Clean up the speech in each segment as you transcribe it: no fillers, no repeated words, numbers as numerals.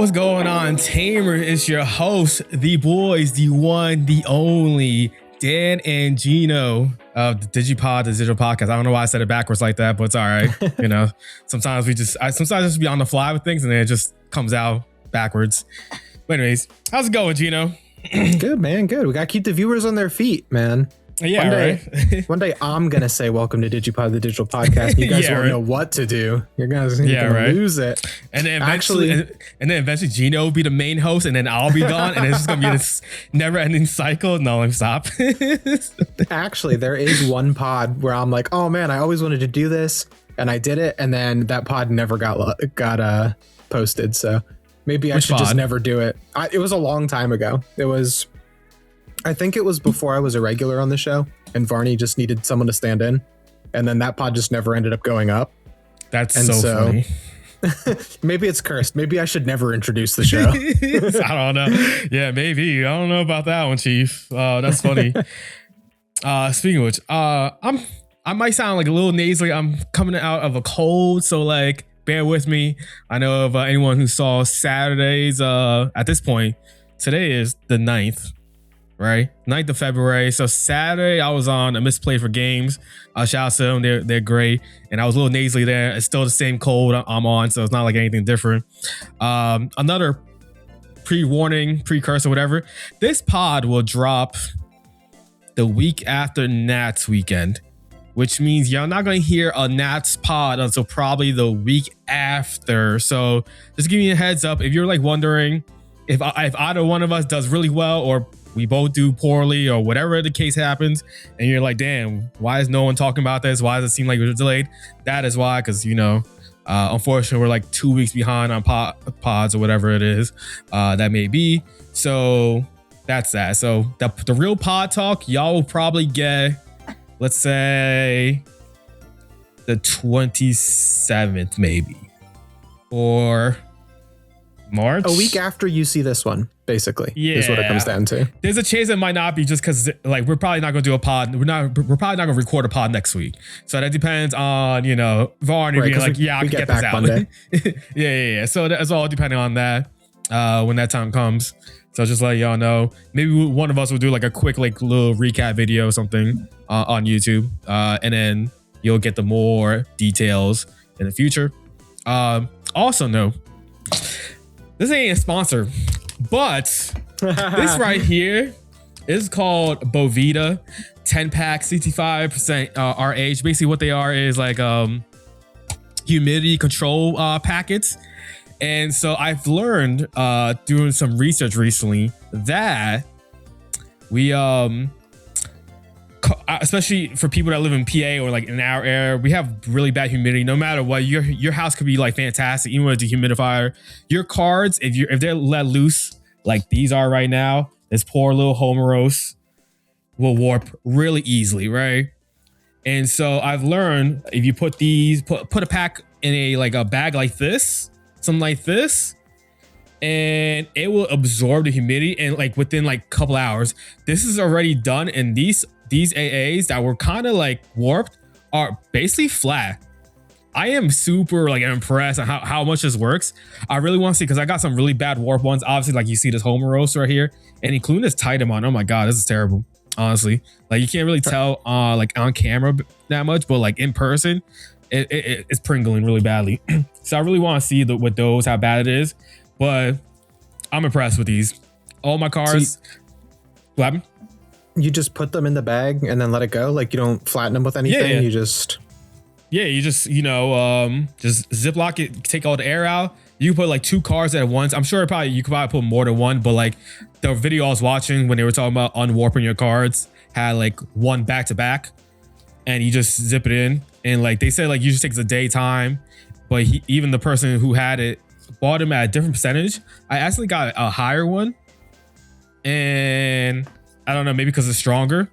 What's going on, Tamer? It's your host, the boys, the one, the only, Dan and Gino of the DigiPod, the digital podcast. I don't know why I said it backwards like that, but it's all right. You know, sometimes I just be on the fly with things and then it just comes out backwards. But anyways, how's it going, Gino? Good, man. Good. We got to keep the viewers on their feet, man. Yeah, right. One day I'm going to say, welcome to DigiPod, the digital podcast. You guys won't know what to do. You're going to lose it. And then eventually Gino will be the main host and then I'll be gone. And it's just going to be this never ending cycle. No, let me stop. Actually, there is one pod where I'm like, oh man, I always wanted to do this. And I did it. And then that pod never got posted. So maybe I should just never do it. It was a long time ago. I think it was before I was a regular on the show and Varney just needed someone to stand in. And then that pod just never ended up going up. That's so funny. Maybe it's cursed. Maybe I should never introduce the show. I don't know. Yeah, maybe. I don't know about that one, Chief. That's funny. Speaking of which, I might sound like a little nasally. I'm coming out of a cold, so like bear with me. I know of anyone who saw Saturdays at this point. Today is the 9th. Right, 9th of February. So Saturday, I was on a Misplay for Games. Shout out to them, they're great. And I was a little nasally there. It's still the same cold I'm on, so it's not like anything different. Another pre-warning, precursor, whatever. This pod will drop the week after Nats weekend, which means you're not going to hear a Nats pod until probably the week after. So just giving you a heads up, if you're like wondering if either one of us does really well or we both do poorly or whatever the case happens, and you're like, damn, why is no one talking about this? Why does it seem like we're delayed? That is why, because, you know, unfortunately, we're like 2 weeks behind on pods or whatever it is that may be. So that's that. So the real pod talk, y'all will probably get, let's say, the 27th maybe, or March. A week after you see this one, basically, is what it comes down to. There's a chance it might not be just because like we're probably not going to do a pod. We're probably not going to record a pod next week. So that depends on, you know, Varney being like, I can get this out. Yeah. So that's all depending on that when that time comes. So just let y'all know. Maybe one of us will do like a quick like little recap video or something on YouTube, and then you'll get the more details in the future. Also, no. This ain't a sponsor, but this right here is called Bovita 10-pack 65% RH. Basically what they are is like humidity control packets. And so I've learned doing some research recently that we especially for people that live in PA or like in our area, we have really bad humidity. No matter what, your house could be like fantastic, even with a dehumidifier. Your cards, if they're let loose like these are right now, this poor little Homeros will warp really easily, right? And so I've learned if you put a pack in a bag like this, something like this, and it will absorb the humidity and like within like a couple hours. This is already done, and these AAs that were kind of like warped are basically flat. I am super like impressed on how much this works. I really want to see, because I got some really bad warp ones. Obviously, like you see this Homeros right here, and including this Titamon. Oh my god, this is terrible. Honestly, like you can't really tell like on camera that much, but like in person, it's pringling really badly. So I really want to see with those how bad it is. But I'm impressed with these. All my cars. What happened? You just put them in the bag and then let it go? Like you don't flatten them with anything? Yeah. You just... Yeah, you just, you know, just Ziploc it, take all the air out. You can put like 2 cars at once. I'm sure you could probably put more than one, but like the video I was watching when they were talking about unwarping your cards had like one back to back, and you just zip it in. And like they said, like usually takes a day time, but even the person who had it bought them at a different percentage. I actually got a higher one, and I don't know, maybe because it's stronger,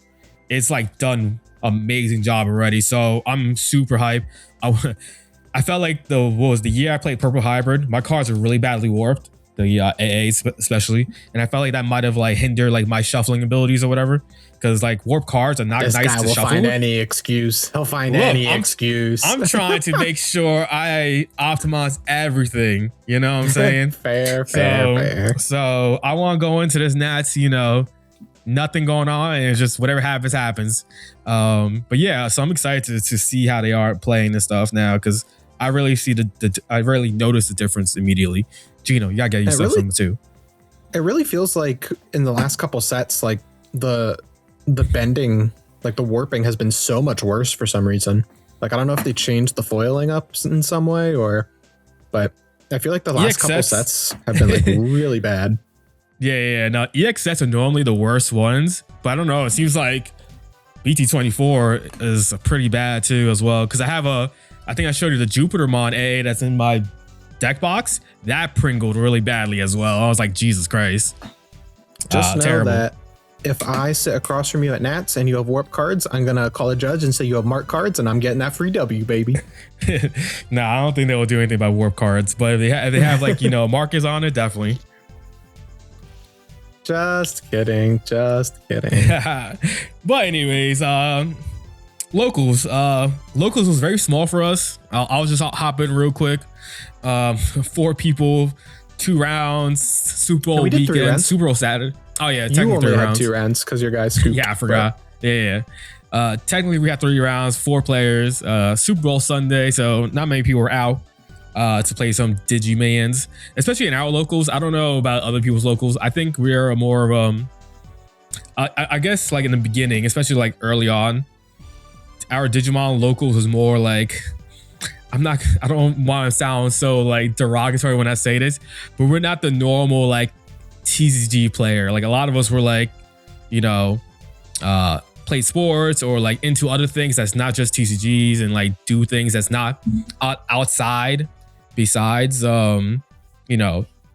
it's like done amazing job already. So I'm super hyped. I felt like the year I played Purple Hybrid, my cards are really badly warped, the AA especially, and I felt like that might have like hindered like my shuffling abilities or whatever. Because like warp cards are not this nice guy to will shuffle. Find any excuse. He'll find any excuse. I'm trying to make sure I optimize everything. You know what I'm saying? fair. So I want to go into this Nats, nothing going on, and it's just whatever happens. But yeah, so I'm excited to see how they are playing this stuff now, because I really see I really notice the difference immediately. Gino, you gotta get yourself something too. It really feels like in the last couple sets, like the bending, like the warping has been so much worse for some reason. Like, I don't know if they changed the foiling up in some way but I feel like the last couple sets have been like really bad. Yeah. No, EX sets are normally the worst ones, but I don't know. It seems like BT24 is pretty bad too as well. Cause I think I showed you the JupiterMon AA that's in my deck box. That pringled really badly as well. I was like, Jesus Christ. Just know terrible. that if I sit across from you at Nats and you have warp cards, I'm going to call a judge and say you have mark cards, and I'm getting that free W, baby. No, I don't think they will do anything about warp cards, but if they have like, markers on it, definitely. Just kidding. But anyways, locals was very small for us. I'll just hop in real quick. 4 people, 2 rounds, Super Bowl weekend, Super Bowl Saturday. Oh yeah, technically you only had 2 rounds because your guys scooped. Yeah, I forgot. Yeah. Technically we had 3 rounds, 4 players. Super Bowl Sunday, so not many people were out to play some Digimons, especially in our locals. I don't know about other people's locals. I think we're more of I guess like in the beginning, especially like early on, our Digimon locals was more like, I don't want to sound so like derogatory when I say this, but we're not the normal like TCG player. Like a lot of us were like, play sports or like into other things that's not just TCGs, and like do things that's not outside besides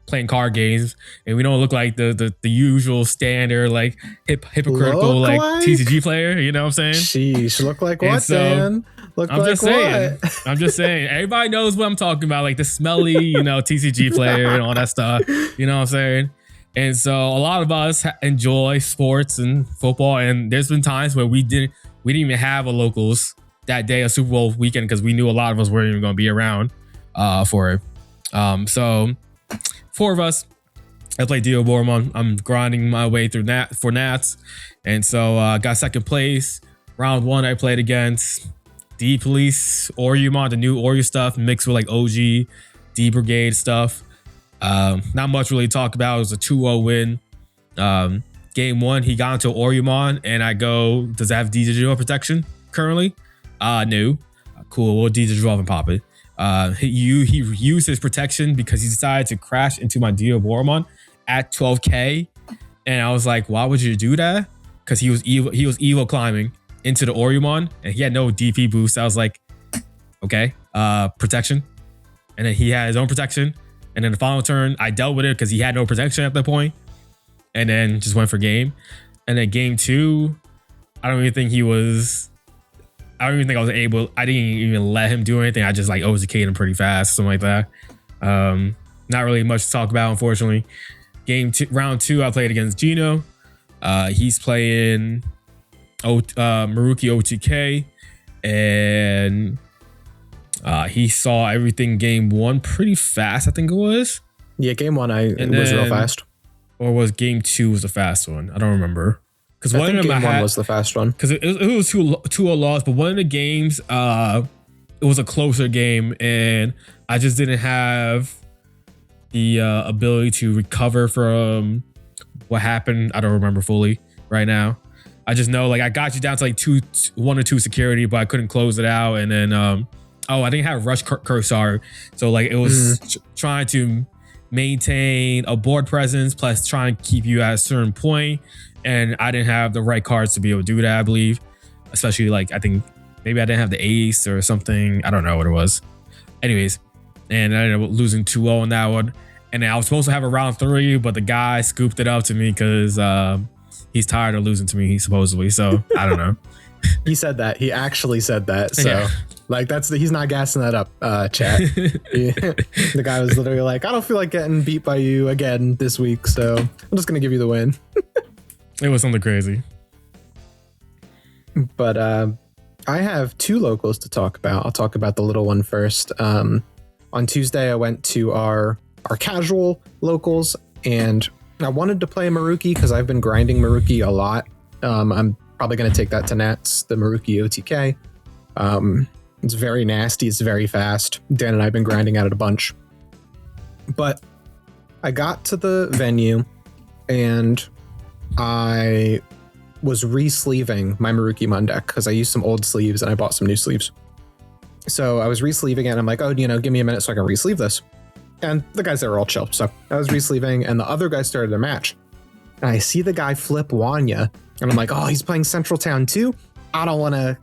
playing card games. And we don't look like the usual standard like hypocritical like TCG player, you know what I'm saying? Sheesh, look like what, Dan? I'm just saying, everybody knows what I'm talking about, like the smelly, TCG player and all that stuff, you know what I'm saying? And so a lot of us enjoy sports and football, and there's been times where we didn't even have a locals that day of Super Bowl weekend because we knew a lot of us weren't even going to be around for it. So 4 of us, I played DigiGuard. I'm grinding my way through for Nats, and so got second place. Round 1, I played against D Police, Oryumon, the new Oryu stuff mixed with like OG D Brigade stuff. Not much really to talk about. It was a 2-0 win. Game 1, he got into Oryumon, and I go, does it have DigiGuard protection currently? No. Cool, we'll DigiGuard and pop it. He used his protection because he decided to crash into my DigiGuard at 12k, and I was like, why would you do that? Because he was evil climbing into the Oryumon, and he had no DP boost. I was like, okay, protection. And then he had his own protection. And then the final turn, I dealt with it because he had no protection at that point, and then just went for game. And then game 2, I don't even think I was able. I didn't even let him do anything. I just like OZK'd him pretty fast, something like that. Not really much to talk about, unfortunately. Round 2, I played against Gino. He's playing Maruki OTK, and he saw everything game 1 pretty fast, I think it was. Yeah, game 1 it was real fast. Or was game 2 was the fast one? I don't remember. Because one of them game 1 was the fast one. Because it was 2-0 loss, but one of the games, it was a closer game, and I just didn't have the ability to recover from what happened. I don't remember fully right now. I just know like I got you down to like 1 or 2 security, but I couldn't close it out, and then I didn't have rush cursor, so like it was trying to maintain a board presence plus trying to keep you at a certain point, and I didn't have the right cards to be able to do that, I believe. Especially like I think maybe I didn't have the ace or something. I don't know what it was. Anyways, and I ended up losing 2-0 on that one. And then I was supposed to have a round 3, but the guy scooped it up to me because he's tired of losing to me, supposedly. So I don't know. He said that. He actually said that. So Like he's not gassing that up, chat. The guy was literally like, I don't feel like getting beat by you again this week, so I'm just gonna give you the win. It was something crazy. But I have 2 locals to talk about. I'll talk about the little one first. On Tuesday, I went to our casual locals, and I wanted to play Maruki because I've been grinding Maruki a lot. I'm probably going to take that to Nats, the Maruki OTK. It's very nasty. It's very fast. Dan and I have been grinding at it a bunch. But I got to the venue, and I was re-sleeving my Marukimon deck because I used some old sleeves and I bought some new sleeves. So I was re-sleeving it and I'm like, oh, give me a minute so I can re-sleeve this. And the guys there were all chill. So I was re-sleeving and the other guy started a match. And I see the guy flip Wanya and I'm like, oh, he's playing Central Town too? I don't want to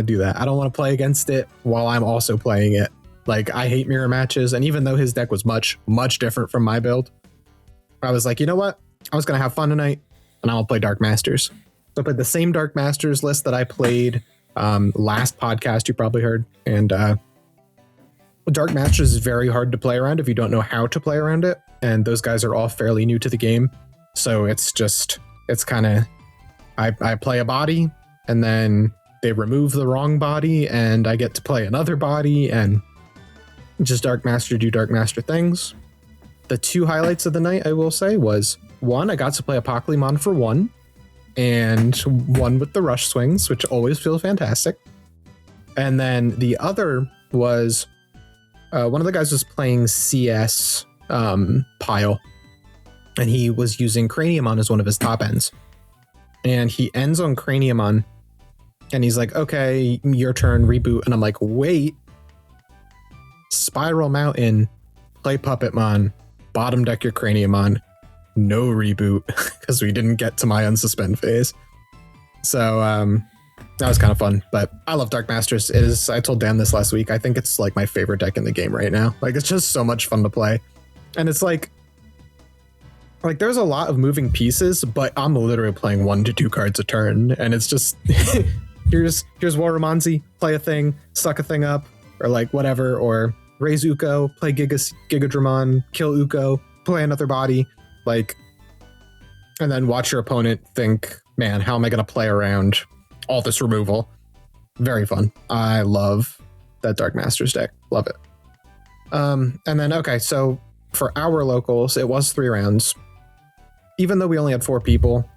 do that. I don't want to play against it while I'm also playing it. Like, I hate mirror matches. And even though his deck was much, much different from my build, I was like, you know what? I was going to have fun tonight. And I'll play Dark Masters. So I played the same Dark Masters list that I played last podcast you probably heard. And Dark Masters is very hard to play around if you don't know how to play around it. And those guys are all fairly new to the game. So it's kind of, I play a body and then they remove the wrong body and I get to play another body and just Dark Master do Dark Master things. The 2 highlights of the night, I will say, was 1, I got to play Apocalypse for 1, and 1 with the rush swings, which always feel fantastic. And then the other was one of the guys was playing CS Pile, and he was using Craniumon as one of his top ends. And he ends on Craniumon, and he's like, okay, your turn, reboot. And I'm like, wait, Spiral Mountain, play Puppetmon, bottom deck your Craniumon, no reboot, because we didn't get to my unsuspend phase. So that was kind of fun, but I love Dark Masters. I told Dan this last week, I think it's like my favorite deck in the game right now. Like, it's just so much fun to play. And it's like there's a lot of moving pieces, but I'm literally playing 1 to 2 cards a turn. And it's just, here's Waramanzi, play a thing, suck a thing up, or like whatever, or raise Uko, play Gigadramon, kill Uko, play another body, like, and then watch your opponent think, man, how am I going to play around all this removal? Very fun. I love that Dark Masters deck. Love it. And then, okay, so for our locals, it was 3 rounds. Even though we only had 4 people,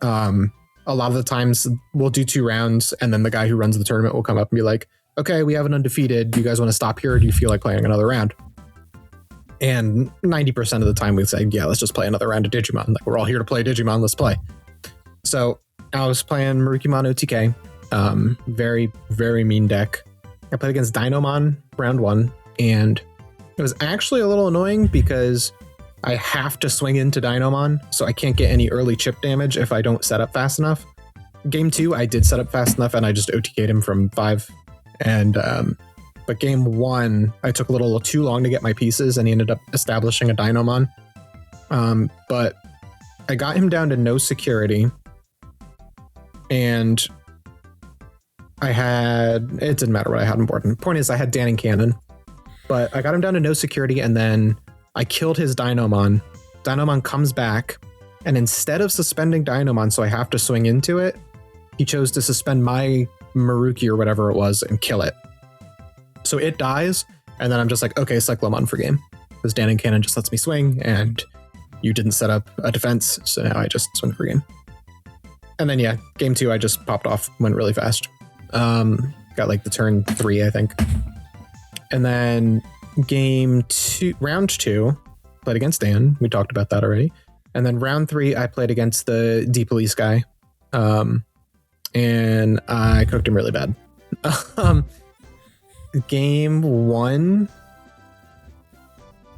a lot of the times we'll do 2 rounds, and then the guy who runs the tournament will come up and be like, okay, we have an undefeated. Do you guys want to stop here, or do you feel like playing another round? And 90% of the time we say, yeah, let's just play another round of Digimon. Like, we're all here to play Digimon, let's play. So I was playing Marukimon OTK. Very, very mean deck. I played against Dynamon round 1, and it was actually a little annoying because I have to swing into Dynamon, so I can't get any early chip damage if I don't set up fast enough. Game 2, I did set up fast enough, and I just OTK'd him from 5. And but game 1, I took a little too long to get my pieces, and he ended up establishing a Dynamon. But I got him down to no security, and it didn't matter what I had on board. And the point is, I had Dan and Cannon, but I got him down to no security, and then I killed his Dynamon. Dynamon comes back, and instead of suspending Dynamon, so I have to swing into it, he chose to suspend my Maruki or whatever it was and kill it. So it dies, and then I'm just like, okay, Cyclomon for game. Because Dan and Cannon just lets me swing, and you didn't set up a defense, so now I just swing for game. And then yeah, game 2, I just popped off, went really fast. Got like the turn 3, I think. And then round 2, played against Dan. We talked about that already. And then round 3, I played against the D-Police guy. And I cooked him really bad. Game 1,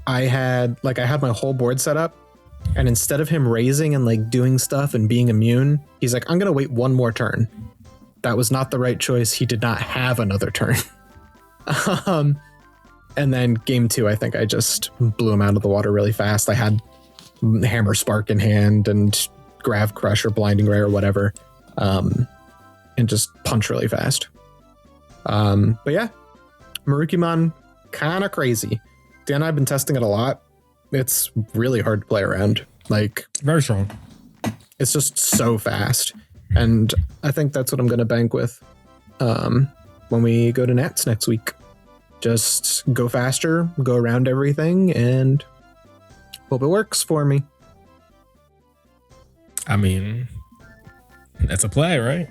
I had my whole board set up, and instead of him raising and like doing stuff and being immune, he's like, I'm gonna wait 1 more turn. That was not the right choice. He did not have another turn. And then game 2, I think I just blew him out of the water really fast. I had Hammer Spark in hand and Grav Crush or Blinding Ray or whatever, and just punch really fast. But yeah, Marukimon, kind of crazy. Dan and I have been testing it a lot. It's really hard to play around. Like, very strong. It's just so fast. And I think that's what I'm going to bank with when we go to Nats next week. Just go faster, go around everything, and hope it works for me. I mean, that's a play, right?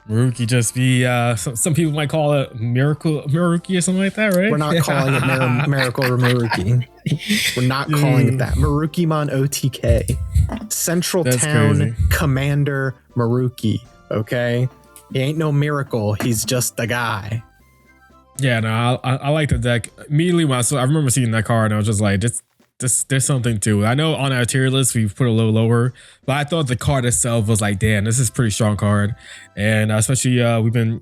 Maruki just be, some people might call it Maruki or something like that, right? We're not calling it Miracle or Maruki. We're not calling it that. Marukimon OTK. Central That's Town crazy. Commander Maruki, okay? He ain't no miracle. He's just the guy. Yeah, no, I like the deck. Immediately when I remember seeing that card and I was just like, there's something to it. I know on our tier list we've put a little lower, but I thought the card itself was like, damn, this is a pretty strong card. And especially we've been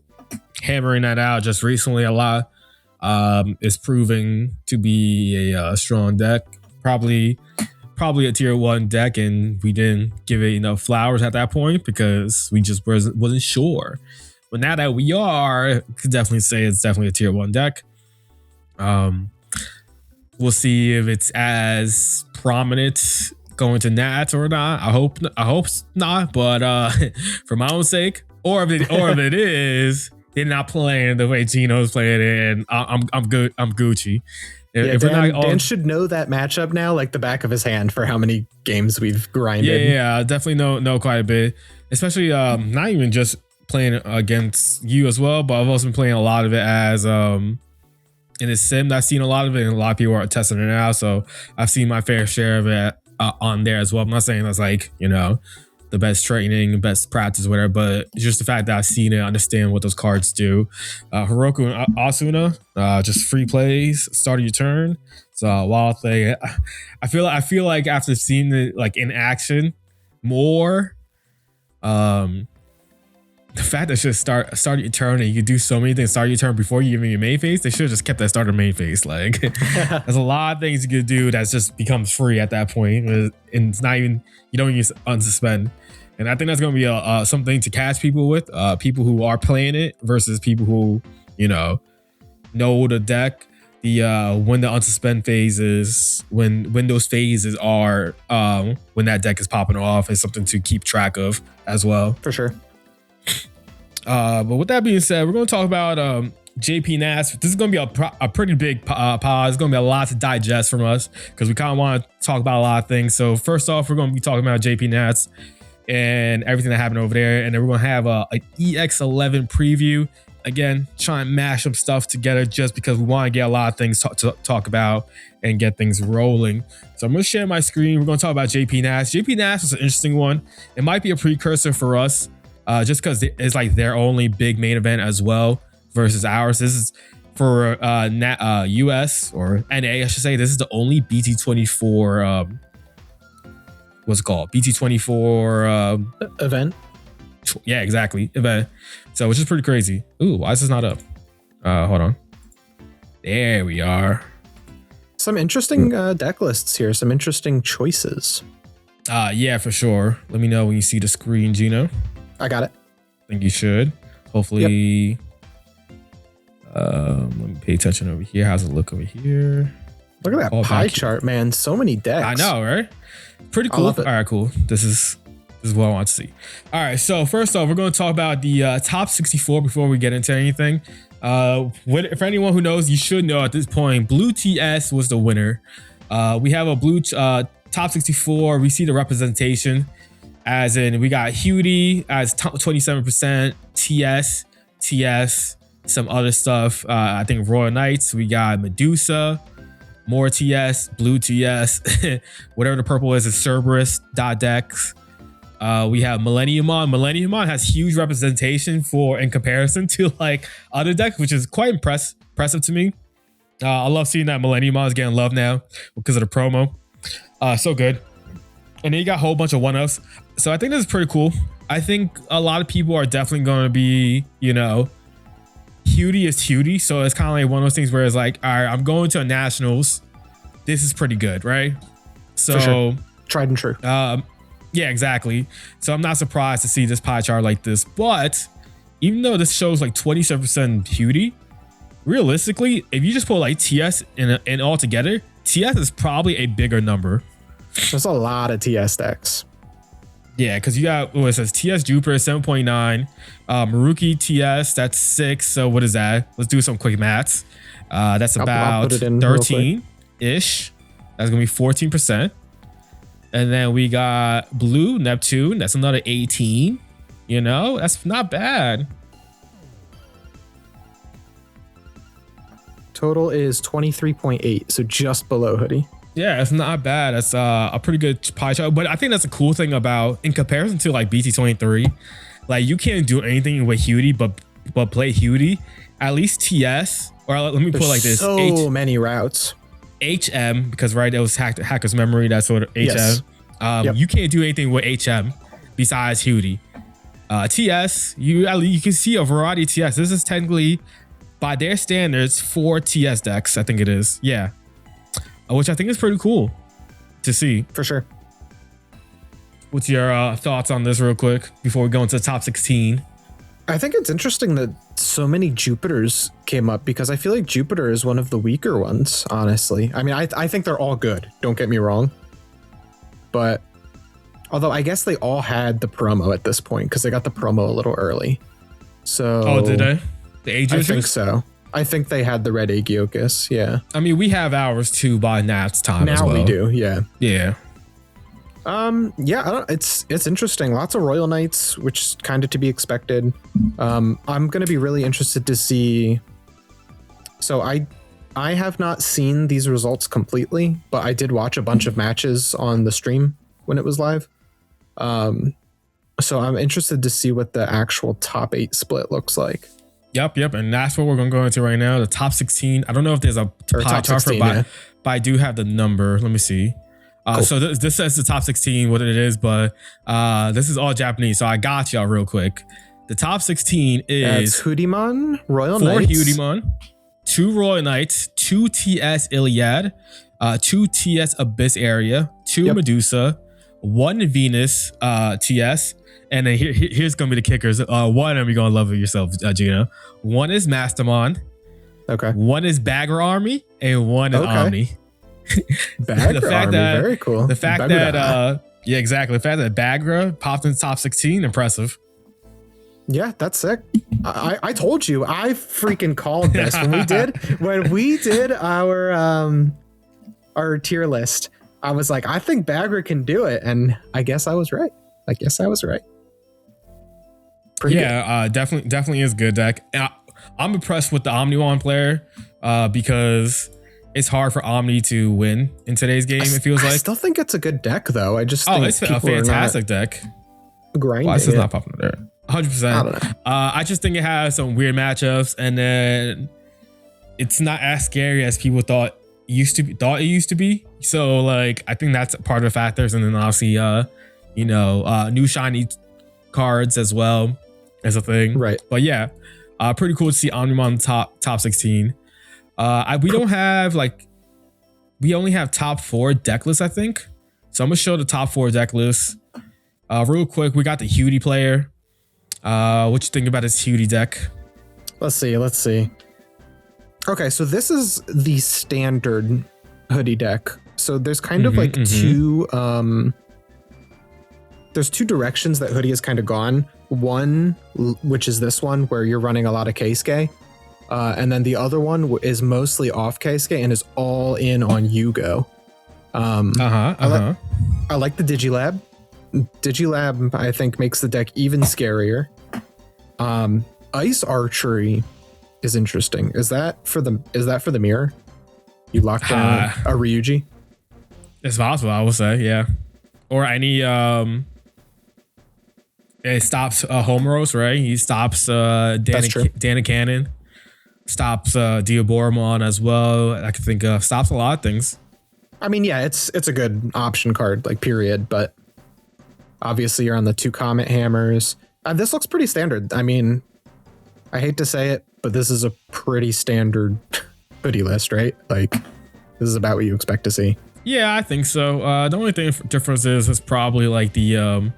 hammering that out just recently a lot. It's proving to be a strong deck. Probably a tier 1 deck, and we didn't give it enough flowers at that point because we just wasn't sure. But now that we are, I could definitely say it's definitely a tier 1 deck. We'll see if it's as prominent going to Nats or not. I hope not, but for my own sake, or if it is, they're not playing the way Gino's playing it, and I'm good. I'm Gucci. If Dan should know that matchup now, like the back of his hand, for how many games we've grinded. Yeah, definitely know quite a bit. Especially not even just playing against you as well, but I've also been playing a lot of it as in a sim. I've seen a lot of it, and a lot of people are testing it out. So I've seen my fair share of it on there as well. I'm not saying that's like, the best training, best practice, whatever, but it's just the fact that I've seen it, understand what those cards do. Heroku and Asuna, just free plays, start of your turn. So wild thing. I feel like after seeing it like in action more, the fact that it should start your turn and you can do so many things, start your turn before you even your main phase, they should have just kept that starter main phase. Like, there's a lot of things you could do that just becomes free at that point, and it's not even, you don't use unsuspend. And I think that's going to be something to catch people with, people who are playing it versus people who, know the deck. When the unsuspend phases, when those phases are, when that deck is popping off, is something to keep track of as well. For sure. But with that being said, we're going to talk about JP Nats. This is going to be a pretty big pod. It's going to be a lot to digest from us because we kind of want to talk about a lot of things. So first off, we're going to be talking about JP Nats and everything that happened over there. And then we're going to have an EX11 preview. Again, try and mash some stuff together just because we want to get a lot of things to talk about and get things rolling. So I'm going to share my screen. We're going to talk about JP Nats. JP Nats was an interesting one. It might be a precursor for us. Just because it's like their only big main event as well versus ours. This is for US or NA, I should say. This is the only BT24, what's it called? BT24 event. Yeah, exactly. Event. So, which is pretty crazy. Ooh, why is this not up? Hold on. There we are. Some interesting deck lists here. Some interesting choices. Yeah, for sure. Let me know when you see the screen, Gino. I got it. I think you should. Hopefully, let me pay attention over here. How's it look over here? Look at that pie chart, man. So many decks. I know, right? Pretty cool. All right, cool. This is what I want to see. All right, so first off, we're going to talk about the top 64 before we get into anything. For anyone who knows, you should know at this point, Blue TS was the winner. We have a blue top 64. We see the representation. As in, we got Hudie as 27%, TS, some other stuff. I think Royal Knights. We got Medusa, more TS, blue TS, whatever the purple is Cerberus, Dex. We have Millenniumon. Millenniumon has huge representation in comparison to like other decks, which is quite impressive to me. I love seeing that Millenniumon is getting love now because of the promo. So good. And then you got a whole bunch of one-ups. So I think this is pretty cool. I think a lot of people are definitely going to be, Hudie is Hudie. So it's kind of like one of those things where it's like, all right, I'm going to a nationals. This is pretty good, right? So for sure. Tried and true. Yeah, exactly. So I'm not surprised to see this pie chart like this. But even though this shows like 27% Hootie, realistically, if you just put like TS in all together, TS is probably a bigger number. There's a lot of TS decks. Yeah, because you got, it says TS Jupiter 7.9, Maruki TS, that's 6. So what is that? Let's do some quick maths. That's about 13-ish. That's going to be 14%. And then we got Blue Neptune. That's another 18. You know, that's not bad. Total is 23.8, so just below Hoodie. Yeah, it's not bad. That's a pretty good pie chart. But I think that's a cool thing about, in comparison to like BT23, like you can't do anything with Hootie but play Hootie. At least TS, or let me put it like this. So many routes. HM, because right, it was Hacker's Memory, that sort of HM. Yes. You can't do anything with HM besides Hootie. TS, you can see a variety of TS. This is technically, by their standards, 4 TS decks, I think it is. Yeah. Which I think is pretty cool to see. For sure. What's your thoughts on this real quick before we go into the top 16? I think it's interesting that so many Jupiters came up because I feel like Jupiter is one of the weaker ones, honestly. I mean, I think they're all good. Don't get me wrong. But although I guess they all had the promo at this point because they got the promo a little early. So oh, did they? The Aegis? I think so. I think they had the red Aegiochus. Yeah. I mean, we have ours too by Nat's time now as well. We do. Yeah. Yeah. Yeah, it's interesting. Lots of Royal Knights, which is kind of to be expected. I'm going to be really interested to see. So I have not seen these results completely, but I did watch a bunch of matches on the stream when it was live. So I'm interested to see what the actual top 8 split looks like. Yep. And that's what we're going to go into right now. The top 16. I don't know if there's a pie chart for it, but I do have the number. Let me see. Cool. So this says the top 16, what it is, but this is all Japanese. So I got y'all real quick. The top 16 is Hoodimon, Royal 4 Knights, Hoodimon, 2 Royal Knights, 2 TS Iliad, 2 TS Abyss Area, 2 Medusa, 1 Venus TS, and then here's gonna be the kickers. One, and you're gonna love it yourself, Gina. 1 is Mastermon. Okay. 1 is Bagger Army, and 1 is Omni. Bagger Army, very cool. The fact that yeah, exactly. The fact that Bagra popped in the top 16, impressive. Yeah, that's sick. I told you, I freaking called this when we did our tier list. I was like, I think Bagra can do it, and I guess I was right. Pretty good. Definitely is a good deck. I'm impressed with the Omnimon player because it's hard for Omni to win in today's game. It feels like. I still think it's a good deck, though. I just think it's a fantastic deck. Grinding. Why is this not popping up there? 100%. I don't know. I just think it has some weird matchups, and then it's not as scary as people thought it used to be. So like, I think that's part of the factors, and then obviously, new shiny cards as well as a thing. Right. But yeah, pretty cool to see Omnimon top 16. We only have top 4 deck lists, I think. So I'm gonna show the top 4 deck lists. Real quick, we got the Hootie player. What you think about his Hootie deck? Let's see. Okay, so this is the standard Hoodie deck. So there's kind of like two there's 2 directions that Hoodie has kind of gone. One, which is this one where you're running a lot of Keisuke. And then the other one is mostly off Keisuke and is all in on Yugo. I like the Digilab. Digilab, I think, makes the deck even scarier. Ice Archery is interesting. Is that for the mirror? You lock down a Ryuji? It's possible, I would say, yeah. Or any it stops Homeros, right? He stops Dana Cannon. Stops Diaboromon as well. I can think of stops a lot of things. I mean, yeah, it's a good option card, like period. But obviously, you're on the 2 Comet Hammers. This looks pretty standard. I mean, I hate to say it, but this is a pretty standard Hoodie list, right? Like, this is about what you expect to see. Yeah, I think so. The only difference is probably like the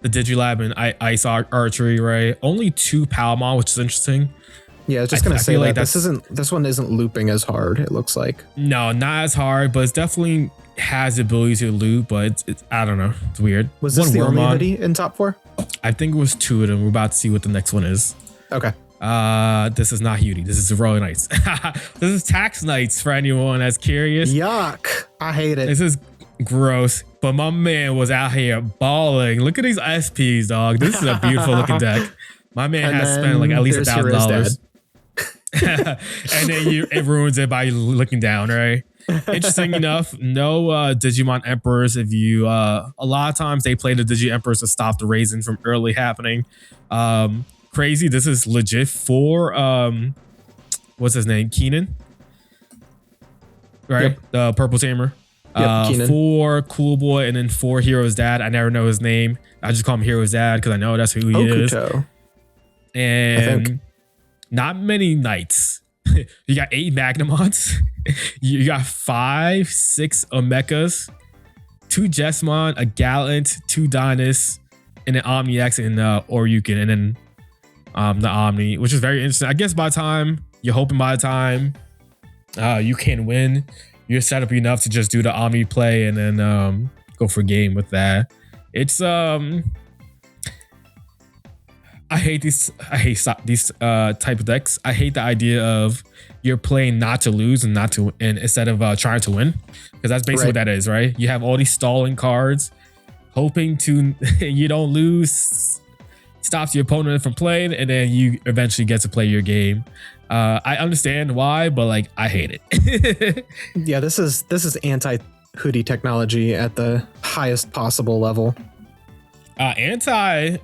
the Digilab and Ice Archery, right? Only 2 Palmon, which is interesting. Yeah, I was just gonna say like this one isn't looping as hard. It looks like no, not as hard, but it's definitely has the ability to loop. But it's I don't know, it's weird. Was this the only hoodie in top 4? I think it was 2 of them. We're about to see what the next one is. Okay. This is not Hudie. This is the Royal Knights. This is Tax Knights for anyone that's curious. Yuck! I hate it. This is gross. But my man was out here balling. Look at these SPs, dog. This is a beautiful looking deck. My man has spent like at least $1,000. And then it ruins it by looking down, right? Interesting enough, no Digimon Emperors. If you a lot of times they play the Digi Emperors to stop the raising from early happening. Crazy. This is legit for what's his name? Keenan. Right? Yep. The purple tamer. Yep, 4 Cool Boy, and then 4 Hero's Dad. I never know his name. I just call him Hero's Dad because I know that's who he is. And not many Knights. You got 8 Magnamons. You got 5, 6 Omechas, 2 Jesmon, a Gallant, 2 Dynus, and an Omni-X and Oryukin, and then the Omni, which is very interesting. I guess by the time you can win, you're set up enough to just do the Omni play and then go for game with that. It's I hate these type of decks. I hate the idea of you're playing not to lose and not to win instead of trying to win, because that's basically what that is, right? You have all these stalling cards, hoping to you don't lose, stops your opponent from playing, and then you eventually get to play your game. I understand why, but like I hate it. Yeah, this is anti-hoodie technology at the highest possible level. Anti-TS,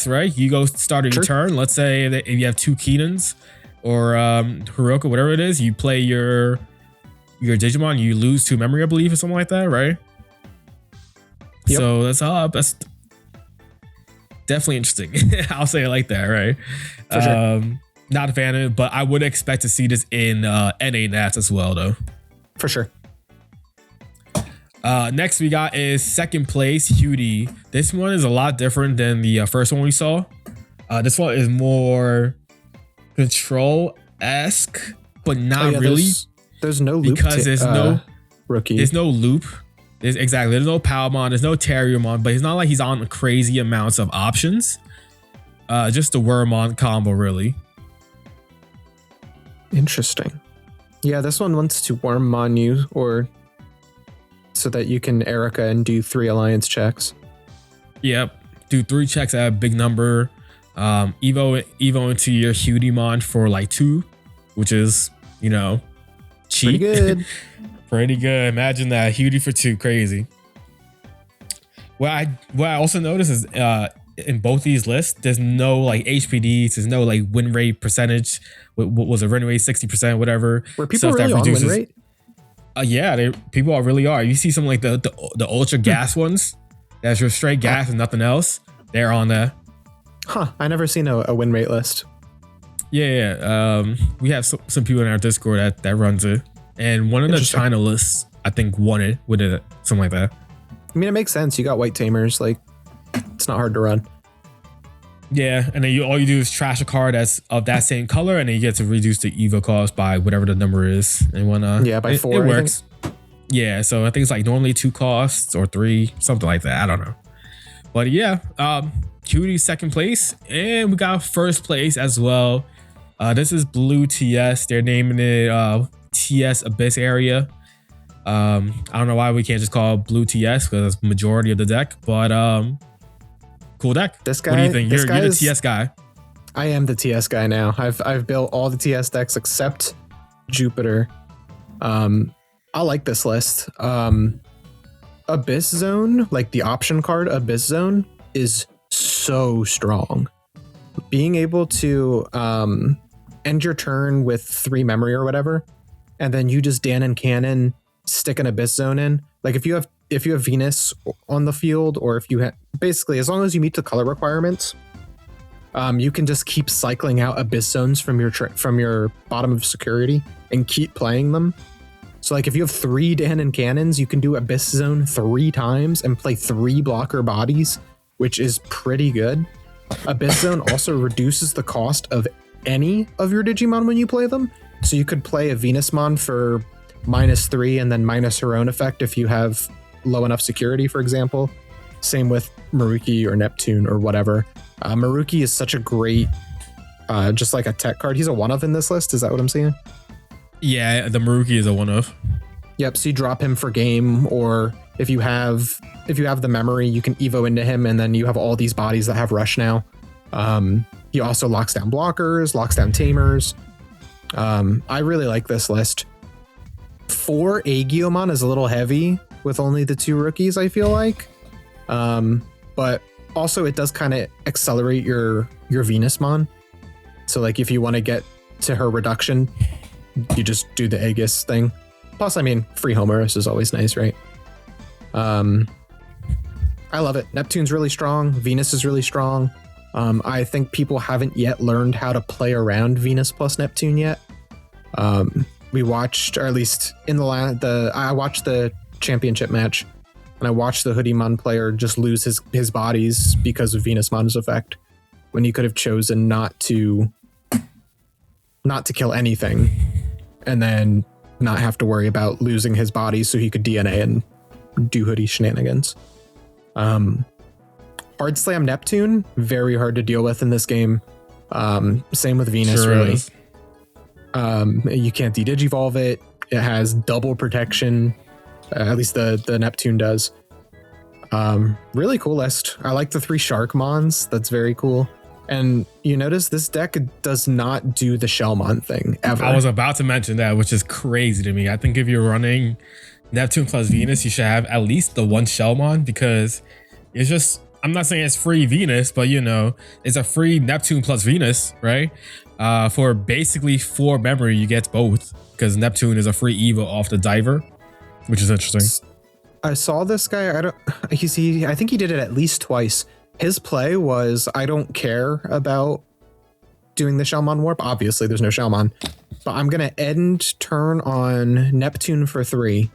right? You go start your turn. Let's say that if you have 2 Keenans or Hiroka, whatever it is, you play your Digimon, you lose 2 memory, I believe, or something like that, right? Yep. So that's definitely interesting. I'll say it like that, right? For sure. Not a fan of it, but I would expect to see this in NA Nats as well, though. For sure. Next we got is second place, Hudie. This one is a lot different than the first one we saw. This one is more control-esque, but not really. There's no loop because there's no rookie. There's no loop. There's no Palmon. There's no Terriermon, but it's not like he's on crazy amounts of options. Just the Wormmon combo, really. Interesting. Yeah, this one wants to Wormmon you, or so that you can Erica and do 3 alliance checks. Yep, do 3 checks at a big number. Evo into your Hudimon for like 2, which is, cheap. Pretty good. Pretty good. Imagine that, Hudie for 2, crazy. What I also noticed is in both these lists, there's no like HPDs, there's no like win rate percentage. What was a win rate 60%, whatever. Were people really on win rate? Yeah, people really are. You see some like the ultra gas ones, that's your straight gas and nothing else. They're on there. Huh? I never seen a win rate list. Yeah. We have some people in our Discord that runs it, and one of the China lists I think won it with it, something like that. I mean, it makes sense. You got white tamers, like it's not hard to run. Yeah, and then all you do is trash a card that's of that same color, and then you get to reduce the Evo cost by whatever the number is. And when by 4, it works. Yeah, so I think it's like normally 2 costs or 3, something like that. I don't know, but yeah, Hudie second place, and we got first place as well. This is Blue TS. They're naming it TS Abyss Area. I don't know why we can't just call it Blue TS because it's the majority of the deck, but cool deck. This guy, what do you think? You're the TS guy. I am the TS guy now. I've built all the TS decks except Jupiter. I like this list. Abyss Zone, like the option card Abyss Zone, is so strong. Being able to end your turn with 3 memory or whatever, and then you just Dan and Cannon stick an Abyss Zone in. Like if you have Venus on the field, or if you have, basically as long as you meet the color requirements, you can just keep cycling out Abyss Zones from your bottom of security and keep playing them. So like if you have 3 Dan and Cannons, you can do Abyss Zone 3 times and play 3 blocker bodies which is pretty good. Abyss Zone also reduces the cost of any of your Digimon when you play them. So you could play a Venusmon for -3 and then minus her own effect if you have low enough security, for example. Same with Maruki or Neptune or whatever. Maruki is such a great, just like a tech card. He's a one-of in this list. Is that what I'm saying? Yeah, the Maruki is a one-of. Yep. So you drop him for game, or if you have the memory, you can Evo into him, and then you have all these bodies that have Rush now. He also locks down blockers, locks down tamers. I really like this list. 4 Aegiomon is a little heavy with only the 2 rookies, I feel like. But also it does kind of accelerate your Venusmon. So like if you want to get to her reduction, you just do the Aegis thing. Plus, I mean, free Homerus is always nice, right? I love it. Neptune's really strong. Venus is really strong. I think people haven't yet learned how to play around Venus plus Neptune yet. We watched, or at least in I watched the championship match, and I watched the Hoodiemon player just lose his bodies because of Venusmon's effect, when he could have chosen not to kill anything, and then not have to worry about losing his body so he could DNA and do Hoodie shenanigans. Hard Slam Neptune, very hard to deal with in this game. Same with Venus, sure really. Is. You can't de-digivolve it. It has double protection. At least the Neptune does. Really cool list. I like the 3 Sharkmons. That's very cool. And you notice this deck does not do the Shellmon thing ever. I was about to mention that, which is crazy to me. I think if you're running Neptune plus Venus, you should have at least the 1 Shellmon, because it's just, I'm not saying it's free Venus, but you know, it's a free Neptune plus Venus, right? For basically 4 memory, you get both, because Neptune is a free Evo off the Diver, which is interesting. I saw this guy. I think he did it at least twice. His play was, I don't care about doing the Shellmon warp. Obviously, there's no Shellmon, but I'm going to end turn on Neptune for 3,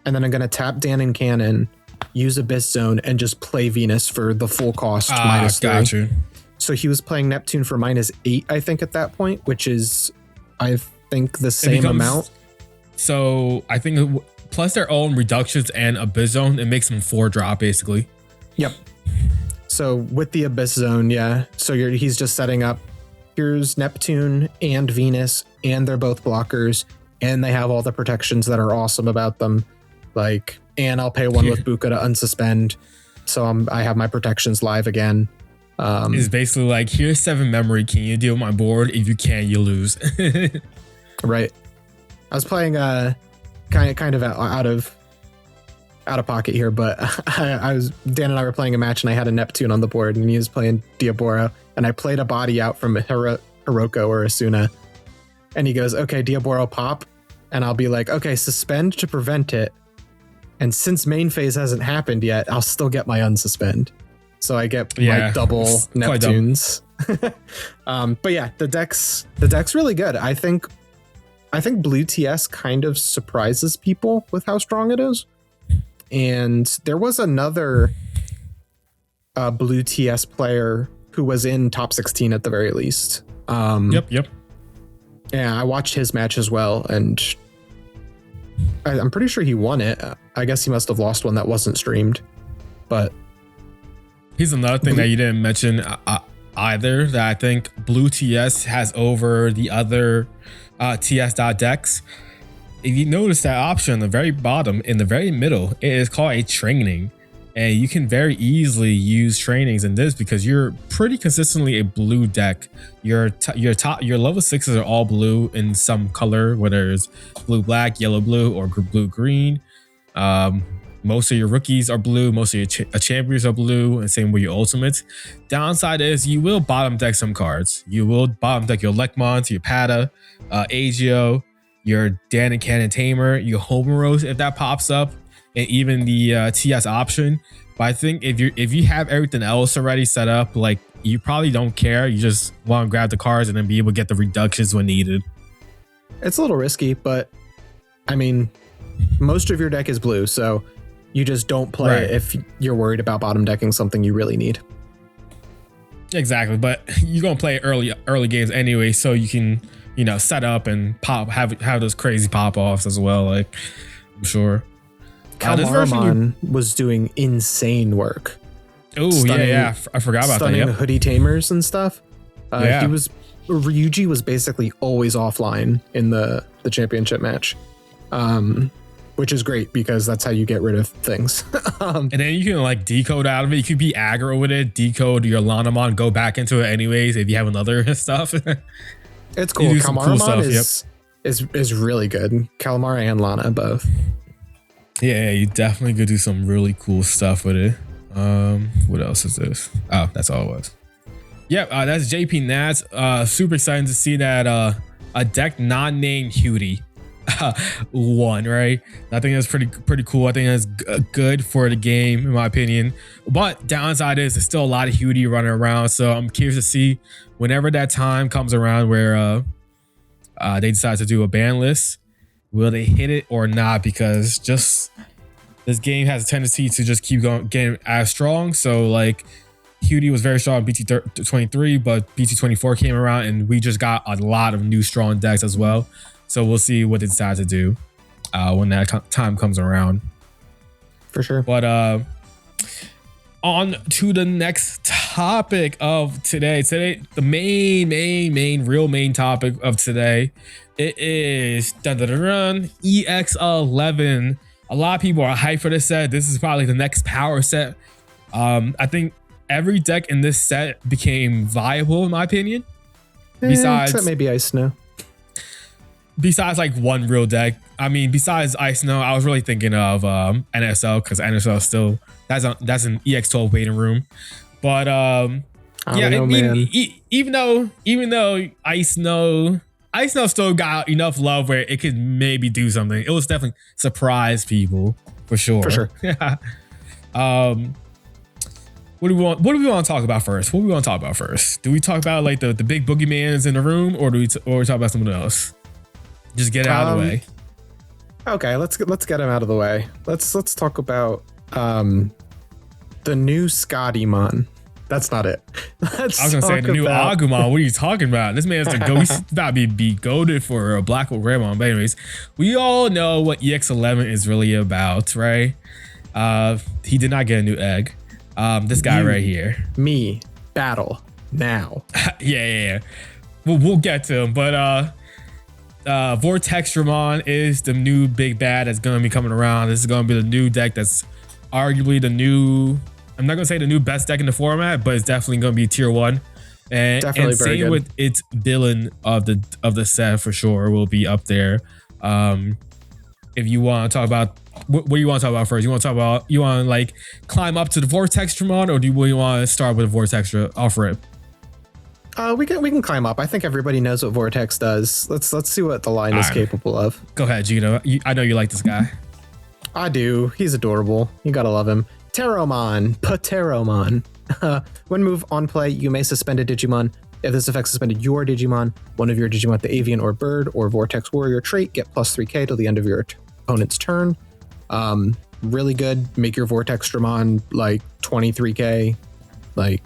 and then I'm going to tap Dan and Cannon, use Abyss Zone, and just play Venus for the full cost -3. Got you. So he was playing Neptune for -8, I think, at that point, which is, I think, the same amount. So I think plus their own reductions and Abyss Zone, it makes them 4 drop basically. Yep. So with the Abyss Zone, yeah. So he's just setting up, here's Neptune and Venus, and they're both blockers, and they have all the protections that are awesome about them. Like, and I'll pay 1 with Buka to unsuspend. So I have my protections live again. It's basically like, here's 7 memory. Can you deal with my board? If you can, you lose. Right. I was playing kind of out of pocket here, but Dan and I were playing a match, and I had a Neptune on the board, and he was playing Diaboro, and I played a body out from Hiroko or Asuna, and he goes, okay, Diaboro pop, and I'll be like, okay, suspend to prevent it, and since main phase hasn't happened yet, I'll still get my unsuspend. So I get my double Neptunes. But yeah, the deck's really good. I think Blue TS kind of surprises people with how strong it is. And there was another Blue TS player who was in top 16 at the very least. Yep. Yeah, I watched his match as well, and I'm pretty sure he won it. I guess he must have lost one that wasn't streamed. But here's another thing that you didn't mention either, that I think Blue TS has over the other TS.decks. If you notice that option on the very bottom, in the very middle, it is called a training. And you can very easily use trainings in this because you're pretty consistently a blue deck. Your level 6s are all blue in some color, whether it's blue black, yellow blue, or blue green. Most of your rookies are blue, most of your champions are blue, and same with your ultimates. Downside is you will bottom deck some cards. You will bottom deck your Lekmon, your Pata, Agio, your Dan and Cannon Tamer, your Homeros if that pops up, and even the TS option. But I think if you have everything else already set up, like, you probably don't care. You just want to grab the cards and then be able to get the reductions when needed. It's a little risky, but I mean, most of your deck is blue, so You just don't play it if you're worried about bottom decking something you really need. Exactly, but you're gonna play early games anyway, so you can set up and have those crazy pop offs as well. Like I'm sure. Calamariman was doing insane work. Oh yeah, I forgot about that. Stunning hoodie tamers and stuff. Ryuji was basically always offline in the championship match, which is great because that's how you get rid of things. And then you can like decode out of it. You could be aggro with it, decode your Lanamon, go back into it anyways if you have another stuff. It's cool. Calamariman is really good. Calamari and Lana both. Yeah, you definitely could do some really cool stuff with it. What else is this? Oh, that's all it was. Yeah, that's JP Nats. Super excited to see that a deck not named Hudie won, right? I think that's pretty cool. I think that's good for the game, in my opinion. But downside is there's still a lot of Hudie running around, so I'm curious to see whenever that time comes around where they decide to do a ban list, will they hit it or not? Because just this game has a tendency to just keep getting as strong. So like Hudie was very strong in BT23, but BT24 came around and we just got a lot of new strong decks as well. So we'll see what they decide to do when that time comes around. For sure. But on to the next topic of today. Today, the main topic of today, it is EX11. A lot of people are hyped for this set. This is probably the next power set. I think every deck in this set became viable, in my opinion. Except maybe Ice Snow. Besides like one real deck. I mean, besides Ice Snow, I was really thinking of NSL because NSL is still that's an EX12 waiting room. But even though Ice Snow still got enough love where it could maybe do something. It was definitely surprise people for sure. For sure. Yeah. What do we want to talk about first? Do we talk about like the big boogeyman's in the room, or do we talk about something else? Just get it out of the way. Okay, let's get him out of the way. Let's talk about the new Scottymon. That's not it. I was gonna say the new Agumon. What are you talking about? This man's about to be goated for a Black Hole Greymon. But anyways, we all know what EX11 is really about, right? He did not get a new egg. This guy right here. Me. Battle. Now. Yeah. We'll get to him. But Vortexdramon is the new big bad that's going to be coming around. This is going to be the new deck that's arguably the new... I'm not going to say the new best deck in the format, but it's definitely going to be tier 1. And same with its villain of the set for sure will be up there. If you want to talk about... What do you want to talk about first? You want to like climb up to the Vortexdramon, or do you want to start with the Vortex off rip? We can climb up. I think everybody knows what Vortex does. Let's see what the line is capable of. Go ahead, Gino. I know you like this guy. I do. He's adorable. You gotta love him. Pateromon. When move on play, you may suspend a Digimon. If this effect suspended your Digimon, one of your Digimon with the Avian or Bird or Vortex Warrior trait, get plus 3k till the end of your opponent's turn. Really good. Make your Vortexdramon like 23k. Like,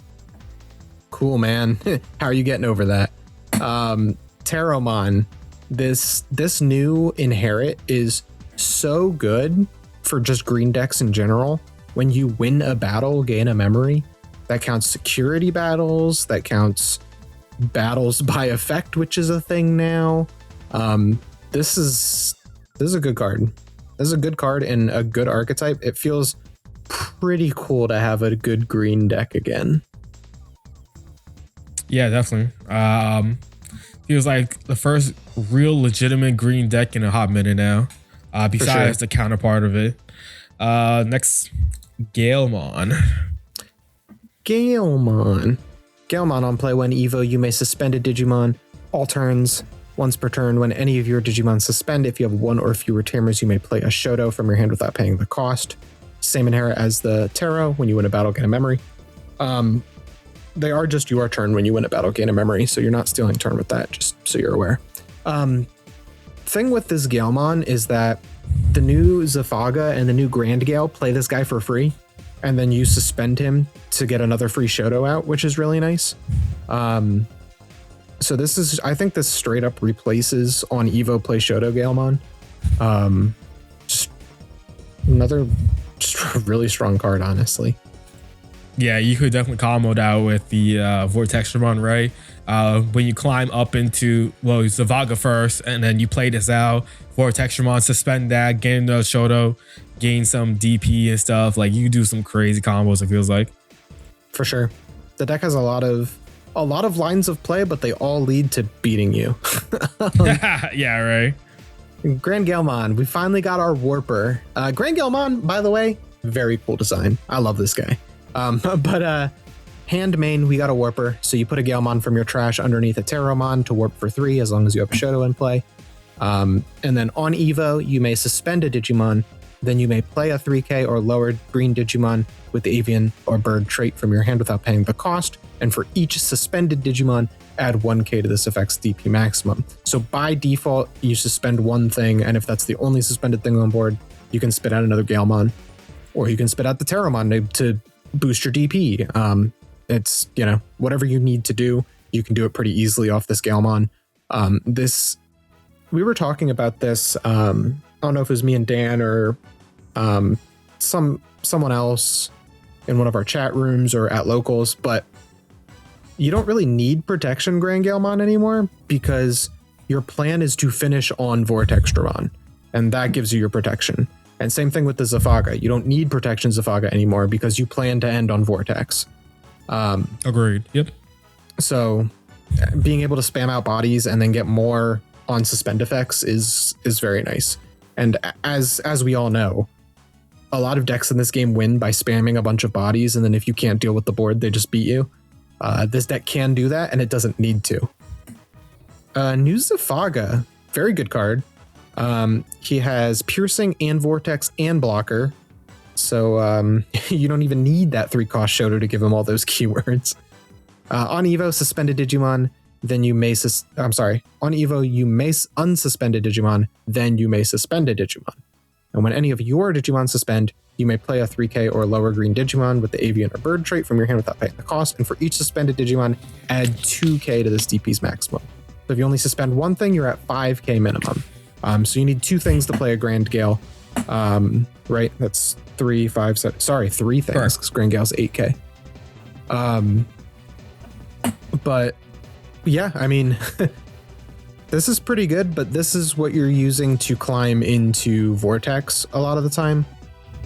cool, man. How are you getting over that? Teromon, this new inherit is so good for just green decks in general. When you win a battle, gain a memory. That counts security battles. That counts battles by effect, which is a thing now. This is a good card. This is a good card and a good archetype. It feels pretty cool to have a good green deck again. Yeah, definitely. Feels like the first real legitimate green deck in a hot minute now. Besides the counterpart of it. Next, Galemon. Galemon on play. When Evo, you may suspend a Digimon all turns. Once per turn, when any of your Digimon suspend, if you have one or fewer tamers, you may play a Shoto from your hand without paying the cost. Same inherit as the Taro. When you win a battle, gain a memory. They are just your turn when you win a battle, gain a memory, so you're not stealing turn with that, just so you're aware. Thing with this Galemon is that the new Zephaga and the new Grand Gale play this guy for free, and then you suspend him to get another free Shoto out, which is really nice. So this is, I think this straight up replaces on Evo play Shoto Galemon. Just a really strong card, honestly. Yeah, you could definitely combo that with the Vortexdramon, right? When you climb up into, well, Zephaga first, and then you play this out, Vortexdramon, suspend that, gain the Shoto, gain some DP and stuff. Like, you do some crazy combos, it feels like. For sure. The deck has a lot of lines of play, but they all lead to beating you. Yeah, right. Grand Galemon, we finally got our Warper. Grand Galemon, by the way, very cool design. I love this guy. But hand main, we got a Warper. So you put a Galemon from your trash underneath a Terramon to warp for 3 as long as you have a Shoto in play. And then on Evo, you may suspend a Digimon. Then you may play a 3K or lower green Digimon with the avian or bird trait from your hand without paying the cost. And for each suspended Digimon, add 1K to this effect's DP maximum. So by default, you suspend one thing, and if that's the only suspended thing on board, you can spit out another Galemon, or you can spit out the Terramon to boost your DP. It's, you know, whatever you need to do, you can do it pretty easily off this Galemon. We were talking about this, I don't know if it was me and Dan or someone else in one of our chat rooms or at locals, but you don't really need protection Grand Galemon anymore because your plan is to finish on Vortexdramon, and that gives you your protection. And same thing with the Zephaga. You don't need protection Zephaga anymore because you plan to end on Vortex. Agreed. Yep. So being able to spam out bodies and then get more on suspend effects is very nice. And as we all know, a lot of decks in this game win by spamming a bunch of bodies, and then if you can't deal with the board, they just beat you. This deck can do that, and it doesn't need to. New Zephaga, very good card. He has Piercing and Vortex and Blocker, so you don't even need that 3-cost Shoto to give him all those keywords. On Evo, suspended Digimon, then you may on Evo, you may unsuspend a Digimon, then you may suspend a Digimon. And when any of your Digimon suspend, you may play a 3K or lower green Digimon with the avian or bird trait from your hand without paying the cost. And for each suspended Digimon, add 2K to this DP's maximum. So if you only suspend one thing, you're at 5K minimum. So you need 2 things to play a Grand Gale. Right? That's 3, 5, 7. Sorry, 3 things, because Grand Gale's 8K. But yeah, I mean, this is pretty good, but this is what you're using to climb into Vortex a lot of the time,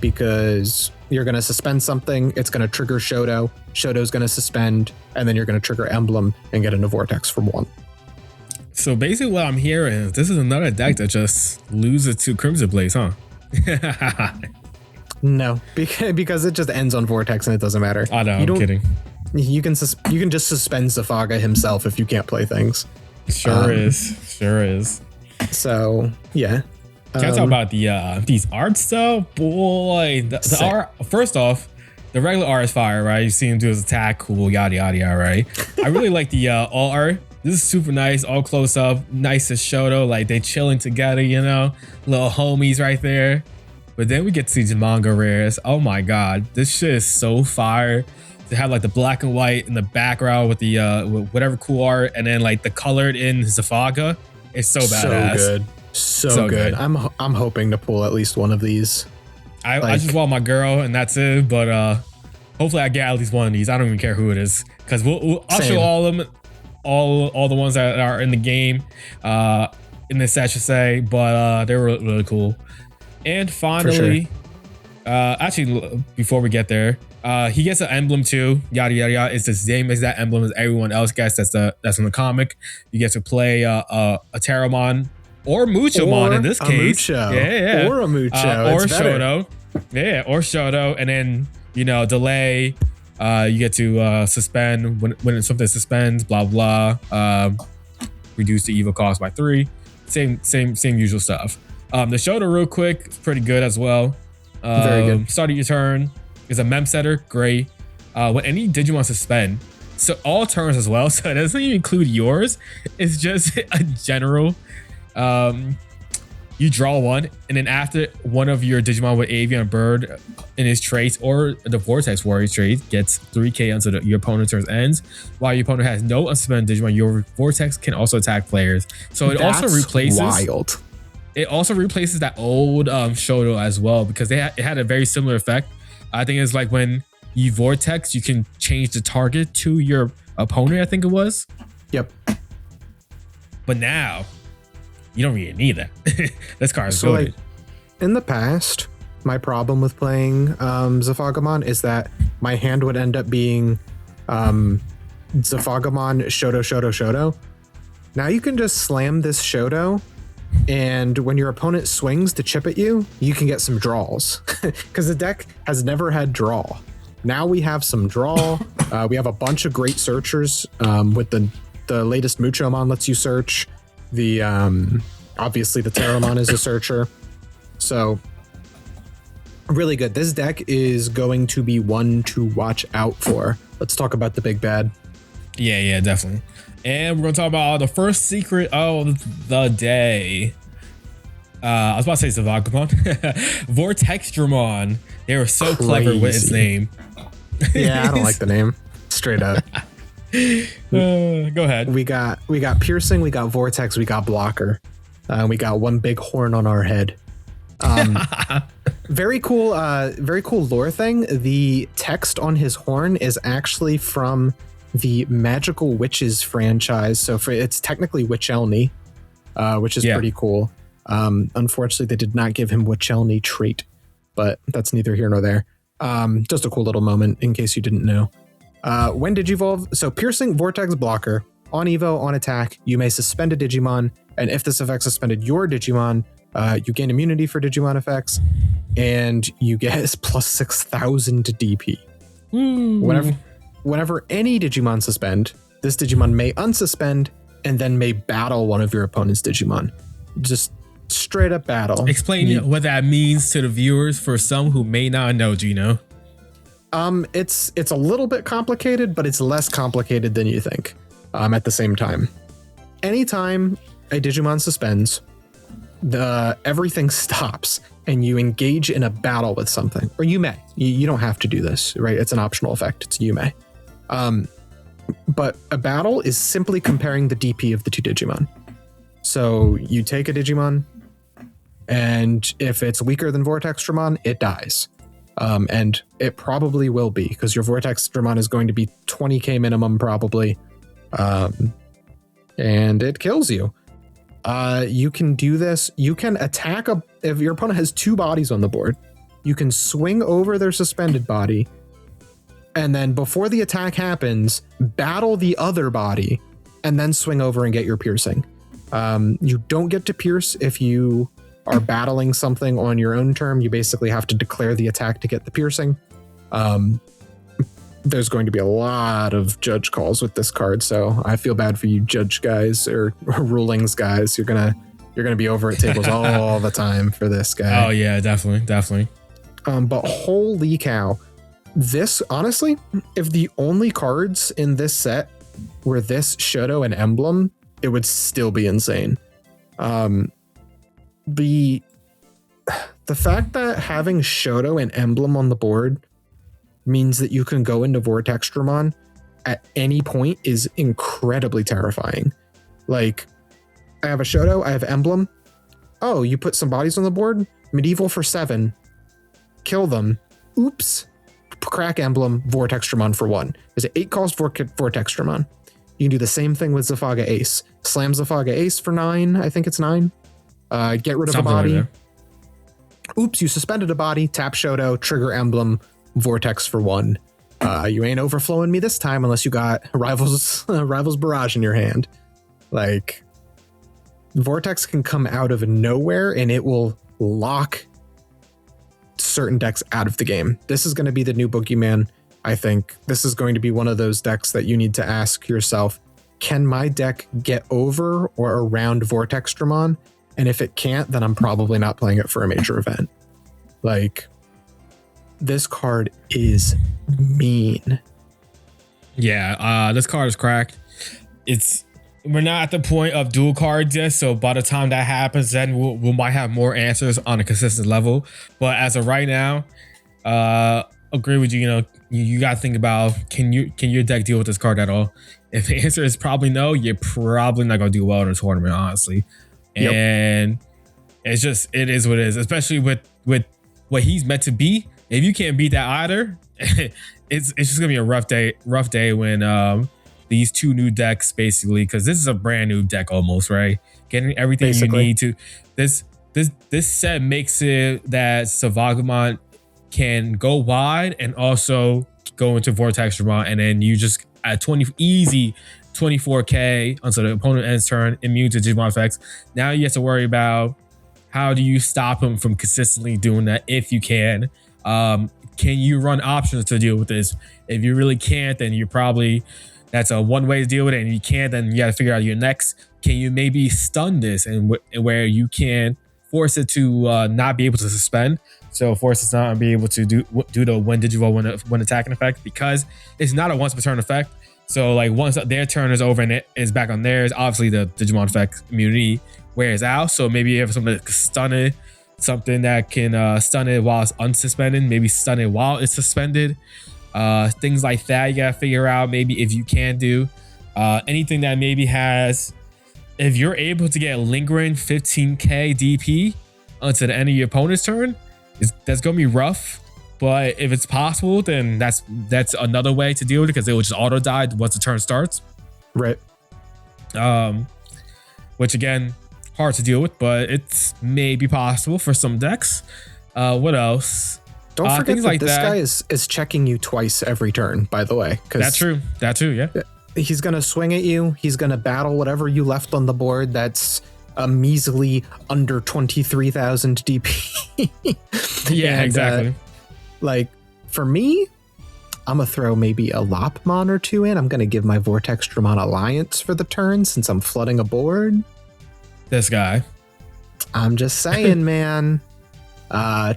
because you're going to suspend something, it's going to trigger Shoto, Shoto's going to suspend, and then you're going to trigger Emblem and get into Vortex from 1. So basically what I'm hearing is this is another deck that just loses to Crimson Blaze, huh? No, because it just ends on Vortex and it doesn't matter. I know, I'm kidding. You can just suspend Zephaga himself if you can't play things. Sure is. So yeah. Can I talk about the these arts though? Boy, the art. First off, the regular art is fire, right? You see him do his attack, cool, yada yada yada, right? I really like the all art. This is super nice, all close up, nice as Shoto, like they chilling together, you know, little homies right there. But then we get to these manga rares. Oh my god, this shit is so fire. To have like the black and white in the background with the with whatever cool art, and then like the colored in Zephaga. It's so badass. So good. I'm hoping to pull at least one of these. I just want my girl and that's it. But hopefully I get at least one of these. I don't even care who it is, because I'll show all of them, all the ones that are in the game, in this set, I should say. But they were really cool. And finally, actually, before we get there. He gets an emblem too, yada yada yada. It's the same as that emblem as everyone else gets. That's in the comic. You get to play a Terramon or Muchomon in this case. Yeah. Or a Mucho. Or Shoto. Yeah, or Shoto. And then, you know, delay. You get to suspend when something suspends, blah blah. Reduce the Evo cost by 3. Same usual stuff. The Shoto real quick, it's pretty good as well. Very good. Start of your turn. Is a mem setter, great. When any Digimon suspend, so all turns as well, so it doesn't even include yours. It's just a general you draw one, and then after one of your Digimon with Avian Bird in his traits or the Vortex Warrior trait gets 3k until your opponent's turn ends, while your opponent has no unsuspended Digimon, your Vortex can also attack players. So it also replaces wild. It also replaces that old Shoto as well, because it had a very similar effect. I think it's like when you Vortex, you can change the target to your opponent, I think it was. Yep. But now, you don't really need that. This card is so goated. Like, in the past, my problem with playing Zephagamon is that my hand would end up being Zephagamon, Shoto. Now you can just slam this Shoto, and when your opponent swings to chip at you, you can get some draws. Because the deck has never had draw. Now we have some draw. We have a bunch of great searchers with the latest Muchomon lets you search. The obviously the Terramon is a searcher. So really good. This deck is going to be one to watch out for. Let's talk about the big bad. Yeah, definitely. And we're going to talk about the first secret of the day. I was about to say Zephagamon. Vortexdramon. They were so clever with its name. Yeah, I don't like the name. Straight up. Go ahead. We got piercing, we got vortex, we got blocker. We got one big horn on our head. Very cool lore thing. The text on his horn is actually from the Magical Witches franchise. So it's technically Witchelny, which is pretty cool. Unfortunately, they did not give him Witchelny trait, but that's neither here nor there. Just a cool little moment in case you didn't know. When Digivolve, so piercing, vortex, blocker. On Evo, on attack, you may suspend a Digimon, and if this effect suspended your Digimon, you gain immunity for Digimon effects, and you get plus 6,000 to DP. Whenever any Digimon suspend, this Digimon may unsuspend, and then may battle one of your opponent's Digimon. Just straight up battle. Explain what that means to the viewers for some who may not know, Gino. It's a little bit complicated, but it's less complicated than you think. At the same time, anytime a Digimon suspends, everything stops and you engage in a battle with something, or you may. You don't have to do this, right? It's an optional effect. It's you may. But a battle is simply comparing the DP of the two Digimon. So you take a Digimon, and if it's weaker than Vortexdramon, it dies. And it probably will be, because your Vortexdramon is going to be 20k minimum probably. And it kills you. You can do this. You can attack if your opponent has two bodies on the board, you can swing over their suspended body, and then before the attack happens, battle the other body, and then swing over and get your piercing. You don't get to pierce if you are battling something on your own turn. You basically have to declare the attack to get the piercing. There's going to be a lot of judge calls with this card, so I feel bad for you judge guys or rulings guys. You're gonna be over at tables all the time for this guy. Oh yeah, definitely. But holy cow, this honestly, if the only cards in this set were this Shoto and Emblem, it would still be insane. The fact that having Shoto and Emblem on the board means that you can go into Vortexdramon at any point is incredibly terrifying. Like, I have a Shoto, I have Emblem. Oh, you put some bodies on the board? Medieval for 7. Kill them. Oops. Crack Emblem, Vortexdramon for 1. There's an 8 cost Vortexdramon. You can do the same thing with Zephaga Ace. Slam Zephaga Ace for 9. I think it's 9. Get rid of a body. Like oops, you suspended a body. Tap Shoto, trigger Emblem, Vortex for 1. You ain't overflowing me this time unless you got Rivals Barrage in your hand. Like, Vortex can come out of nowhere and it will lock certain decks out of the game. This is going to be the new boogeyman. I think this is going to be one of those decks that you need to ask yourself, can my deck get over or around Vortexdramon? And if it can't, then I'm probably not playing it for a major event. Like, this card is mean. Yeah, this card is cracked. we're not at the point of dual cards yet, so by the time that happens, then we might have more answers on a consistent level. But as of right now, agree with you. You know, you got to think about can your deck deal with this card at all? If the answer is probably no, you're probably not gonna do well in the tournament, honestly. Yep. And it's just it is what it is, especially with what he's meant to be. If you can't beat that either, it's just gonna be a rough day when these two new decks, basically, because this is a brand new deck almost, right? Getting everything basically you need to this set makes it that Zephaga can go wide and also go into Vortexdramon, and then you just at 24k until the opponent ends turn, immune to Digimon effects. Now you have to worry about how do you stop him from consistently doing that if you can. Can you run options to deal with this? If you really can't, then you're probably that's a one way to deal with it, and you can't, then you got to figure out your next. Can you maybe stun this and where you can force it to not be able to suspend? So force it not to be able to do the when Digivolve when attacking effect, because it's not a once per turn effect. So like once their turn is over and it is back on theirs, obviously the Digimon effect immunity wears out. So maybe you have something that can stun it, something that can stun it while it's unsuspended, maybe stun it while it's suspended. Things like that you gotta figure out. Maybe if you can do anything that maybe has, if you're able to get lingering 15k DP until the end of your opponent's turn, that's gonna be rough. But if it's possible, then that's another way to deal with it, because it will just auto die once the turn starts. Right. Which again, hard to deal with, but it's maybe possible for some decks. What else? Don't forget that like this guy is checking you twice every turn, by the way. That's true. That too, yeah. He's going to swing at you. He's going to battle whatever you left on the board that's a measly under 23,000 DP. Yeah, and, exactly. Like, for me, I'm going to throw maybe a Lopmon or two in. I'm going to give my Vortexdramon Alliance for the turn since I'm flooding a board. This guy. I'm just saying, man.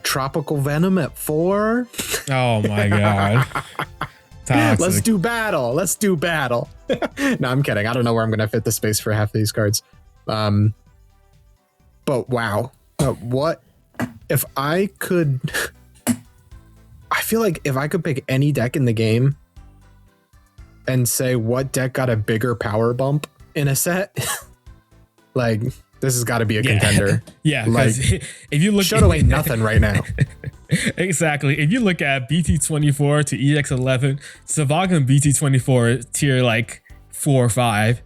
Tropical Venom at 4. Oh my god. Toxic. Let's do battle. No, I'm kidding. I don't know where I'm gonna fit the space for half of these cards. But wow. What if I could I feel like if I could pick any deck in the game and say what deck got a bigger power bump in a set, like this has got to be a contender. Yeah, like if you look, Shoto ain't nothing right now. Exactly. If you look at BT24 to EX11, Zephaga and BT24 tier like 4 or 5.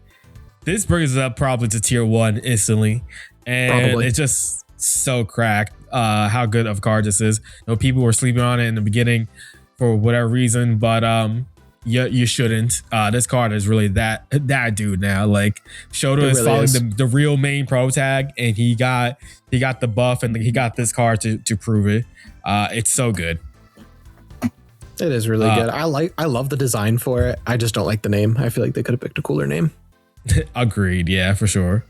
This brings it up probably to tier 1 instantly, and probably. It's just so cracked. How good of a card this is. You know, people were sleeping on it in the beginning for whatever reason, but you shouldn't. This card is really that dude now. Like Shoto is really following the real main pro tag, and he got the buff, and he got this card to prove it. It's so good. It is really good. I love the design for it. I just don't like the name. I feel like they could have picked a cooler name. Agreed. Yeah, for sure.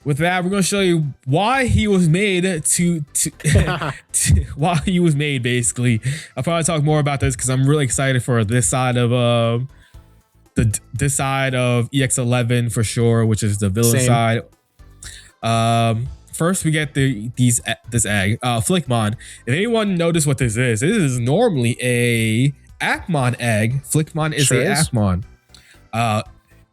With that, we're going to show you why he was made why he was made, basically. I'll probably talk more about this because I'm really excited for this side of this side of EX11 for sure, which is the villain side. First, we get this egg, Flickmon. If anyone noticed what this is normally a Akmon egg. Flickmon is a Akmon.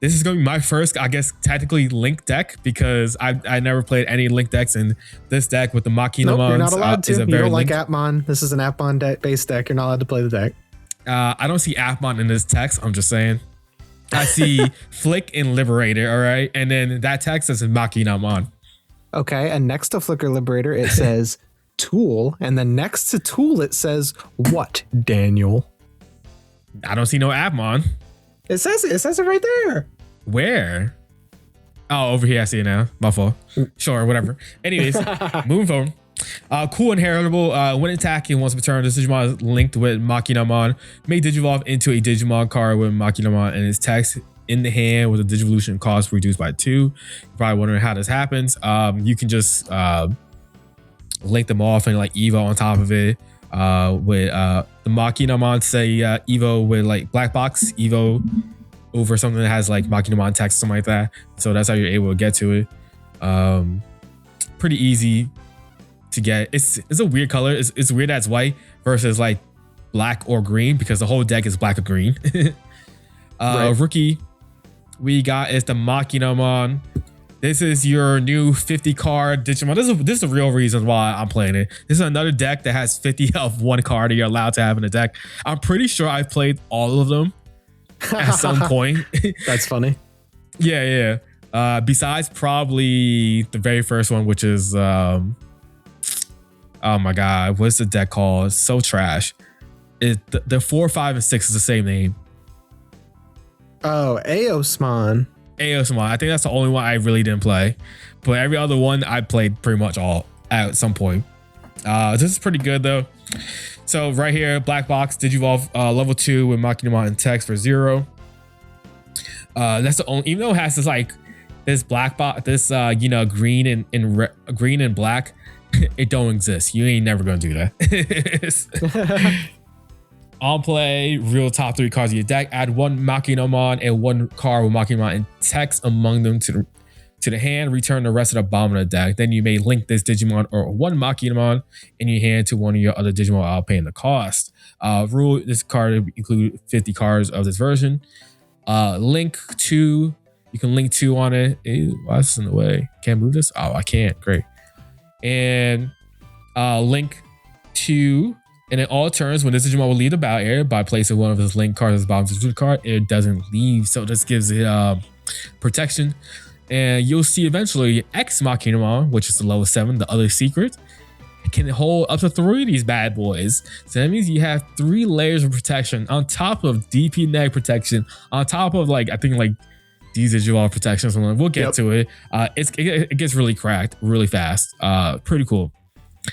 This is going to be my first, I guess, technically Link deck, because I never played any Link decks, and this deck with the Makinamons you're not allowed to. is a you very don't like Atmon. This is an Atmon based deck. You're not allowed to play the deck. I don't see Atmon in this text. I'm just saying. I see Flick and Liberator, all right? And then that text says Makinamon. Okay, and next to Flicker Liberator, it says Tool, and then next to Tool, it says what, Daniel? I don't see no Atmon. It says it right there. Where? Oh, over here. I see it now. My fault. Sure, whatever. Anyways, moving forward. Cool inheritable. When attacking once per turn, this Digimon is linked with Makinamon. May Digivolve into a Digimon card with Makinamon and its text in the hand with a Digivolution cost reduced by 2. You're probably wondering how this happens. You can just link them off and like Evo on top of it. With the Makinamon, say Evo with like Black Box, Evo over something that has like Makinomon text, something like that. So that's how you're able to get to it. Pretty easy to get. It's a weird color. It's weird that it's white versus like black or green, because the whole deck is black or green. Right. Rookie we got is the Makinomon. This is your new 50 card Digimon. This is the real reason why I'm playing it. This is another deck that has 50 of one card that you're allowed to have in a deck. I'm pretty sure I've played all of them at some point. That's funny. Yeah. Besides probably the very first one, which is oh my god, what's the deck called? It's so trash. The 4, 5, and 6 is the same name. Oh, Aosmon. I think that's the only one I really didn't play, but every other one I played pretty much all at some point. This is pretty good though. So right here, black box, Digivolve level 2 with Makinomon and text for 0. That's the only, even though it has this like this black box, this green and black, it don't exist. You ain't never gonna do that. On play, real top 3 cards of your deck. Add 1 Makinomon and 1 card with Makinomon and text among them to the hand. Return the rest of the bottom of the deck. Then you may link this Digimon or 1 Makinomon in your hand to one of your other Digimon without paying the cost. Rule: this card include 50 cards of this version. Link 2. You can link 2 on it. Ew, why is this in the way? Can't move this? Oh, I can't. Great. And link 2. And in all turns, when this Digimon will leave the battle area by placing one of his link cards as bottom of the card, it doesn't leave. So this gives it protection. And you'll see eventually X Makinomon, which is the level 7, the other secret, can hold up to 3 of these bad boys. So that means you have 3 layers of protection on top of DP neg protection, on top of like, I think like these Digivolve protection or something. We'll get to it. It gets really cracked really fast. Pretty cool.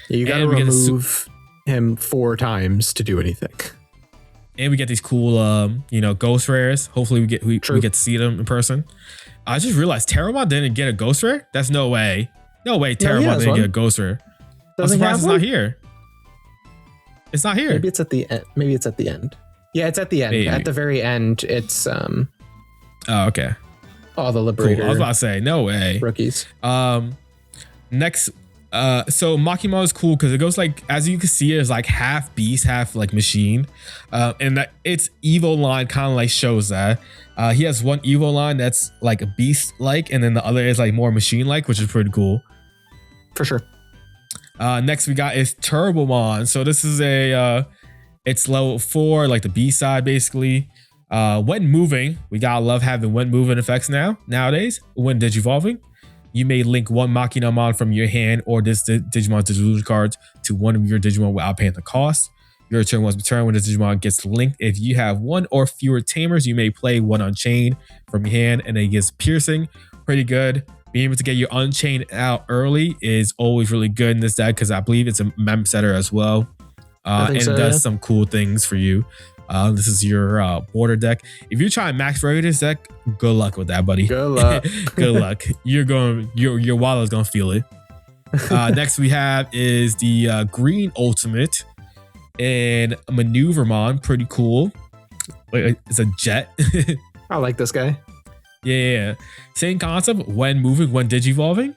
Yeah, you gotta remove him 4 times to do anything. And we get these cool ghost rares. Hopefully we get to see them in person. I just realized Terramon didn't get a ghost rare. That's no way. Terramon didn't get a ghost rare. I'm surprised it's not here. It's not here. Maybe it's at the end. Yeah, it's at the end. Maybe. At the very end, it's oh, okay. All the Liberator. Cool. I was about to say, no way. Rookies. Next, so Makinomon is cool because it goes like, as you can see, it's like half beast, half like machine. And that its Evo line kind of like shows that. He has one Evo line that's like a beast-like, and then the other is like more machine-like, which is pretty cool. For sure. Next we got is Turbomon. So this is it's level 4, like the B side basically. When moving, we gotta love having when moving effects nowadays. When digivolving, you may link 1 Makinomon from your hand or this Digimon Digivolution cards to one of your Digimon without paying the cost. Your turn once per turn when this Digimon gets linked. If you have 1 or fewer tamers, you may play 1 Unchained from your hand and it gets piercing. Pretty good. Being able to get your Unchained out early is always really good in this deck because I believe it's a mem setter as well. And so, does some cool things for you. This is your border deck. If you're trying max rate this deck, good luck with that, buddy. Good luck. Good luck. Your wallet's gonna feel it. Next we have is the green ultimate and Maneuvermon. Pretty cool. It's a jet. I like this guy. Yeah. Same concept. When moving, when digivolving,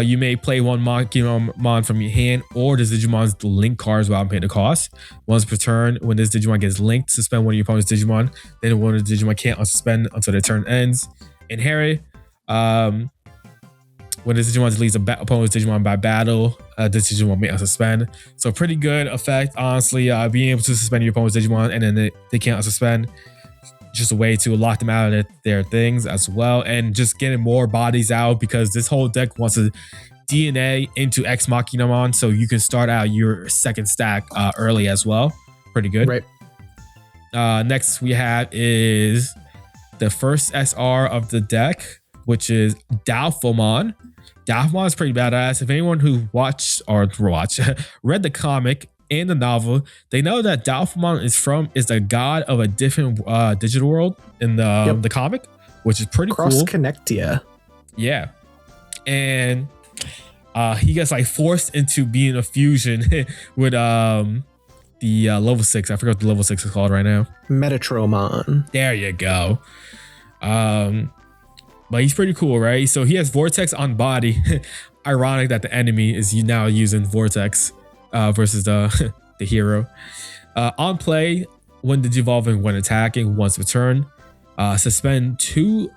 you may play 1 Makinomon from your hand or this Digimon's link cards without paying the cost. Once per turn, when this Digimon gets linked, suspend one of your opponent's Digimon. Then one of the Digimon can't unsuspend until their turn ends. Inherit. When this Digimon deletes an opponent's Digimon by battle, this Digimon may unsuspend. So pretty good effect, honestly. Being able to suspend your opponent's Digimon and then they can't unsuspend. Just a way to lock them out of their things as well. And just getting more bodies out because this whole deck wants to DNA into X Makinomon. So you can start out your second stack early as well. Pretty good. Right. Next we have is the first SR of the deck, which is Doubtfulmon. Doubtfulmon is pretty badass. If anyone who read the comic and the novel, they know that Doubtfulmon is the god of a different digital world in the comic, which is pretty cool. Cross-Connectia. Yeah. And he gets like forced into being a fusion with the level 6. I forgot what the level 6 is called right now. Metatromon. There you go. But he's pretty cool, right? So he has Vortex on body. Ironic that the enemy is now using Vortex versus the hero. On play, when digivolving, when attacking, once per turn, suspend 2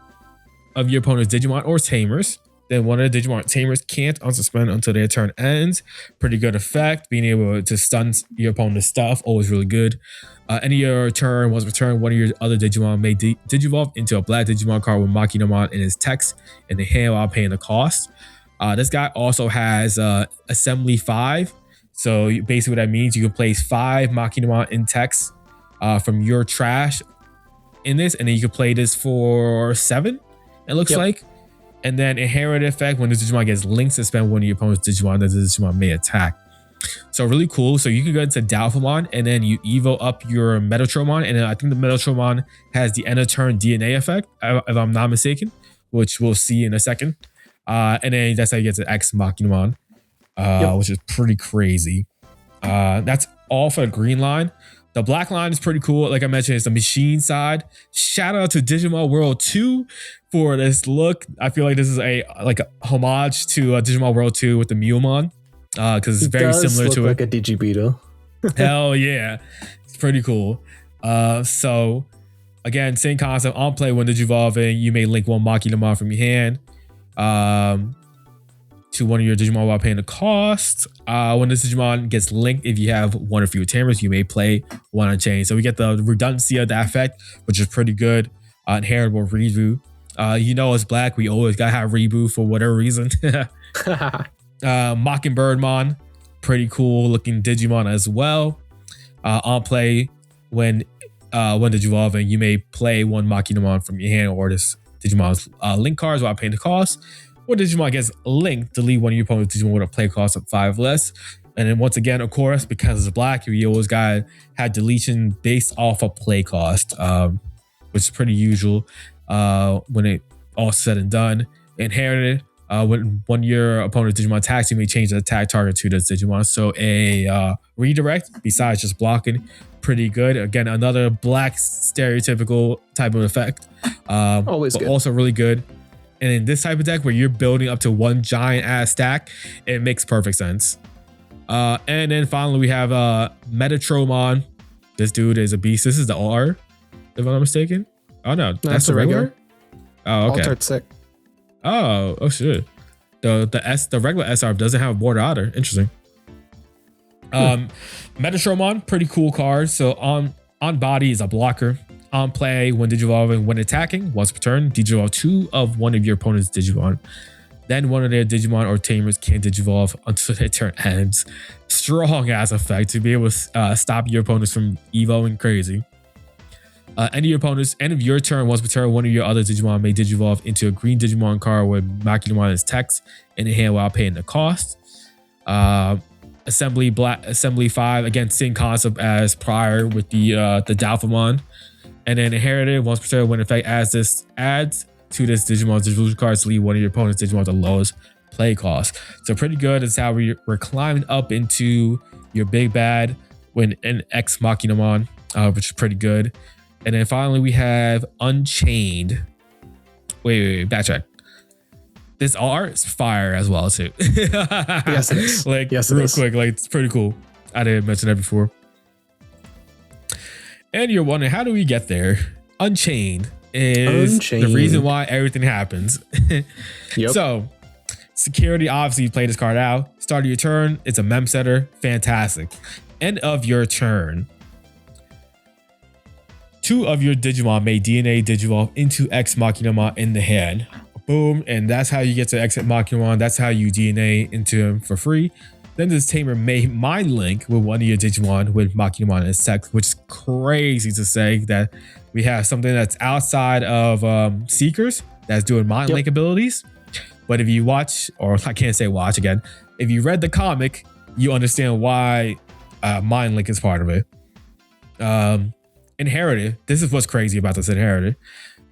of your opponent's Digimon or Tamers. Then one of the Digimon or Tamers can't unsuspend until their turn ends. Pretty good effect. Being able to stun your opponent's stuff, always really good. Any of your turn, once per turn, one of your other Digimon may digivolve into a black Digimon card with Makinomon in his text in the hand while paying the cost. This guy also has Assembly 5. So basically what that means, you can place 5 Makinomon in text from your trash in this, and then you can play this for 7, it looks like. And then inherited effect, when the Digimon gets linked, suspend one of your opponent's Digimon that the Digimon may attack. So really cool. So you can go into Dalphomon and then you evo up your Metatromon, and then I think the Metatromon has the end of turn DNA effect, if I'm not mistaken, which we'll see in a second. And then that's how you get to X Makinomon, which is pretty crazy. That's all for the green line. The black line is pretty cool. Like I mentioned, it's the machine side. Shout out to Digimon World 2 for this look. I feel like this is a homage to Digimon World 2 with the Mewmon, because it's very similar to like a Digibeetle. Hell yeah, it's pretty cool. So again, same concept. On play, when digivolving, you may link one Makinomon from your hand to one of your Digimon while paying the cost. When this Digimon gets linked, if you have one or fewer Tamers, you may play one on chain. So we get the redundancy of that effect, which is pretty good. Inheritable Rebu. As black, we always gotta have Rebu for whatever reason. Mockingbirdmon, pretty cool looking Digimon as well. On play, when digivolving, you may play one Makinomon from your hand or this Digimon's link cards while paying the cost. When Digimon gets linked, delete one of your opponent's Digimon with a play cost of 5 less. And then once again, of course, because it's black, we always gotta have deletion based off of play cost, which is pretty usual when it all said and done. Inherited, when one of your opponent's Digimon attacks, you may change the attack target to this Digimon. So a redirect, besides just blocking, pretty good. Again, another black stereotypical type of effect. Always good. Also really good. And in this type of deck where you're building up to one giant ass stack, it makes perfect sense. And then finally we have Metatromon. This dude is a beast. This is the R, if I'm not mistaken. Oh no, that's the regular. Oh, okay. Altered sick. Oh shit. The regular SR doesn't have a border either. Interesting. Metatromon, pretty cool card. So on body is a blocker. On play, when digivolving, when attacking, once per turn, digivolve 2 of one of your opponent's Digimon. Then one of their Digimon or Tamers can't digivolve until their turn ends. Strong ass effect to be able to stop your opponents from evoing crazy. End of your turn, once per turn, one of your other Digimon may digivolve into a green Digimon card with Makinomon as text in the hand while paying the cost. Assembly 5, again, same concept as prior with the Dalphomon. And then inherited, once per turn, when effect adds to this Digimon's digital cards to leave one of your opponent's Digimon at the lowest play cost. So pretty good. It's how we're climbing up into your big bad when an X Makinomon, which is pretty good. And then finally we have Unchained. Wait, backtrack. This art is fire as well too. Yes, it is. Real quick, it's pretty cool. I didn't mention that before. And you're wondering, how do we get there? Unchained is the reason why everything happens. Yep. So, security, obviously, you play this card out. Start of your turn, it's a mem setter. Fantastic. End of your turn, 2 of your Digimon may DNA digivolve into X Makinomon in the hand. Boom. And that's how you get to X Makinomon. That's how you DNA into him for free. Then this Tamer may mind link with one of your Digimon with Makinomon as text, which is crazy to say that we have something that's outside of Seekers that's doing mind link abilities. But if you watch, or I can't say watch again, if you read the comic, you understand why mind link is part of it. Inherited. This is what's crazy about this Inherited.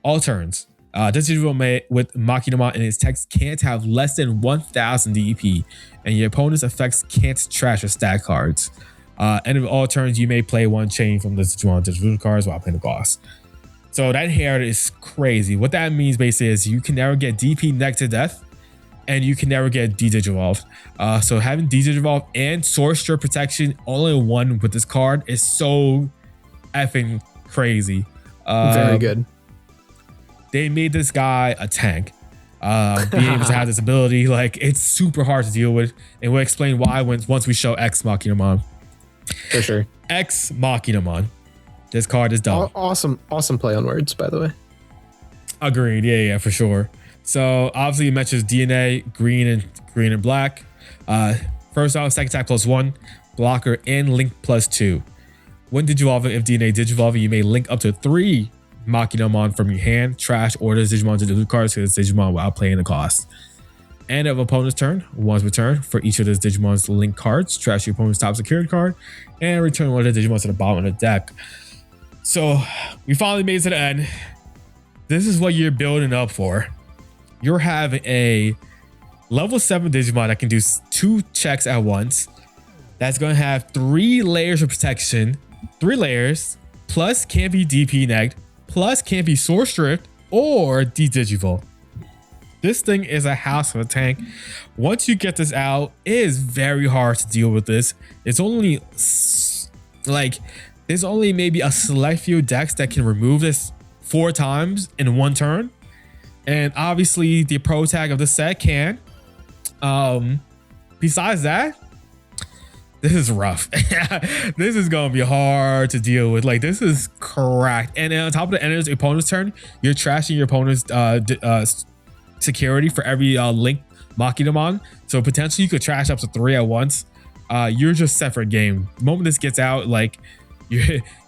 All turns. This Digimon with Makinomon in its text can't have less than 1,000 DEP, and your opponent's effects can't trash or stack cards. End of all turns, you may play one chain from the Digimon digital cards while playing the boss. So that hair is crazy. What that means basically is you can never get DP next to death, and you can never get D-Digivolved. So having D-Digivolve and Sorcerer protection all in one with this card is so effing crazy. Very good. They made this guy a tank. Being able to have this ability, like, it's super hard to deal with, and we'll explain why once we show Ex Machinamon. For sure. Ex Machinamon. This card is dumb. Awesome play on words, by the way. Agreed. Yeah, for sure. So obviously it mentions DNA, green and black. First off, second attack +1, blocker, and link +2. When Digivolving, if DNA Digivolving, you may link up to 3 Machinamon from your hand, trash, or this Digimon to the loot cards to this Digimon without playing the cost. End of opponent's turn, once returned, for each of this Digimon's link cards, trash your opponent's top secured card, and return one of the Digimon to the bottom of the deck. So we finally made it to the end. This is what you're building up for. You're having a level 7 Digimon that can do 2 checks at once. That's going to have 3 layers of protection, 3 layers, plus can't be DP negged, plus can't be Source Stripped or D-Digivolve. This thing is a house of a tank. Once you get this out, it is very hard to deal with this. It's only like, there's only maybe a select few decks that can remove this 4 times in 1 turn. And obviously the pro tag of the set can. Besides that, this is rough. This is going to be hard to deal with. Like, this is correct. And then on top of the end of your opponent's turn, you're trashing your opponent's security for every link Machinamon. So potentially you could trash up to 3 at once. You're just set for a game. The moment this gets out, like,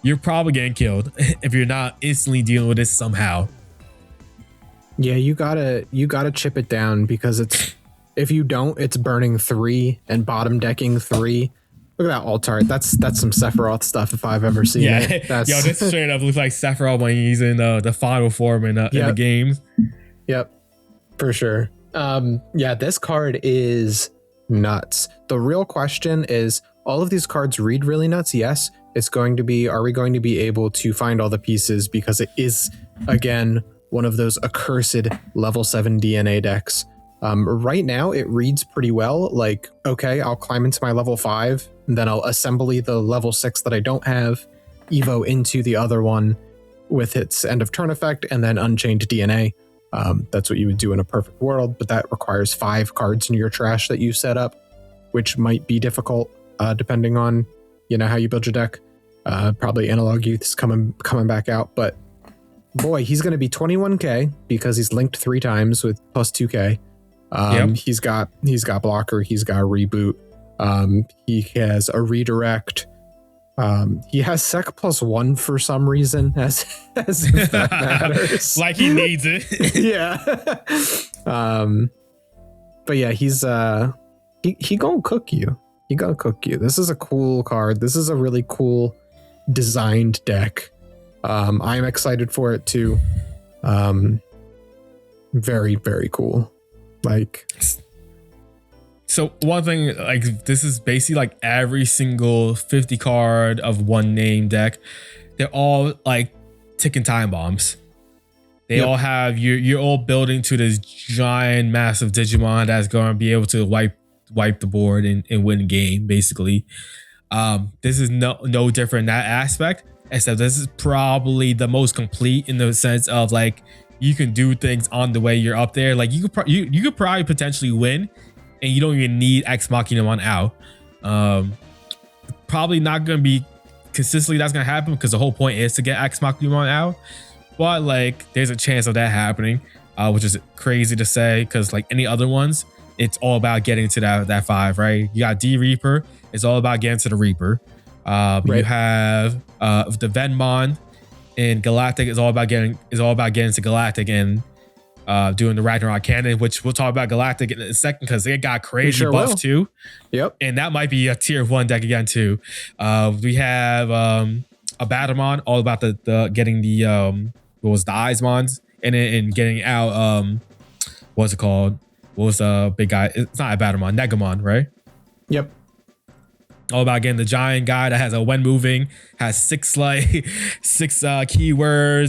you're probably getting killed if you're not instantly dealing with this somehow. Yeah, you gotta chip it down, because if you don't, it's burning 3 and bottom decking 3. Look at that alt art. That's some Sephiroth stuff if I've ever seen it. Yo, this straight up looks like Sephiroth when he's in the final form in the games. Yep, for sure. Yeah, this card is nuts. The real question is, all of these cards read really nuts. Yes, it's going to be, are we going to be able to find all the pieces? Because it is, again, one of those accursed level 7 DNA decks. Right now it reads pretty well. Like, okay, I'll climb into my level 5, and then I'll assembly the level 6 that I don't have, Evo into the other one with its end of turn effect, and then Unchained DNA. That's what you would do in a perfect world, but that requires 5 cards in your trash that you set up, which might be difficult depending on, you know, how you build your deck. Probably Analog Youth is coming back out, but boy, he's going to be 21k because he's linked 3 times with plus 2k. He's got blocker, he's got reboot, he has a redirect, he has sec +1 for some reason, as if that matters. Like he needs it. Yeah. But yeah, he's he gonna cook you. This is a cool card. This is a really cool designed deck. I'm excited for it too. Very, very cool. Like, so one thing, like, this is basically like every single 50 card of one name deck. They're all like ticking time bombs. They all have, you're all building to this giant, massive Digimon that's going to be able to wipe the board and win the game, basically. This is no different in that aspect, except this is probably the most complete in the sense of, like, you can do things on the way you're up there. Like, you could probably potentially win, and you don't even need Ex Machinamon out. Probably not going to be consistently that's going to happen, because the whole point is to get Ex Machinamon out. But, like, there's a chance of that happening, which is crazy to say, because, like, any other ones, it's all about getting to that 5, right? You got D Reaper. It's all about getting to the Reaper. Right. You have the Venmon in Galactic is all about getting to Galactic and doing the Ragnarok cannon, which we'll talk about Galactic in a second, because it got crazy buff too. Yep. And that might be a tier 1 deck again too. We have a Batamon, all about the getting the what was the Eismons and getting out what's it called? What was the big guy? It's not a Batamon, Negamon, right? Yep. All about getting the giant guy that has a when moving, has six keywords,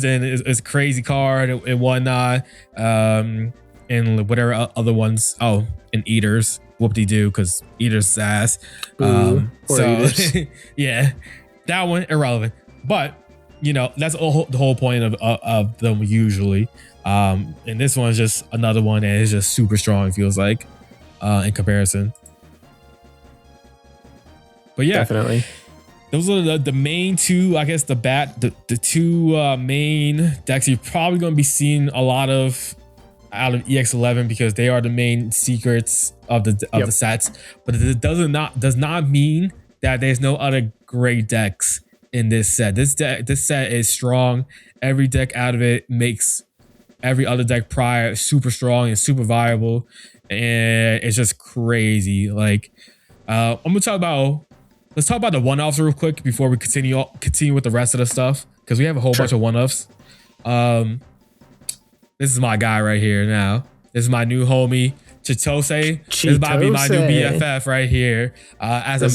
and it's a crazy card and whatnot. And whatever other ones. Oh, and eaters. Whoop-de-doo, because eaters ass. So yeah, that one irrelevant. But that's the whole point of them usually. And this one is just another one that is just super strong. It feels like in comparison. But yeah, definitely. Those are the main two, I guess, the two main decks you're probably going to be seeing a lot of out of EX11 because they are the main secrets of the sets. But it does not mean that there's no other great decks in this set. This set is strong. Every deck out of it makes every other deck prior super strong and super viable, and it's just crazy. Like I'm gonna talk about. Let's talk about the one-offs real quick before we continue with the rest of the stuff, because we have a whole bunch of one-offs. This is my guy right here now. This is my new homie, Chitose. This is about to be my new BFF right here. As a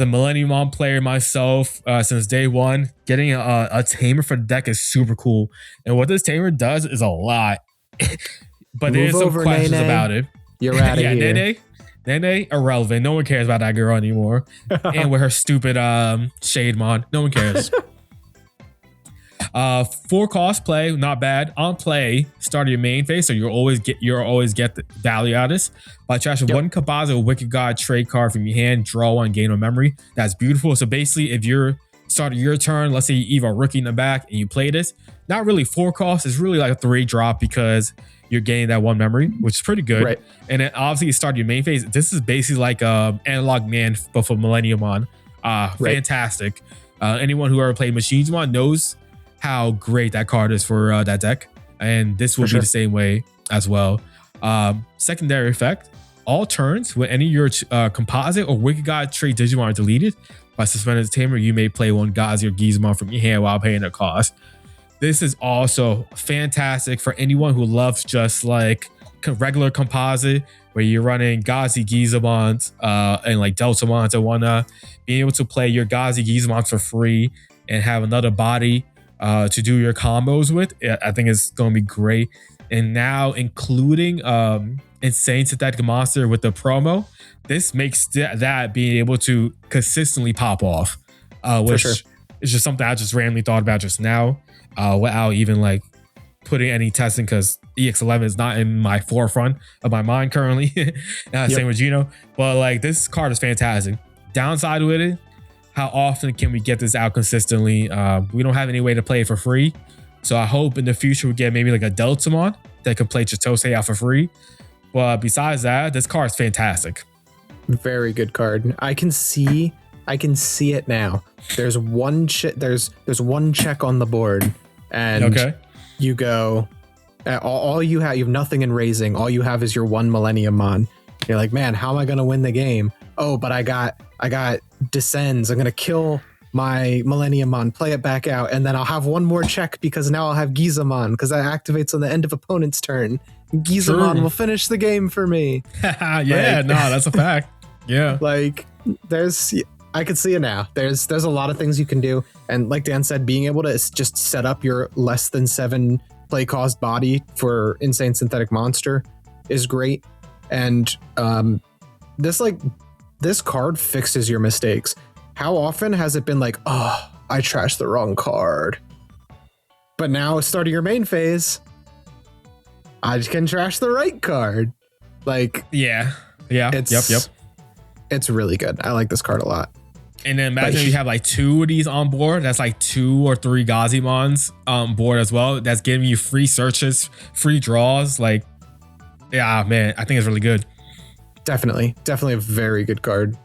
Millennium player myself, since day one, getting a tamer for the deck is super cool. And what this tamer does is a lot. But there's some questions about it. You're out of here. Nene, irrelevant. No one cares about that girl anymore. And with her stupid shade mod, no one cares. 4 cost play, not bad. On play, start your main phase, so you'll always get the value out of this. By trashing one Kabaza Wicked God trade card from your hand, draw one, gain one memory. That's beautiful. So basically, if you're starting your turn, let's say you either a rookie in the back and you play this, not really 4 cost, it's really like a 3 drop because you're getting that one memory, which is pretty good. Right. And then obviously you start your main phase. This is basically like Analog Man, but for Millennium on. Fantastic. Anyone who ever played Machines Mon knows how great that card is for that deck. And this will be the same way as well. Secondary effect. All turns when any of your composite or Wicked God trait Digimon are deleted by suspending the tamer, you may play one Gazi or Gizmon from your hand while paying their cost. This is also fantastic for anyone who loves just like regular composite, where you're running Gazi Gizmons and like Deltamons and whatnot. Being able to play your Gazi Gizmons for free and have another body to do your combos with, I think it's going to be great. And now including Insane Synthetic Monster with the promo, this makes that being able to consistently pop off, which is just something I just randomly thought about just now. Without even like putting any testing, because EX11 is not in my forefront of my mind currently. Same with Gino, but like this card is fantastic. Downside with it, how often can we get this out consistently? We don't have any way to play it for free, so I hope in the future we get maybe like a Deltamon that can play Chitose out for free. But besides that, this card is fantastic. Very good card. I can see it now. There's one one check on the board, and you go. All you have nothing in raising. All you have is your one Millennium Mon. You're like, man, how am I gonna win the game? Oh, but I got Descends. I'm gonna kill my Millennium Mon, play it back out, and then I'll have one more check because now I'll have Gizamon because that activates on the end of opponent's turn. Gizamon will finish the game for me. That's a fact. Yeah, like I could see it now. There's a lot of things you can do. And like Dan said, being able to just set up your less than 7 play cost body for Insane Synthetic Monster is great. And this card fixes your mistakes. How often has it been like, oh, I trashed the wrong card? But now starting your main phase, I can trash the right card. Like, it's really good. I like this card a lot. And then imagine you have like 2 of these on board. That's like 2 or 3 Gazimons on board as well. That's giving you free searches, free draws. Like, yeah, man, I think it's really good. Definitely a very good card.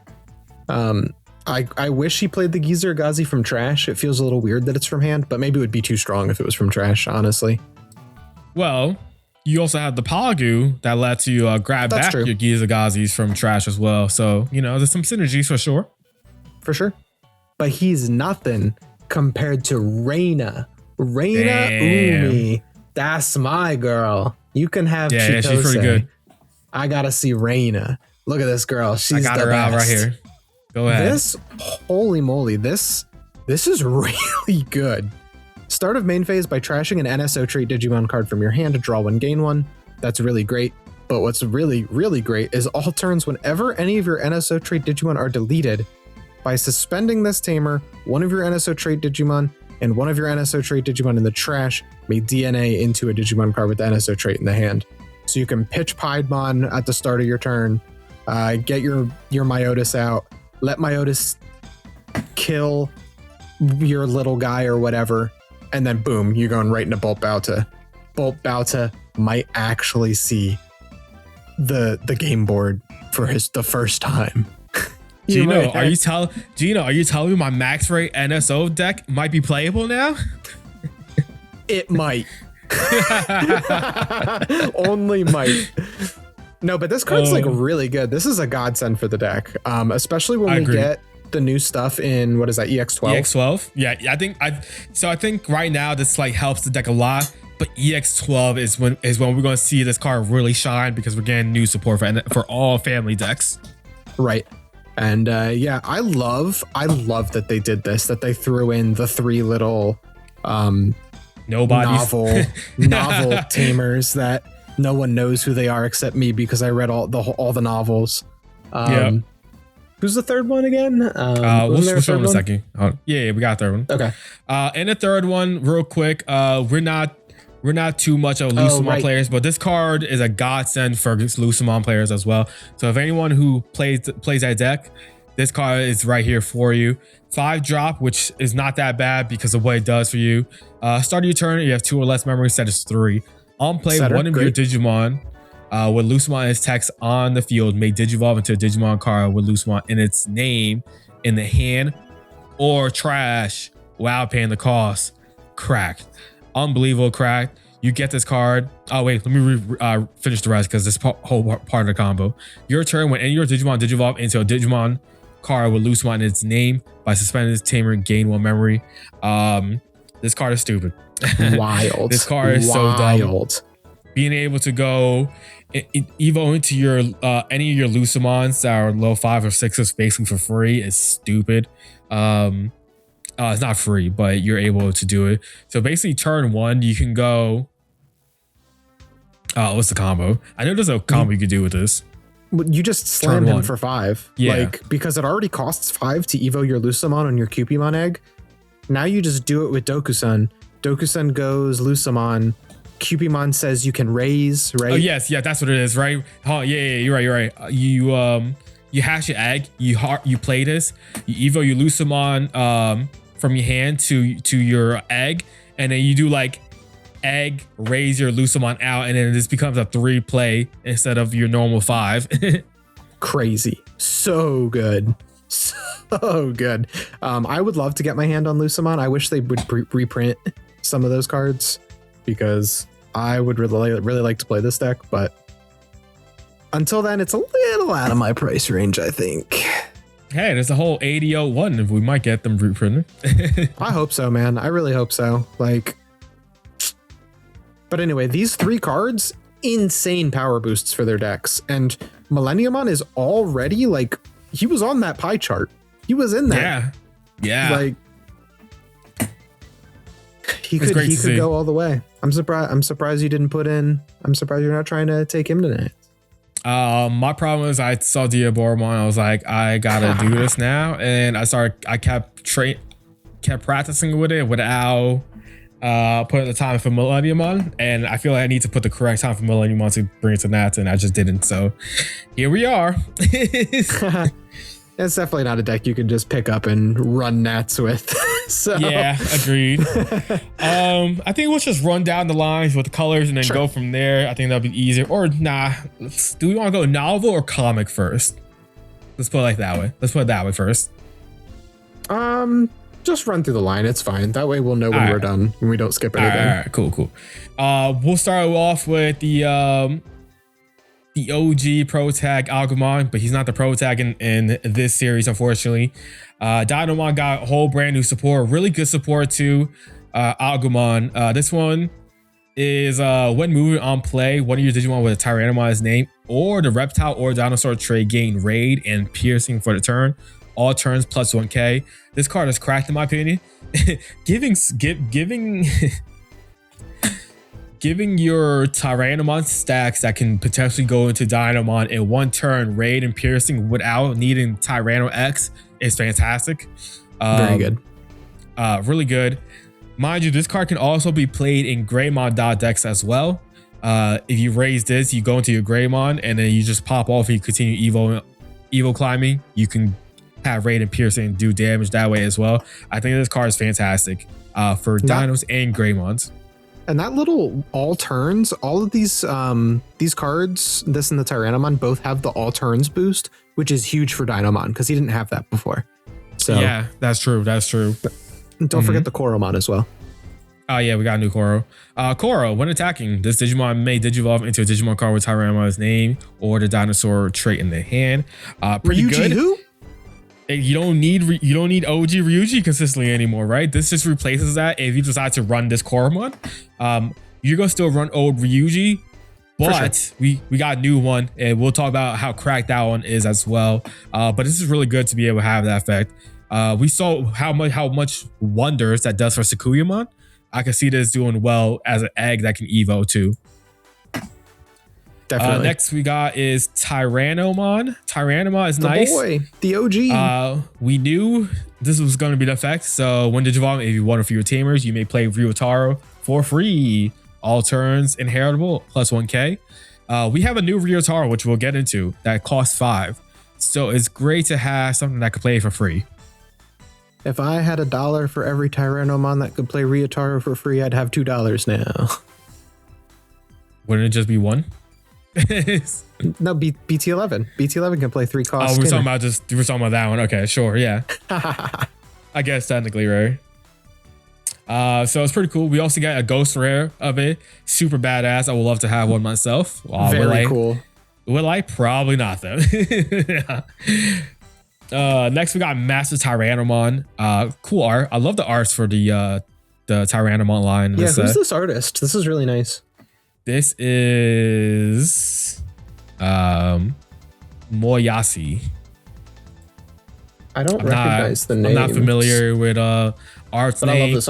I wish he played the Geezer Gazi from trash. It feels a little weird that it's from hand, but maybe it would be too strong if it was from trash, honestly. Well, you also have the Pagu that lets you grab back your Geezer Gazis from trash as well. So, there's some synergies for sure. For sure. But he's nothing compared to Reina. Umi. That's my girl. You can have Chitose. She's pretty good. I gotta see Reina. Look at this girl. She's I got her out right here. Go ahead. Holy moly, this is really good. Start of main phase by trashing an NSO trait Digimon card from your hand to draw one, gain one. That's really great. But what's really, really great is all turns whenever any of your NSO trait Digimon are deleted, by suspending this tamer, one of your NSO trait Digimon and one of your NSO trait Digimon in the trash may DNA into a Digimon card with the NSO trait in the hand. So you can pitch Piedmon at the start of your turn, get your Myotis out, let Myotis kill your little guy or whatever, and then boom, you're going right into Bolt Bauta. Bolt Bauta might actually see the game board for the first time. Gino, are you telling me my max rate NSO deck might be playable now? It might. Only might. No, but this card's like really good. This is a godsend for the deck, especially when we get the new stuff in, what is that, EX12? EX12? Yeah, I think right now this like helps the deck a lot, but EX12 is when we're going to see this card really shine because we're getting new support for all family decks. Right. And yeah, I love that they did this, that they threw in the three little novel tamers that no one knows who they are except me because I read all the novels. Who's the third one again? We'll show in a second. Yeah, we got a third one. Okay. And the third one, real quick, we're not too much of Lucemon players, but this card is a godsend for Lucemon players as well. So if anyone who plays that deck, this card is right here for you. 5 drop, which is not that bad because of what it does for you. Start of your turn, you have 2 or less memory, set is 3. On play, one of your Digimon with Lucemon in its text on the field may digivolve into a Digimon card with Lucemon in its name in the hand or trash without paying the cost. Cracked. Unbelievable crack. You get this card. Oh wait, let me finish the rest because this whole part of the combo. Your turn, when any of your Digimon digivolve into a Digimon card with Lucemon in its name by suspending its tamer, gain 1 memory. This card is stupid. Wild. This card is so dumb. Being able to go evo into your any of your Lucemons that are low 5 or 6s basically for free is stupid. It's not free, but you're able to do it. So basically turn 1, you can go... what's the combo? I know there's a combo you could do with this. You just slam him for 5. Yeah. Like, because it already costs 5 to evo your Lucemon on your Cupimon egg. Now you just do it with Dokusan. Dokusan goes Lucemon. Cupimon says you can raise, right? Oh, yes. Yeah, that's what it is, right? Oh, yeah, you're right. You hash your egg. You play this. You evo your Lucemon from your hand to your egg, and then you do like egg, raise your Lucemon out, and then this becomes a 3 play instead of your normal 5. Crazy. So good. So good. I would love to get my hand on Lucemon. I wish they would reprint some of those cards because I would really like to play this deck, but until then, it's a little out of my price range, I think. Hey, there's a whole 8001. We might get them reprinted. I hope so, man. I really hope so. Like, but anyway, these 3 cards, insane power boosts for their decks. And Millenniumon is already like, he was on that pie chart. He was in that. Yeah. Like, he could go all the way. I'm surprised you didn't put in. I'm surprised you're not trying to take him tonight. My problem is I saw Diaboromon. I was like, I gotta do this now, and I kept practicing with it without putting the time for Millenniumon, and I feel like I need to put the correct time for Millenniumon to bring it to Nats, and I just didn't. So here we are. It's definitely not a deck you can just pick up and run Nats with. So yeah, agreed. I think we'll just run down the lines with the colors and then go from there. I think that'll be easier. Or nah, do we want to go novel or comic first? Let's put it like that way. Let's put it that way first. Just run through the line. It's fine. That way we'll know when we're done and we don't skip anything. All right, cool. We'll start off with the OG pro tag Agumon, but he's not the pro tag in this series, unfortunately. Dynamon got a whole brand new support, really good support to Agumon. This one is when moving on play, one of your Digimon with a Tyrannomon's name or the reptile or dinosaur trait gain raid and piercing for the turn. all turns plus 1k. This card is cracked in my opinion. giving giving your Tyrannomon stacks that can potentially go into Dynamon in one turn, raid and piercing without needing Tyranno X is fantastic. Very good. Really good. Mind you, this card can also be played in Greymon decks as well. If you raise this, you go into your Greymon and then you just pop off and you continue Evo climbing. You can have raid and piercing and do damage that way as well. I think this card is fantastic for Dinos and Greymons. And that little all turns, all of these cards, this and the Tyrannomon, both have the all turns boost, which is huge for Dynamon because he didn't have that before. So yeah, that's true. That's true. Don't forget the Koromon as well. Oh yeah, we got a new Koro. Koro, when attacking, this Digimon may Digivolve into a Digimon card with Tyrannomon's name or the dinosaur trait in their hand. Pretty Ryuji good. Who? You don't need OG Ryuji consistently anymore, right? This just replaces that. If you decide to run this Koromon, you're gonna still run old Ryuji, but sure, we got a new one, and we'll talk about how cracked that one is as well. But this is really good to be able to have that effect. We saw how much wonders that does for Sakuyamon. I can see this doing well as an egg that can Evo too. Definitely. Next we got is Tyrannomon. Tyrannomon is nice. Boy, the OG. We knew this was going to be the effect. So when Digivolve, if you want for your tamers, you may play Ryotaro for free. All turns inheritable plus 1k. We have a new Ryotaro, which we'll get into, that costs 5. So it's great to have something that could play for free. If I had $1 for every Tyrannomon that could play Ryotaro for free, I'd have $2 now. Wouldn't it just be one? No, BT11. BT11 can play 3 costs. Oh, we're talking about that one. Okay, sure, yeah. I guess technically, right? So it's pretty cool. We also got a ghost rare of it. Super badass. I would love to have one myself. Very cool. Will I? Probably not though. Next we got Master Tyrannomon. Cool art. I love the arts for the Tyrannomon line. Yeah, who's this artist? This is really nice. This is Moyasi. I don't recognize the name. I'm not familiar with artist names.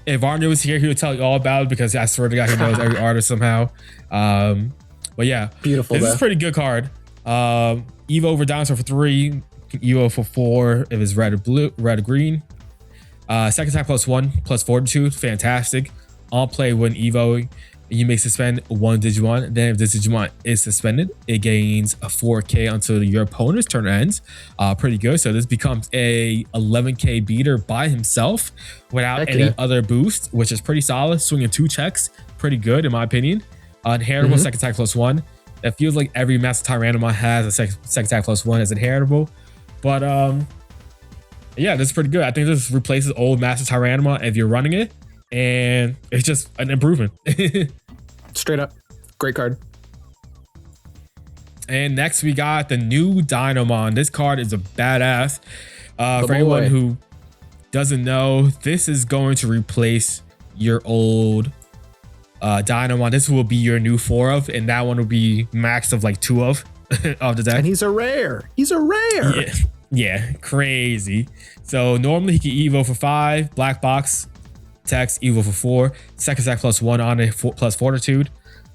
If Arnie was here, he would tell you all about it because I swear to God, he knows every artist somehow. But yeah, beautiful. This is a pretty good card. Evo over dinosaur for 3, Evo for 4 if it's red or blue, red or green. Second attack plus 1 plus fortitude, fantastic. On play when Evo, you may suspend one Digimon. Then if this Digimon is suspended, it gains a 4k until your opponent's turn ends. Pretty good. So this becomes a 11k beater by himself without any other boost, which is pretty solid. Swinging 2 checks, pretty good in my opinion. Inheritable second attack plus 1. It feels like every Master Tyrannomon has a second attack plus 1 as inheritable. But yeah, this is pretty good. I think this replaces old Master Tyrannomon if you're running it. And it's just an improvement. Straight up. Great card. And next we got the new Dynamon. This card is a badass. For anyone who doesn't know, this is going to replace your old Dynamon. This will be your new 4 of, and that one will be max of like 2 of the deck. And he's a rare. He's a rare. Yeah, crazy. So normally he can Evo for 5, black box, text, Evo for 4, second attack plus 1 on it, plus fortitude.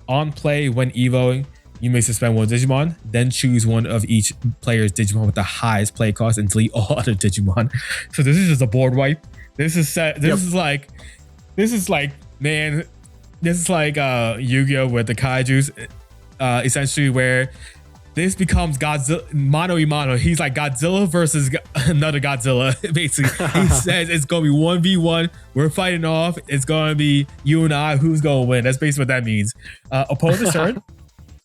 On play when Evoing, you may suspend one Digimon, then choose one of each player's Digimon with the highest play cost and delete all other Digimon. So this is just a board wipe. This is like Yu-Gi-Oh with the kaijus, essentially, where this becomes Godzilla, mano y mano. He's like Godzilla versus another Godzilla, basically. He says it's going to be 1v1. We're fighting off. It's going to be you and I. Who's going to win? That's basically what that means. Opponent's turn.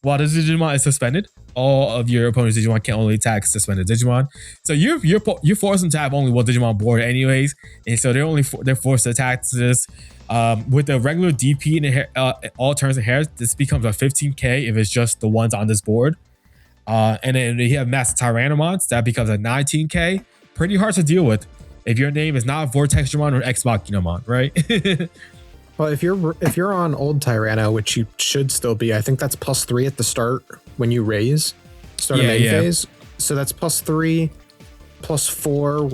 While this Digimon is suspended, all of your opponent's Digimon can only attack suspended Digimon. So you're forced them to have only one Digimon board anyways. And so they're forced to attack this. With the regular DP and all turns inherit, this becomes a 15k if it's just the ones on this board. And then you have Master Tyrannomons, that becomes a 19k. Pretty hard to deal with if your name is not Vortexdramon or Xboxinamon, right? Well, if you're on old Tyranno, which you should still be, I think that's +3 at the start when you start a main phase. So that's +3. +4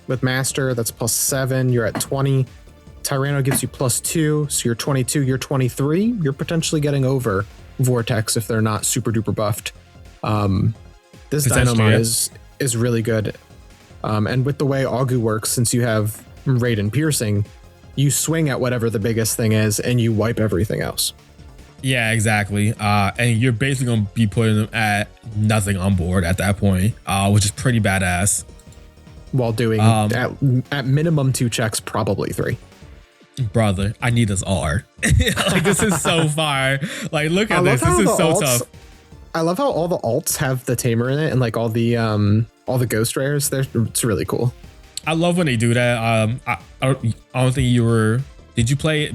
with Master. That's +7. You're at 20. Tyranno gives you +2, so you're 22. You're 23. You're potentially getting over Vortex if they're not super duper buffed. This Dynamon is really good. And with the way Augu works, since you have Raid and Piercing, you swing at whatever the biggest thing is and you wipe everything else. Yeah, exactly. And you're basically going to be putting them at nothing on board at that point, which is pretty badass. While doing at minimum 2 checks, probably 3. Brother, I need this R. Like, this is so fire. Like, look at this. This is so tough. I love how all the alts have the Tamer in it and like all the ghost rares. It's really cool. I love when they do that. I don't think you were. Did you play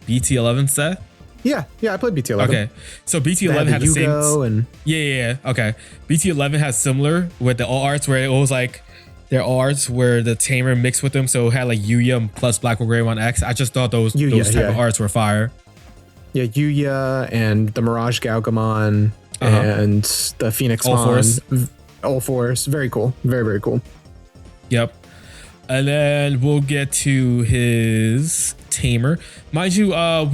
BT11 set? Yeah, I played BT11. Okay, so BT11 had the same. Yeah. Okay, BT11 has similar with the all arts where it was like their arts where the Tamer mixed with them, so it had like Yuya plus Black Greymon X. I just thought those type of arts were fire. Yeah, Yuya and the Mirage Galgamon and the Phoenix All Force. Very cool. Very, very cool. Yep. And then we'll get to his Tamer. Mind you,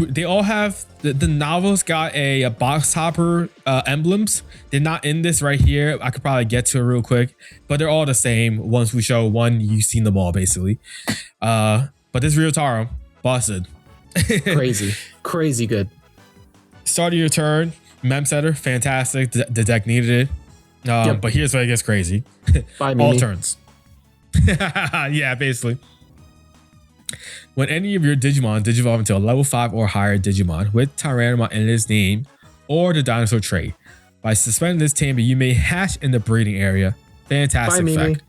they all have the novels got a box topper emblems. They're not in this right here. I could probably get to it real quick, but they're all the same. Once we show one, you've seen them all basically. But this Ryotaro, busted. Crazy good. Start of your turn, Mem Setter, fantastic. The deck needed it. But here's where it gets crazy. Bye, all turns. Yeah, basically. When any of your Digimon digivolve into a level 5 or higher Digimon with Tyrannomon in its name or the dinosaur trait, by suspending this Tamer, you may hatch in the breeding area. Fantastic fact.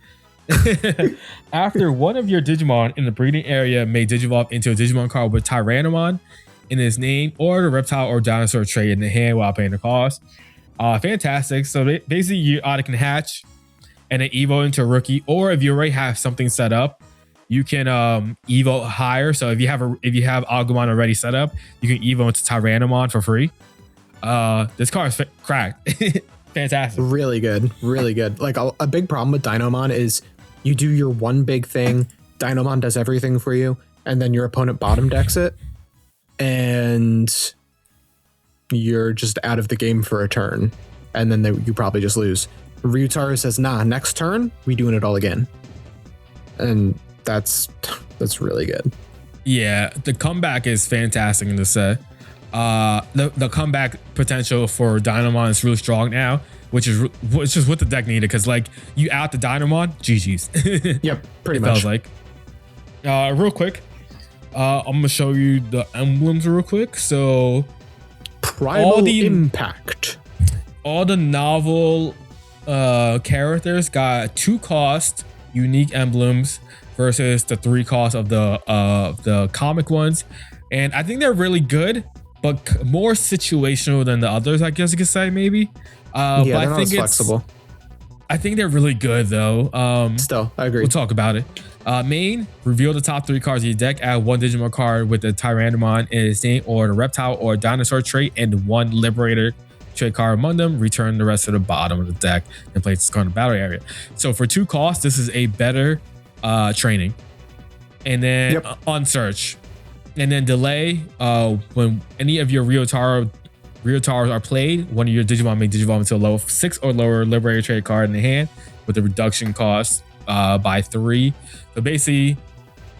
After one of your Digimon in the breeding area may digivolve into a Digimon card with Tyrannomon in its name or the reptile or dinosaur trait in the hand while paying the cost. Fantastic. So basically, you either can hatch and then evo into a rookie, or if you already have something set up, you can evo higher. So if you have Agumon already set up, you can evo into Tyrannomon for free. This card is cracked. Fantastic. Really good. Like a big problem with Dynamon is you do your one big thing, Dynamon does everything for you, and then your opponent bottom decks it, and you're just out of the game for a turn, and then you probably just lose. Ryutaro says, nah, next turn, we doing it all again. And that's really good. Yeah, the comeback is fantastic in the set. The comeback potential for Dynamon is really strong now, which is what the deck needed, because like you out the Dynamon, GG's. Yep, pretty much. Feels like. Real quick, I'm gonna show you the emblems real quick. So, Primal Impact. All the novel characters got 2 cost unique emblems versus the 3 cost of the comic ones, and I think they're really good, but more situational than the others, I guess you could say, maybe. But I think it's flexible. I think they're really good though. Still, I agree. We'll talk about it. Main, reveal the top 3 cards of your deck. Add 1 Digimon card with the Tyrannomon in its name or the reptile or dinosaur trait and 1 Liberator trait card among them. Return the rest to the bottom of the deck and place this card in the battle area. So for 2 costs, this is a better training. And then unsearch. And then delay. When any of your Ryotaros are played, one of your Digimon may digivolve into a level 6 or lower Liberator trait card in the hand with a reduction cost by 3. So basically,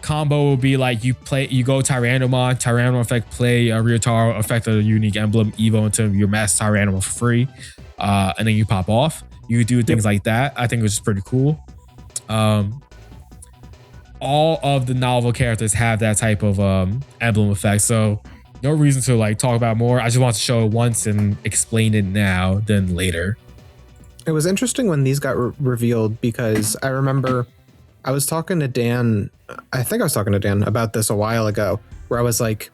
combo will be like you go Tyrannomon effect, play a Ryotaro, effect a unique emblem, evo into your Master Tyrannomon for free, and then you pop off. You do things like that. I think it was pretty cool. All of the novel characters have that type of emblem effect, so no reason to like talk about more. I just want to show it once and explain it now than later. It was interesting when these got revealed, because I remember I was talking to Dan. I think I was talking to Dan about this a while ago, where I was like,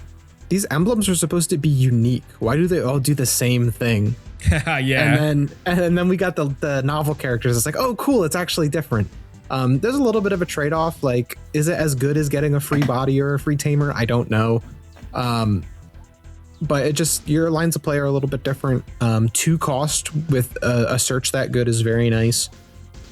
these emblems are supposed to be unique. Why do they all do the same thing? Yeah. And then we got the novel characters. It's like, oh, cool. It's actually different. There's a little bit of a trade-off. Like, is it as good as getting a free body or a free tamer? I don't know. But it just, your lines of play are a little bit different. 2 cost with a search that good is very nice.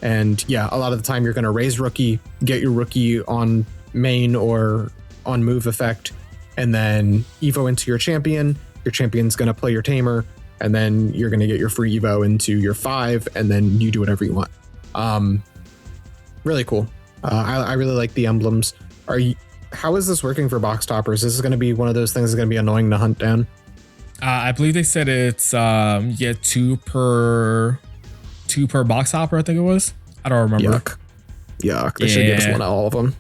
And yeah, a lot of the time you're going to raise rookie, get your rookie on main or on move effect, and then Evo into your champion. Your champion's going to play your tamer, and then you're going to get your free Evo into your 5, and then you do whatever you want. Really cool. I really like the emblems. How is this working for box toppers? Is this going to be one of those things that's going to be annoying to hunt down? I believe they said it's two per box topper. I think it was. I don't remember. Yuck. They should give us one of all of them.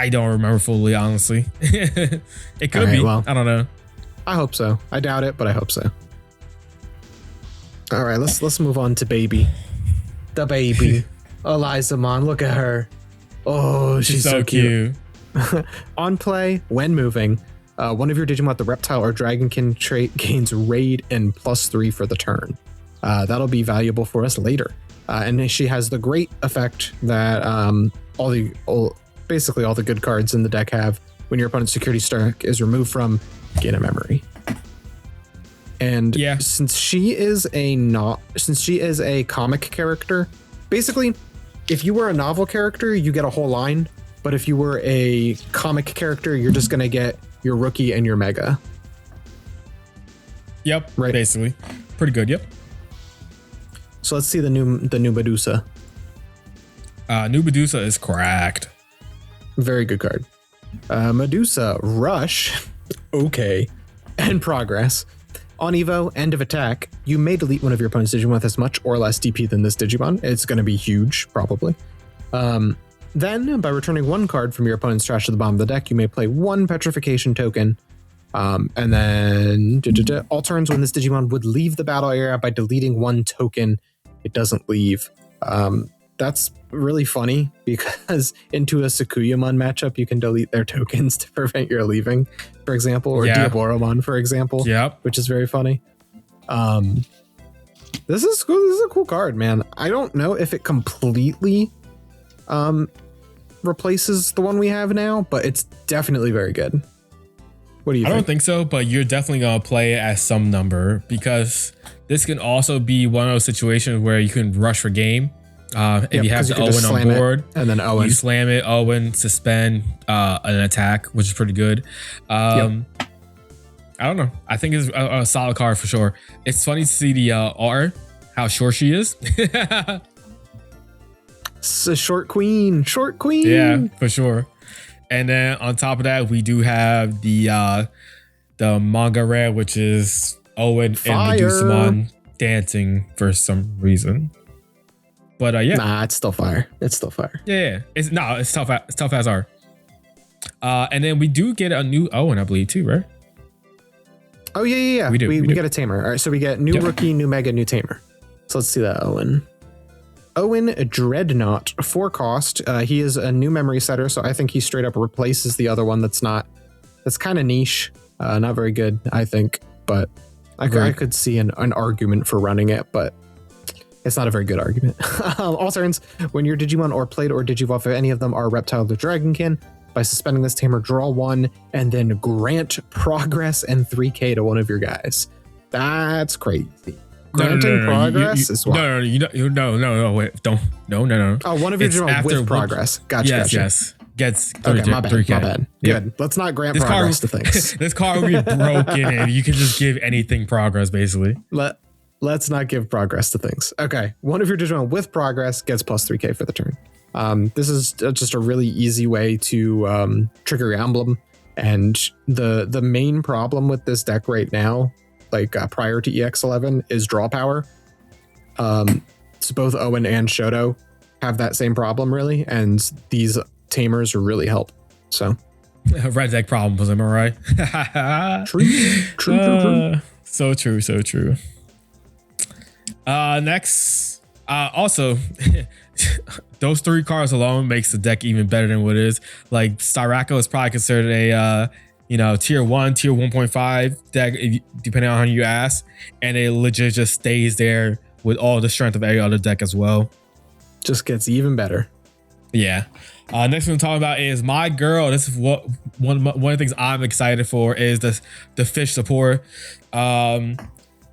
I don't remember fully, honestly. It could be. Well, I don't know. I hope so. I doubt it, but I hope so. All right, let's move on to baby. The baby. Elizamon, look at her. Oh, she's so cute. On play, when moving, one of your Digimon with the reptile or dragonkin trait gains raid and +3 for the turn. That'll be valuable for us later. And she has the great effect that basically all the good cards in the deck have. When your opponent's security stack is removed from, gain a memory. And since she is a comic character, basically, if you were a novel character, you get a whole line. But if you were a comic character, you're just gonna get your rookie and your mega. Yep. Right. Basically, pretty good. Yep. So let's see the new Medusa. New Medusa is cracked. Very good card. Medusa Rush. Okay. And Progress. On Evo, end of attack, you may delete one of your opponent's Digimon with as much or less DP than this Digimon. It's going to be huge, probably. Then, by returning one card from your opponent's trash to the bottom of the deck, you may play one Petrification token. And then, all turns when this Digimon would leave the battle area by deleting one token, it doesn't leave. That's really funny because into a Sakuyamon matchup, you can delete their tokens to prevent your leaving, for example, or Diaboromon, for example, which is very funny. This is cool. This is a cool card, man. I don't know if it completely replaces the one we have now, but it's definitely very good. What do you think? I don't think so, but you're definitely going to play it at some number because this can also be one of those situations where you can rush for game. If you have the Owen on board and then Owen, you slam it, Owen, suspend an attack, which is pretty good. I don't know. I think it's a solid card for sure. It's funny to see the R, how short she is. It's a short queen. Yeah, for sure. And then on top of that, we do have the manga rare, which is Owen and Medusamon dancing for some reason. But nah, it's still fire. Yeah, it's tough. It's tough as R. And then we do get a new Owen, I believe, too, right? Oh yeah. We get a tamer. All right, so we get new rookie, new mega, new tamer. So let's see that Owen. Owen Dreadnought, 4 cost. He is a new memory setter, so I think he straight up replaces the other one that's kind of niche, not very good, I think. But I could see an argument for running it, but it's not a very good argument. All turns, when your Digimon or played or Digivolve, if any of them are Reptile or Dragonkin, by suspending this tamer, draw 1 and then grant progress and 3k to one of your guys. That's crazy. Granting progress is what? No, wait, don't. No. Oh, one of your Digimon with progress. Gotcha. Yes. Gets okay, my bad. Good. Let's not grant progress to things. This card will be broken and you can just give anything progress, basically. Let's not give progress to things. Okay, one of your Digimon with progress gets plus 3k for the turn. This is just a really easy way to trigger your emblem. And the main problem with this deck right now, like prior to EX11, is draw power. So both Owen and Shoto have that same problem, really, and these tamers really help. So red deck problems, am I right? True. So true. Next, also, those 3 cards alone makes the deck even better than what it is. Like Styraco is probably considered a tier 1, tier 1.5 deck, depending on how you ask, and it legit just stays there with all the strength of every other deck as well. Just gets even better. Yeah. Next one I'm talking about is my girl. This is what one of the things I'm excited for is the fish support.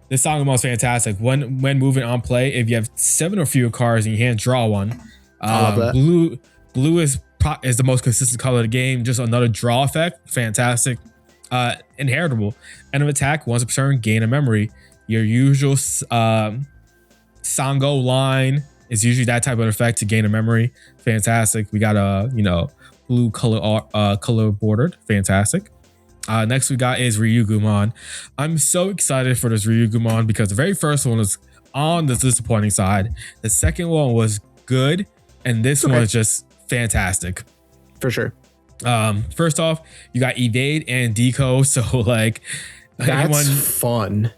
This Sangamon is fantastic. When moving on play, if you have 7 or fewer cards in your hand, draw one. I love that. Blue is the most consistent color of the game. Just another draw effect. Fantastic. Inheritable. End of attack. Once per turn, gain a memory. Your usual Sango line is usually that type of effect to gain a memory. Fantastic. We got a blue color bordered. Fantastic. Next we got is Ryugumon. I'm so excited for this Ryugumon because the very first one was on the disappointing side. The second one was good, and this one is just fantastic. For sure. First off, you got evade and decode. So like, that's fun.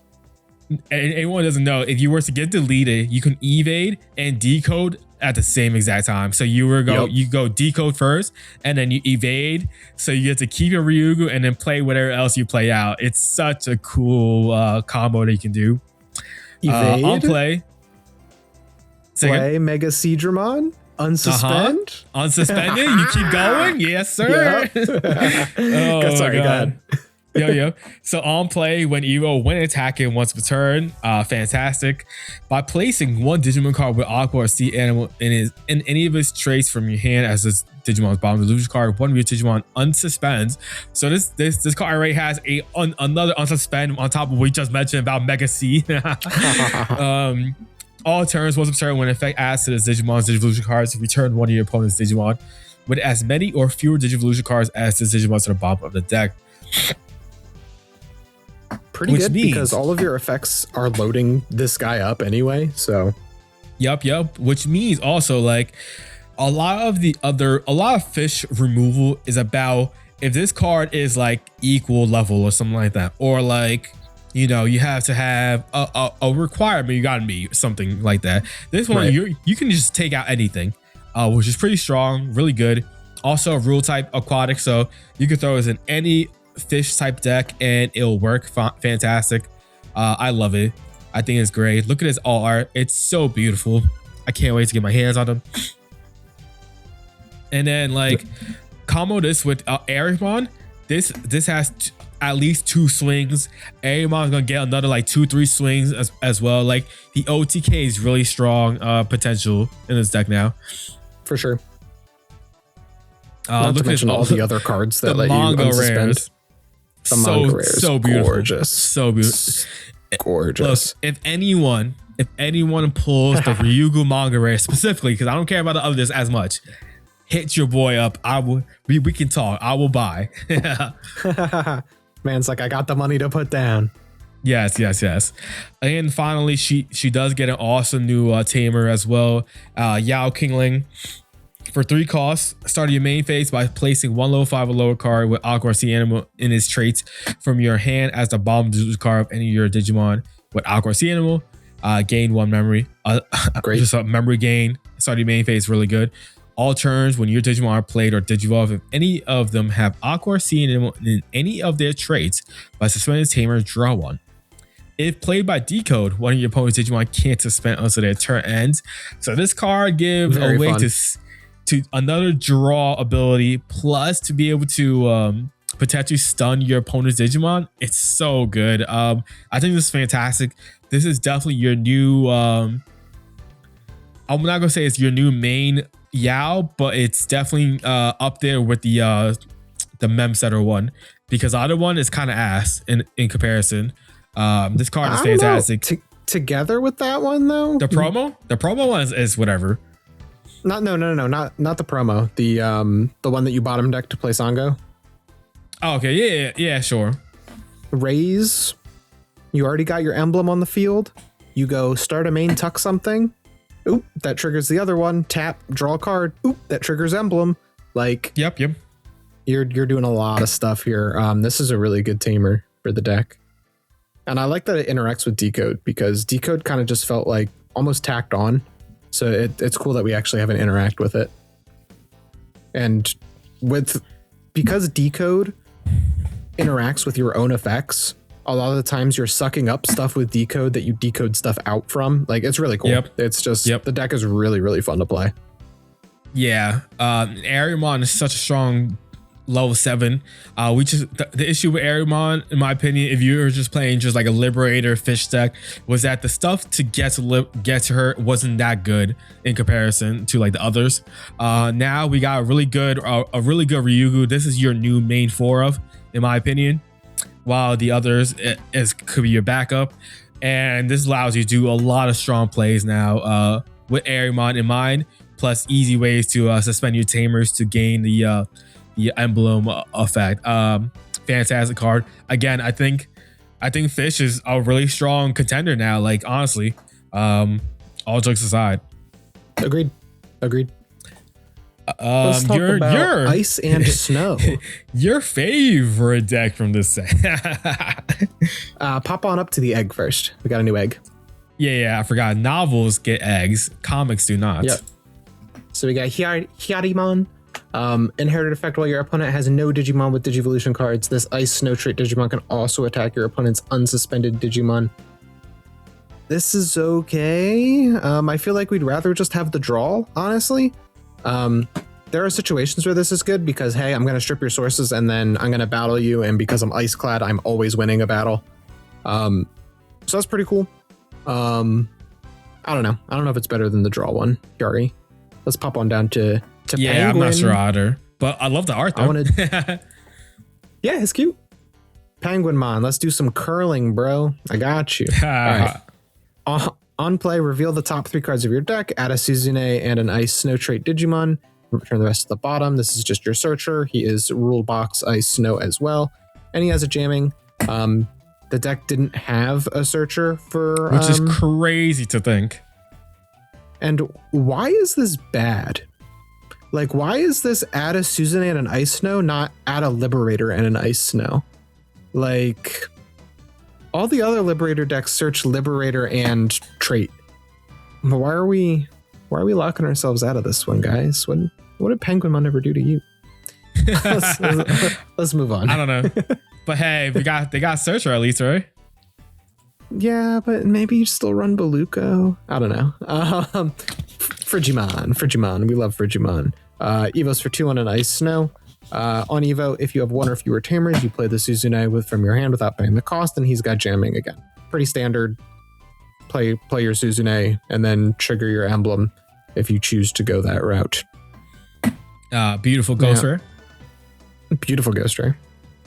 Anyone doesn't know, if you were to get deleted, you can evade and decode at the same exact time. So you go decode first and then you evade, so you get to keep your Ryugu and then play whatever else you play out. It's such a cool combo that you can do. Evade on play Mega Seadramon, unsuspend, unsuspended. You keep going. Yes sir. Oh, sorry, God. Yo. So on play, when when attacking once per turn, fantastic. By placing one Digimon card with Aqua or Sea Animal in any of his traits from your hand as this Digimon's bottom illusion card, one of your Digimon unsuspends. So this card already has another unsuspend on top of what we just mentioned about Mega C. All turns once per turn, when effect adds to this Digimon's Digivolution cards, return one of your opponent's Digimon with as many or fewer Digivolution cards as this Digimon to the bottom of the deck. Pretty good, because all of your effects are loading this guy up anyway. So, yep. Which means also like a lot of fish removal is about if this card is like equal level or something like that, or like you have to have a requirement you gotta meet, something like that. This one you can just take out anything, which is pretty strong, really good. Also rule type aquatic, so you can throw this in any fish type deck and it'll work fantastic. I love it. I think it's great. Look at this all art. It's so beautiful. I can't wait to get my hands on them. And then like combo this with Arimon. This has at least 2 swings. Arimon's gonna get another like 2-3 swings as well. Like the OTK is really strong potential in this deck now. For sure. Not to mention all the other cards that let you unsuspend. The manga rares, so beautiful, gorgeous, so beautiful, gorgeous. Look, if anyone pulls the Ryugu manga rare specifically, because I don't care about the others as much, hit your boy up. We can talk. I will buy. Man's like, I got the money to put down. Yes. And finally, she does get an awesome new tamer as well. Yao Kingling. For 3 costs, start your main phase by placing 1 level 5 or lower card with Aqua or Sea Animal in its traits from your hand as the bottom card of any of your Digimon with Aqua or Sea Animal. Gain 1 memory. Great. Just a memory gain. Start your main phase really good. All turns when your Digimon are played or Digivolve, if any of them have Aqua or Sea Animal in any of their traits, by suspending tamer, draw 1. If played by decode, one of your opponent's Digimon can't suspend until their turn ends. So this card gives a way to another draw ability, plus to be able to potentially stun your opponent's Digimon. It's so good. I think this is fantastic. This is definitely your new I'm not gonna say it's your new main Yao, but it's definitely up there with the Mem Setter one, because the other one is kind of ass in comparison. This card is fantastic. Together with that one though, the promo one is whatever. Not the promo. The one that you bottom deck to play Sango. Oh, okay, yeah, sure. Raise. You already got your emblem on the field. You go start a main tuck something. Oop, that triggers the other one. Tap, draw a card. Oop, that triggers emblem. Like, yep. You're doing a lot of stuff here. This is a really good tamer for the deck, and I like that it interacts with decode, because decode kind of just felt like almost tacked on. So it's cool that we actually have an interact with it. And because decode interacts with your own effects, a lot of the times you're sucking up stuff with decode that you decode stuff out from. Like, it's really cool. It's just the deck is really, really fun to play. Yeah. Arimon is such a strong level 7. We just the issue with Arimon, in my opinion, if you were just playing just like a Liberator fish deck, was that the stuff to get to her wasn't that good in comparison to like the others. Now we got a really good Ryugu. This is your new main 4 of, in my opinion, while the others could be your backup. And this allows you to do a lot of strong plays now with Arimon in mind, plus easy ways to suspend your tamers to gain the emblem effect. Fantastic card. Again, I think Fish is a really strong contender now. Like, honestly, all jokes aside. Agreed. Let's talk about your ice and snow. Your favorite deck from this set. Pop on up to the egg first. We got a new egg. Yeah, I forgot. Novels get eggs. Comics do not. Yep. So we got Hyarimon. Inherited effect: while your opponent has no Digimon with Digivolution cards, this Ice Snow trait Digimon can also attack your opponent's unsuspended Digimon. This is okay. I feel like we'd rather just have the draw, honestly. There are situations where this is good because, hey, I'm going to strip your sources and then I'm going to battle you. And because I'm ice clad, I'm always winning a battle. So that's pretty cool. I don't know. I don't know if it's better than the draw one. Yari. Let's pop on down to yeah, Penguin. I'm not sure either, but I love the art though. Yeah, it's cute. Penguinmon. Let's do some curling, bro. I got you. All right. On play, reveal the top 3 cards of your deck, add a Suzune and an Ice Snow trait Digimon, return the rest to the bottom. This is just your searcher. He is rule box Ice Snow as well. And he has a jamming. The deck didn't have a searcher for... Which is crazy to think. And why is this bad? Like, why is this add a Suzune and an Ice Snow, not add a Liberator and an Ice Snow? Like... all the other Liberator decks search Liberator and trait. Why are we locking ourselves out of this one, guys? What did Penguinmon ever do to you? Let's move on. I don't know. But hey, they got Searcher at least, right? Yeah, but maybe you still run Beluco. I don't know. Frigimon. We love Frigimon. Evos for 2 on an Ice Snow. On Evo, if you have 1 or fewer tamers, you play the Suzune from your hand without paying the cost, and he's got jamming again. Pretty standard. Play your Suzune and then trigger your emblem if you choose to go that route. Beautiful Ghost Rare. Beautiful Ghost Rare.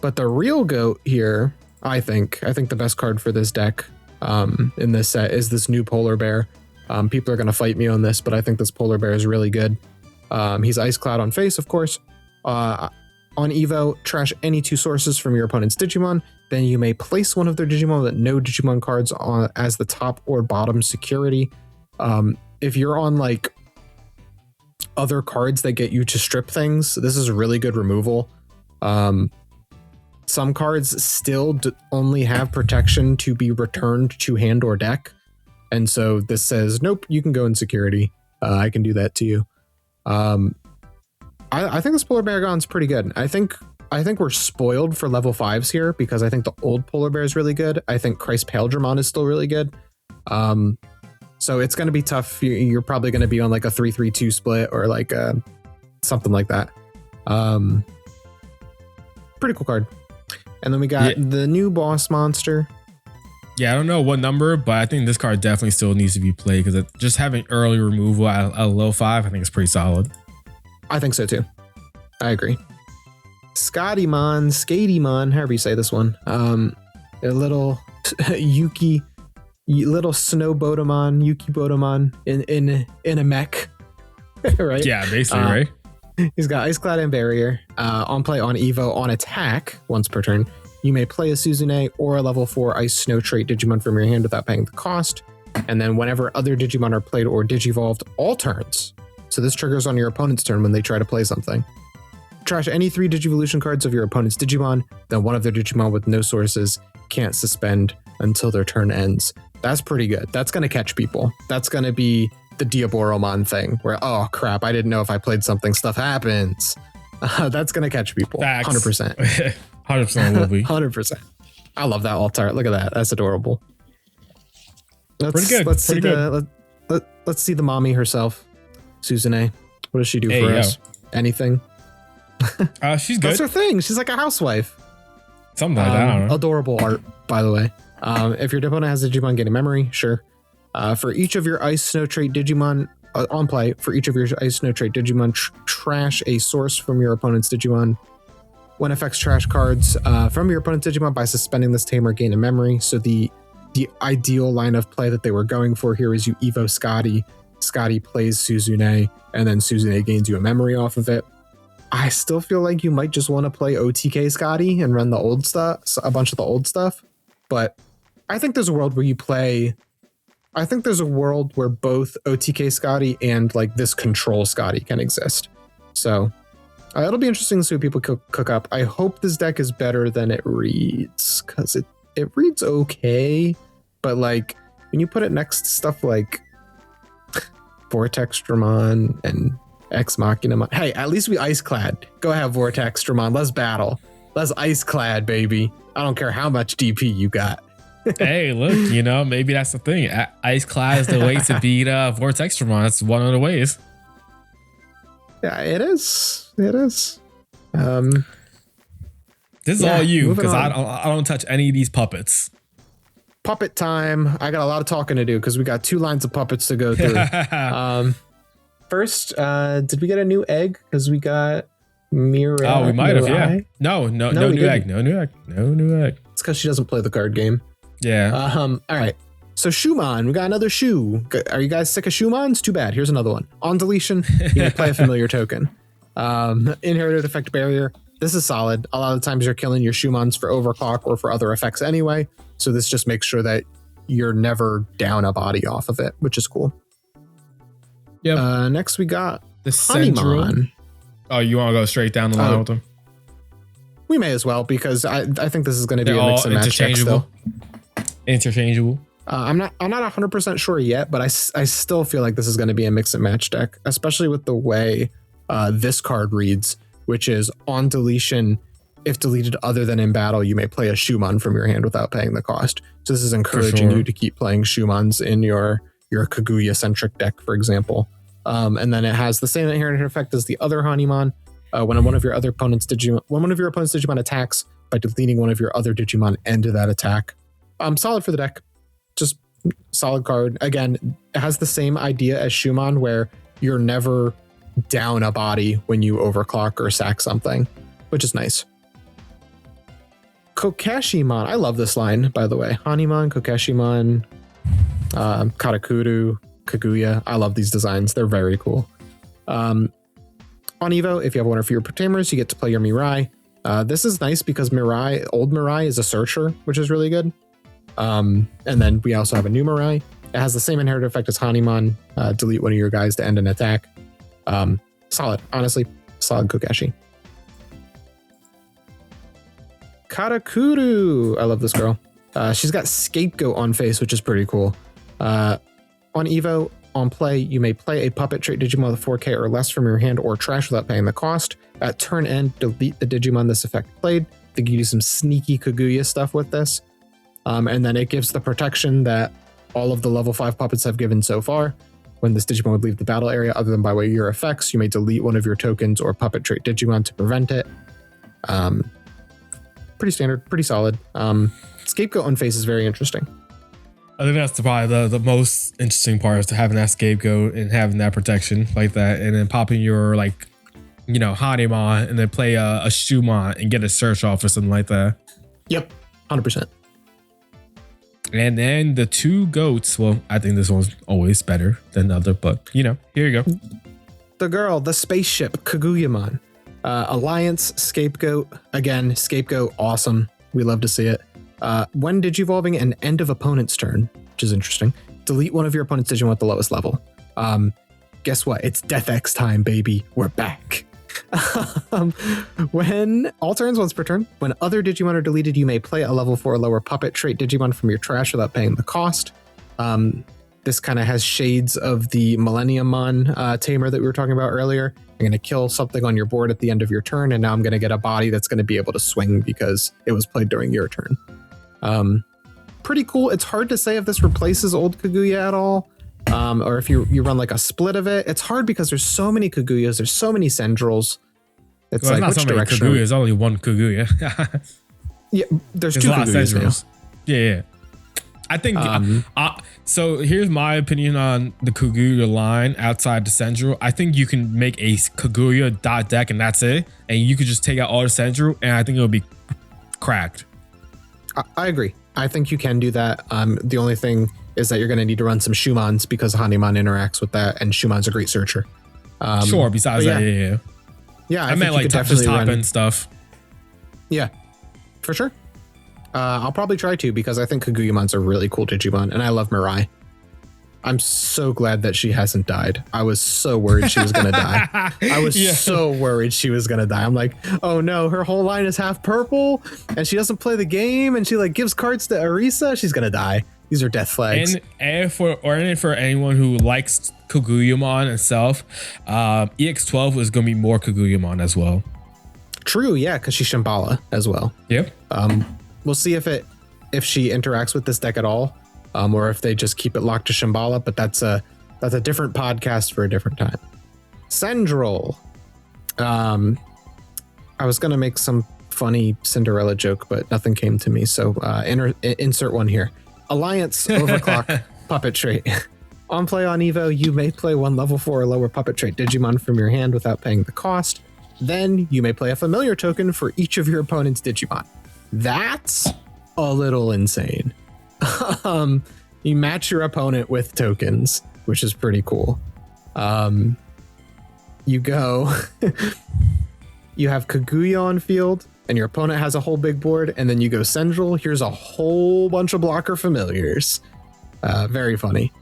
But the real GOAT here, I think the best card for this deck in this set is this new Polar Bear. People are going to fight me on this, but I think this Polar Bear is really good. He's Ice Cloud on face, of course. On Evo, trash any 2 sources from your opponent's Digimon. Then you may place one of their Digimon with no Digimon cards on as the top or bottom security. If you're on like other cards that get you to strip things, this is really good removal. Some cards still only have protection to be returned to hand or deck. And so this says, nope, you can go in security. I can do that to you. I think this Polar Bear Gon's pretty good. I think we're spoiled for level 5s here because I think the old Polar Bear is really good. I think Christ Paildramon is still really good. So it's going to be tough. You're probably going to be on like a 3-3-2 split or like something like that. Pretty cool card. And then we got the new boss monster. Yeah, I don't know what number, but I think this card definitely still needs to be played because just having early removal at a low 5, I think is pretty solid. I think so too. I agree. Skatymon, however you say this one. A little Yuki, little Snow Botamon, Yuki Botamon in a mech, right? Yeah, basically, right? He's got Ice Cloud and Barrier. On play, on Evo, on attack, once per turn, you may play a Suzune or a level 4 Ice Snow trait Digimon from your hand without paying the cost. And then whenever other Digimon are played or Digivolved, all turns. So this triggers on your opponent's turn when they try to play something. Trash any 3 Digivolution cards of your opponent's Digimon, then one of their Digimon with no sources can't suspend until their turn ends. That's pretty good. That's going to catch people. That's going to be the Diaboromon thing where, oh crap, I didn't know if I played something, stuff happens. That's going to catch people. Facts. 100%. 100% will be. 100%. I love that alt art. Look at that. That's adorable. Pretty good. Let's see the mommy herself. Suzune, what does she do for us? Anything? She's good. That's her thing. She's like a housewife. Something like that. I don't know. Adorable art, by the way. If your opponent has a Digimon gain a memory, sure. For each of your Ice Snow trait Digimon on play, for each of your Ice Snow trait Digimon, trash a source from your opponent's Digimon. When affects trash cards from your opponent's Digimon by suspending this tamer, gain a memory. So the ideal line of play that they were going for here is you Evo Scotty. Scotty plays Suzune, and then Suzune gains you a memory off of it. I still feel like you might just want to play OTK Scotty and run the old stuff, a bunch of the old stuff. But I think there's a world where there's a world where both OTK Scotty and like this control Scotty can exist. So it'll be interesting to see what people cook up. I hope this deck is better than it reads, because it reads okay, but like when you put it next to stuff like Vortexdramon and Ex Machina. Hey, at least we ice clad. Go ahead, Vortexdramon. Let's battle. Let's ice clad, baby. I don't care how much DP you got. Hey, look, maybe that's the thing. Ice clad is the way to beat Vortexdramon. It's one of the ways. Yeah, it is. It is. This is all you, because I don't touch any of these puppets. Puppet time. I got a lot of talking to do because we got 2 lines of puppets to go through. First, did we get a new egg? Because we got Mirai. Oh, we might have, yeah. No new egg. No new egg. It's because she doesn't play the card game. Yeah. All right. So Shumon, we got another Shu. Are you guys sick of Shumons? Too bad. Here's another one. On deletion, you may play a familiar token. Inherited effect barrier. This is solid. A lot of the times you're killing your Shumons for overclock or for other effects anyway. So this just makes sure that you're never down a body off of it, which is cool. Yeah. Next we got the Central. Honeymon. Oh, you want to go straight down the line with them? We may as well, because I think this is going to be a mix and match deck still. Interchangeable. I'm not 100% sure yet, but I still feel like this is going to be a mix and match deck, especially with the way this card reads, which is on deletion. If deleted other than in battle, you may play a Shumon from your hand without paying the cost. So this is encouraging you to keep playing Shumons in your Kaguya-centric deck, for example. And then it has the same inherent effect as the other Honeymon. When one of your opponent's Digimon attacks by deleting one of your other Digimon into that attack. Solid for the deck. Just solid card. Again, it has the same idea as Shumon, where you're never down a body when you overclock or sack something, which is nice. Kokeshimon. I love this line, by the way. Honeymon, Kokeshimon, Katakuru, Kaguya. I love these designs. They're very cool. On Evo, if you have one of your tamers, you get to play your Mirai. This is nice because old Mirai is a searcher, which is really good. And then we also have a new Mirai. It has the same inherited effect as Honeymon. Delete one of your guys to end an attack. Solid. Honestly, solid Kokeshi. Katakuru. I love this girl. She's got Scapegoat on face, which is pretty cool. On Evo, on play, you may play a puppet trait Digimon with 4K or less from your hand or trash without paying the cost. At turn end, delete the Digimon this effect played. I think you do some sneaky Kaguya stuff with this. And then it gives the protection that all of the level 5 puppets have given so far. When this Digimon would leave the battle area, other than by way of your effects, you may delete one of your tokens or puppet trait Digimon to prevent it. Pretty standard, pretty solid. Scapegoat on face is very interesting. I think that's probably the most interesting part, is to having that Scapegoat and having that protection like that, and then popping your Honeymon and then play a Shumon and get a search off or something like that. Yep, 100%. And then the 2 goats. Well, I think this one's always better than the other, but here you go. The spaceship, Kaguyamon. Alliance, Scapegoat. Again, Scapegoat, awesome. We love to see it. When Digivolving an end of opponent's turn, which is interesting, delete one of your opponent's Digimon at the lowest level. Guess what? It's Death X time, baby. We're back. When all turns once per turn, when other Digimon are deleted, you may play a level 4 or lower puppet trait Digimon from your trash without paying the cost. This kind of has shades of the Millenniummon tamer that we were talking about earlier. I'm going to kill something on your board at the end of your turn, and now I'm going to get a body that's going to be able to swing because it was played during your turn. Pretty cool. It's hard to say if this replaces old Kaguya at all, or if you run like a split of it. It's hard because there's so many Kaguyas, there's so many Centrals. It's well, like, not which so many direction? Kaguya. There's only one Kaguya. Yeah, there's There's two a lot of Kaguyas now. Sendros. Yeah. I think so. Here's my opinion on the Kaguya line outside the Sendro. I think you can make a Kaguya dot deck and that's it, and you could just take out all the Sendro, and I think it'll be cracked. I agree. I think you can do that. The only thing is that you're going to need to run some Shumans because Hanimon interacts with that, and Shuman's a great searcher. Sure. Besides that, yeah. Yeah, I meant like just top end stuff. Yeah, for sure. I'll probably try to because I think Kaguyamon's a really cool Digimon, and I love Mirai. I'm so glad that she hasn't died. I was so worried she was gonna die. I was so worried she was gonna die. I'm like, oh no, her whole line is half purple, and she doesn't play the game, and she like gives cards to Arisa. She's gonna die. These are death flags. And for anyone who likes Kaguyamon itself, EX12 is gonna be more Kaguyamon as well. True, yeah, because she's Shambhala as well. Yep. We'll see if she interacts with this deck at all, or if they just keep it locked to Shambhala. But that's a different podcast for a different time. Sendril. I was gonna make some funny Cinderella joke, but nothing came to me. So insert one here. Alliance Overclock Puppet Trait. On play on Evo, you may play one level 4 or lower Puppet Trait Digimon from your hand without paying the cost. Then you may play a familiar token for each of your opponent's Digimon. That's a little insane. You match your opponent with tokens, which is pretty cool. You go, you have Kaguya on field, and your opponent has a whole big board, and then you go Sendril. Here's a whole bunch of blocker familiars. Very funny.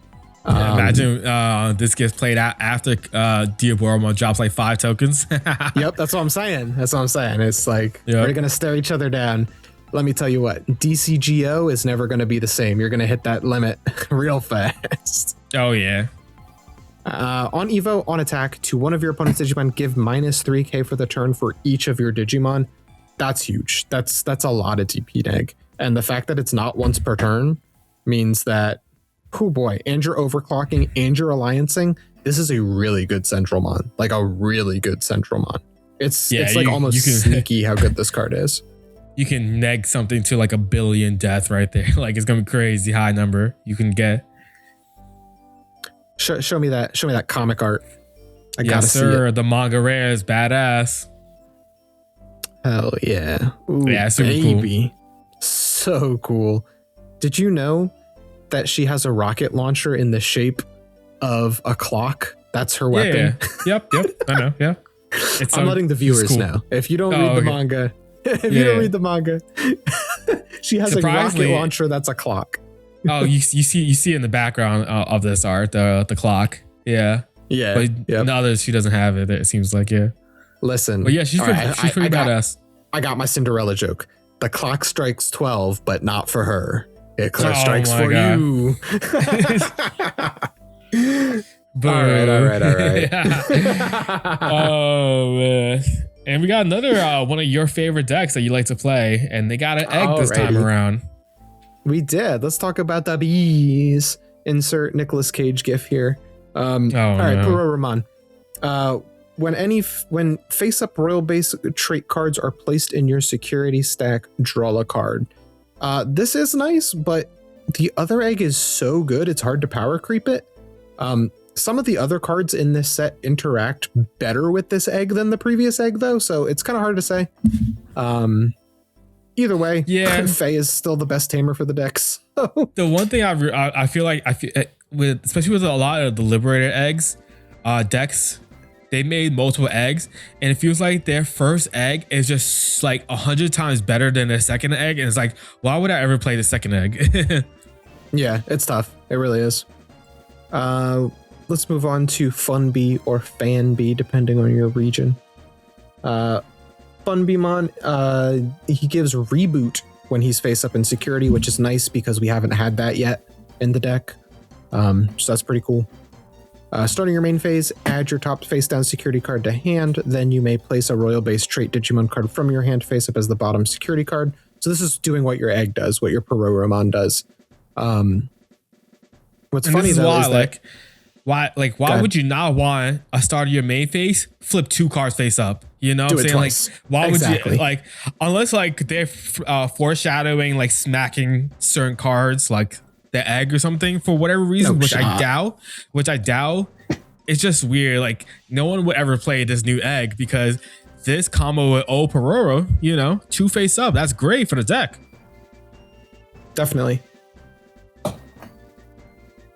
Yeah, imagine this gets played out after Diaboromon drops like 5 tokens. Yep, that's what I'm saying. It's like we're gonna stare each other down. Let me tell you what, DCGO is never gonna be the same. You're gonna hit that limit real fast. Oh yeah. On Evo, on attack to one of your opponent's Digimon, give -3k for the turn for each of your Digimon. That's huge. That's a lot of DP neg. And the fact that it's not once per turn means that, oh boy, and you're overclocking and you're alliancing, this is a really good Centralmon. Like a really good Centralmon. It's like almost sneaky how good this card is. You can neg something to like 1 billion death right there. Like it's gonna be crazy high number you can get. Show me that comic art. I gotta see it. The manga rare is badass. Hell yeah. Ooh, yeah, super baby. Cool. So cool. Did you know that she has a rocket launcher in the shape of a clock? That's her weapon. Yeah. Yep. I know. Yeah. I'm letting the viewers know. If you don't read the manga, she has a rocket launcher that's a clock. Oh, you see in the background of this art the clock. Yeah. Yeah. But in others, she doesn't have it. It seems like Listen. But yeah, she's pretty badass. I got my Cinderella joke. The clock strikes 12, but not for her. It strikes for you. All right. Oh man. And we got another one of your favorite decks that you like to play, and they got an egg this time around. We did. Let's talk about the bees. Insert Nicolas Cage gif here. All right, Puroromon. When face-up royal base trait cards are placed in your security stack, draw a card. This is nice, but the other egg is so good, it's hard to power creep it. Some of the other cards in this set interact better with this egg than the previous egg, though, so it's kind of hard to say. Either way, Faye is still the best tamer for the decks. The one thing I feel like especially with a lot of the liberated eggs decks, they made multiple eggs, and it feels like their first egg is just like 100 times better than their second egg, and it's like, why would I ever play the second egg? Yeah, it's tough. It really is. Let's move on to Fun Bee or Fan Bee, depending on your region. Fun Beemon, he gives reboot when he's face up in security, which is nice because we haven't had that yet in the deck. So that's pretty cool. Starting your main phase, add your top face down security card to hand. Then you may place a royal base trait Digimon card from your hand face up as the bottom security card. So this is doing what your egg does, what your Puroromon does. What's funny though is why would you not want a start of your main phase, flip 2 cards face up? You know what I'm saying? twice. Like, why Exactly. would you, like, unless like they're foreshadowing, like smacking certain cards, like the egg or something for whatever reason, No which shot. I doubt. It's just weird. Like, no one would ever play this new egg because this combo with old Pororo, you know, 2 face up. That's great for the deck. Definitely.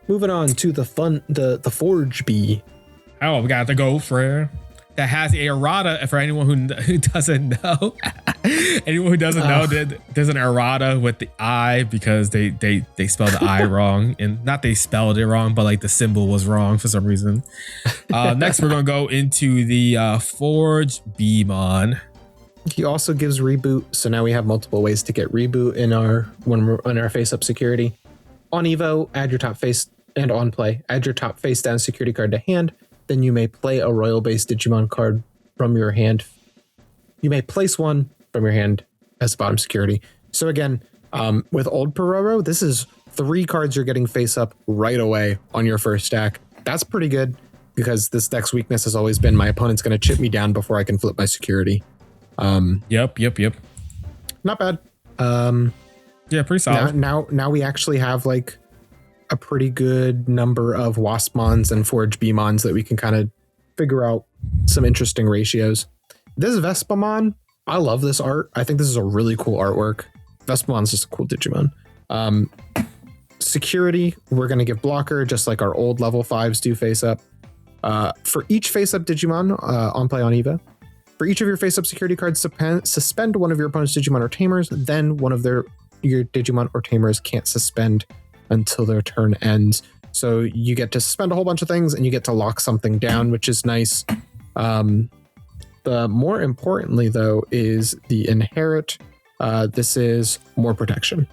Moving on to the Forge Bee. Oh, we got the Ghost Rare that has a errata. For anyone who doesn't know, anyone who doesn't know, there's an errata with the I because they spelled the I wrong, and not they spelled it wrong, but like the symbol was wrong for some reason. Next, we're gonna go into the Forge Beemon. He also gives reboot, so now we have multiple ways to get reboot when we're on our face up security. On Evo, add your top face, and on play, add your top face down security card to hand. Then you may play a royal base Digimon card from your hand. You may place one from your hand as bottom security. So again, with old Pororo, this is 3 cards you're getting face up right away on your first stack. That's pretty good because this deck's weakness has always been my opponent's going to chip me down before I can flip my security. Yep. Not bad. Yeah, pretty solid. Now we actually have like a pretty good number of Waspmons and Forge Beemons that we can kind of figure out some interesting ratios. This Vespamon, I love this art. I think this is a really cool artwork. Vespamon's just a cool Digimon. Security, we're going to give blocker just like our old level 5s do face up. For each face up Digimon on play on Evo, for each of your face up security cards, suspend one of your opponent's Digimon or Tamers, then one of your Digimon or Tamers can't suspend until their turn ends. So you get to suspend a whole bunch of things and you get to lock something down, which is nice. The more importantly though is the inherit. This is more protection.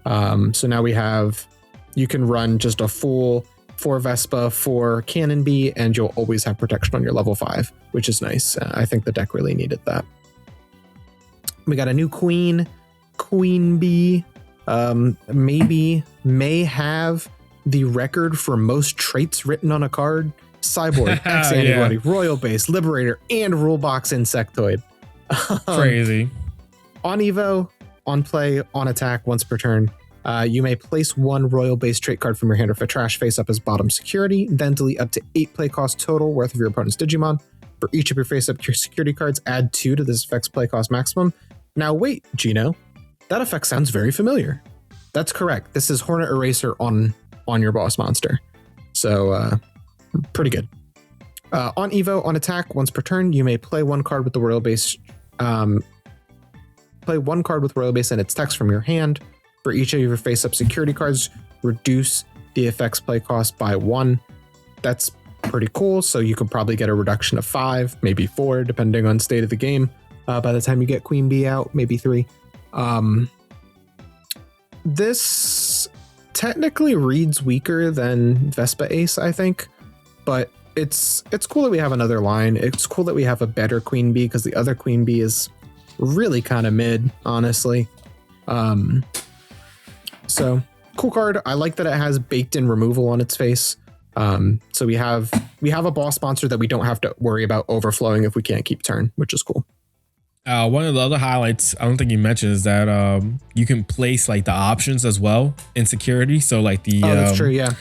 So now you can run just a full 4 Vespa, 4 Cannon Bee, and you'll always have protection on your level 5, which is nice. I think the deck really needed that. We got a new Queen Bee. May have the record for most traits written on a card. Cyborg, X Antibody, Royal Base, Liberator, and Rulebox Insectoid. Crazy. On Evo, on play, on attack, once per turn, you may place 1 Royal Base trait card from your hand or for trash face up as bottom security, then delete up to 8 play cost total worth of your opponent's Digimon. For each of your face up security cards, add 2 to this effect's play cost maximum. Now wait, Gino, that effect sounds very familiar. That's correct. This is Hornet Eraser on your boss monster. So pretty good. On Evo, on attack, once per turn, you may play 1 card with the Royal Base. Play 1 card with Royal Base and its text from your hand. For each of your face-up security cards, reduce the effect's play cost by 1. That's pretty cool. So you could probably get a reduction of 5, maybe 4, depending on state of the game. By the time you get Queen Bee out, maybe 3. This technically reads weaker than Vespa Ace, I think, but it's cool that we have another line. It's cool that we have a better Queen Bee because the other Queen Bee is really kind of mid, honestly. So cool card. I like that it has baked in removal on its face. So we have a boss monster that we don't have to worry about overflowing if we can't keep turn, which is cool. One of the other highlights I don't think you mentioned is that you can place like the options as well in security. So like the that's true, yeah.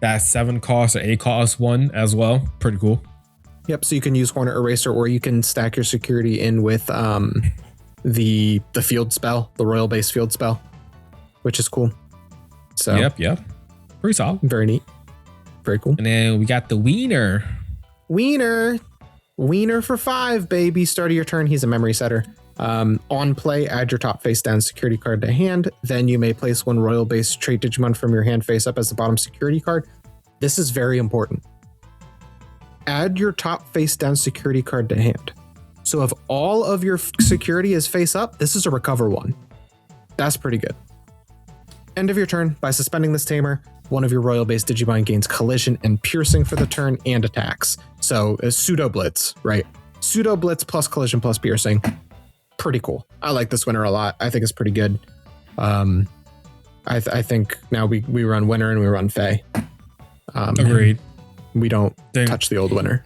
That 7 cost or 8 cost one as well. Pretty cool. Yep. So you can use Hornet Eraser, or you can stack your security in with the field spell, the Royal Base field spell, which is cool. So yep. Pretty solid. Very neat. Very cool. And then we got the Wiener for 5, baby. Start of your turn. He's a memory setter. On play, add your top face down security card to hand. Then you may place 1 Royal Base trait Digimon from your hand face up as the bottom security card. This is very important. Add your top face down security card to hand. So if all of your security is face up, this is a recover 1. That's pretty good. End of your turn. By suspending this tamer, 1 of your Royal Base Digimon gains collision and piercing for the turn and attacks. So a pseudo blitz, right? Pseudo blitz plus collision plus piercing. Pretty cool. I like this winner a lot. I think it's pretty good. I think now we run winner and we run Fae. Agreed. We don't touch the old winner.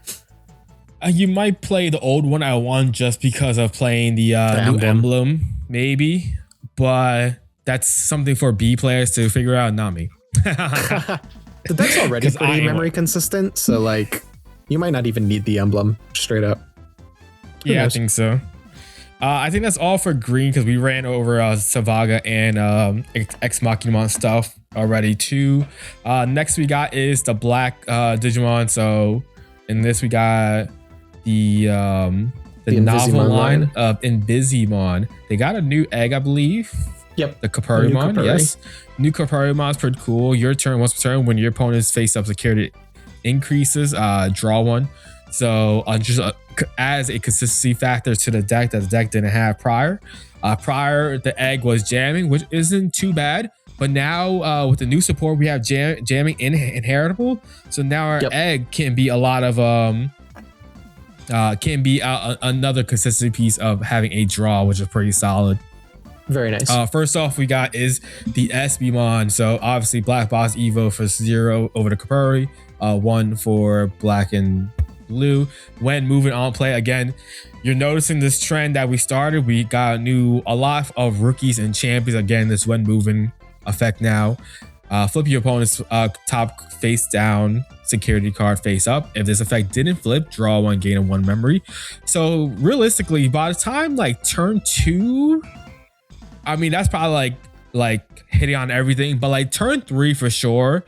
You might play the old one at one just because of playing the new emblem, maybe. But that's something for B players to figure out, not me. The deck's already pretty memory consistent, so like you might not even need the emblem straight up. Yeah, I think so. I think that's all for green because we ran over Zephaga and Ex Machinamon stuff already too. Next we got is the black Digimon. So in this we got the novel line of Invisimon. They got a new egg, I believe. Yep. The Kapurimon, yes. New Kapurimon is pretty cool. Your turn, once per turn, when your opponent's face-up security increases, draw one. So just adds a consistency factor to the deck that the deck didn't have prior. Prior, the egg was jamming, which isn't too bad. But now with the new support, we have jamming inheritable. So now our egg can be a lot of another consistency piece of having a draw, which is pretty solid. Very nice. First off, we got is the SBmon. So obviously Black Boss Evo for 0 over the Kapuri, 1 for black and blue. When moving on play, again, you're noticing this trend that we started. We got a lot of rookies and champions. Again, this when moving effect now. Flip your opponent's top face down security card face up. If this effect didn't flip, draw one, gain one memory. So realistically, by the time like turn 2, I mean, that's probably like hitting on everything, but like turn 3 for sure,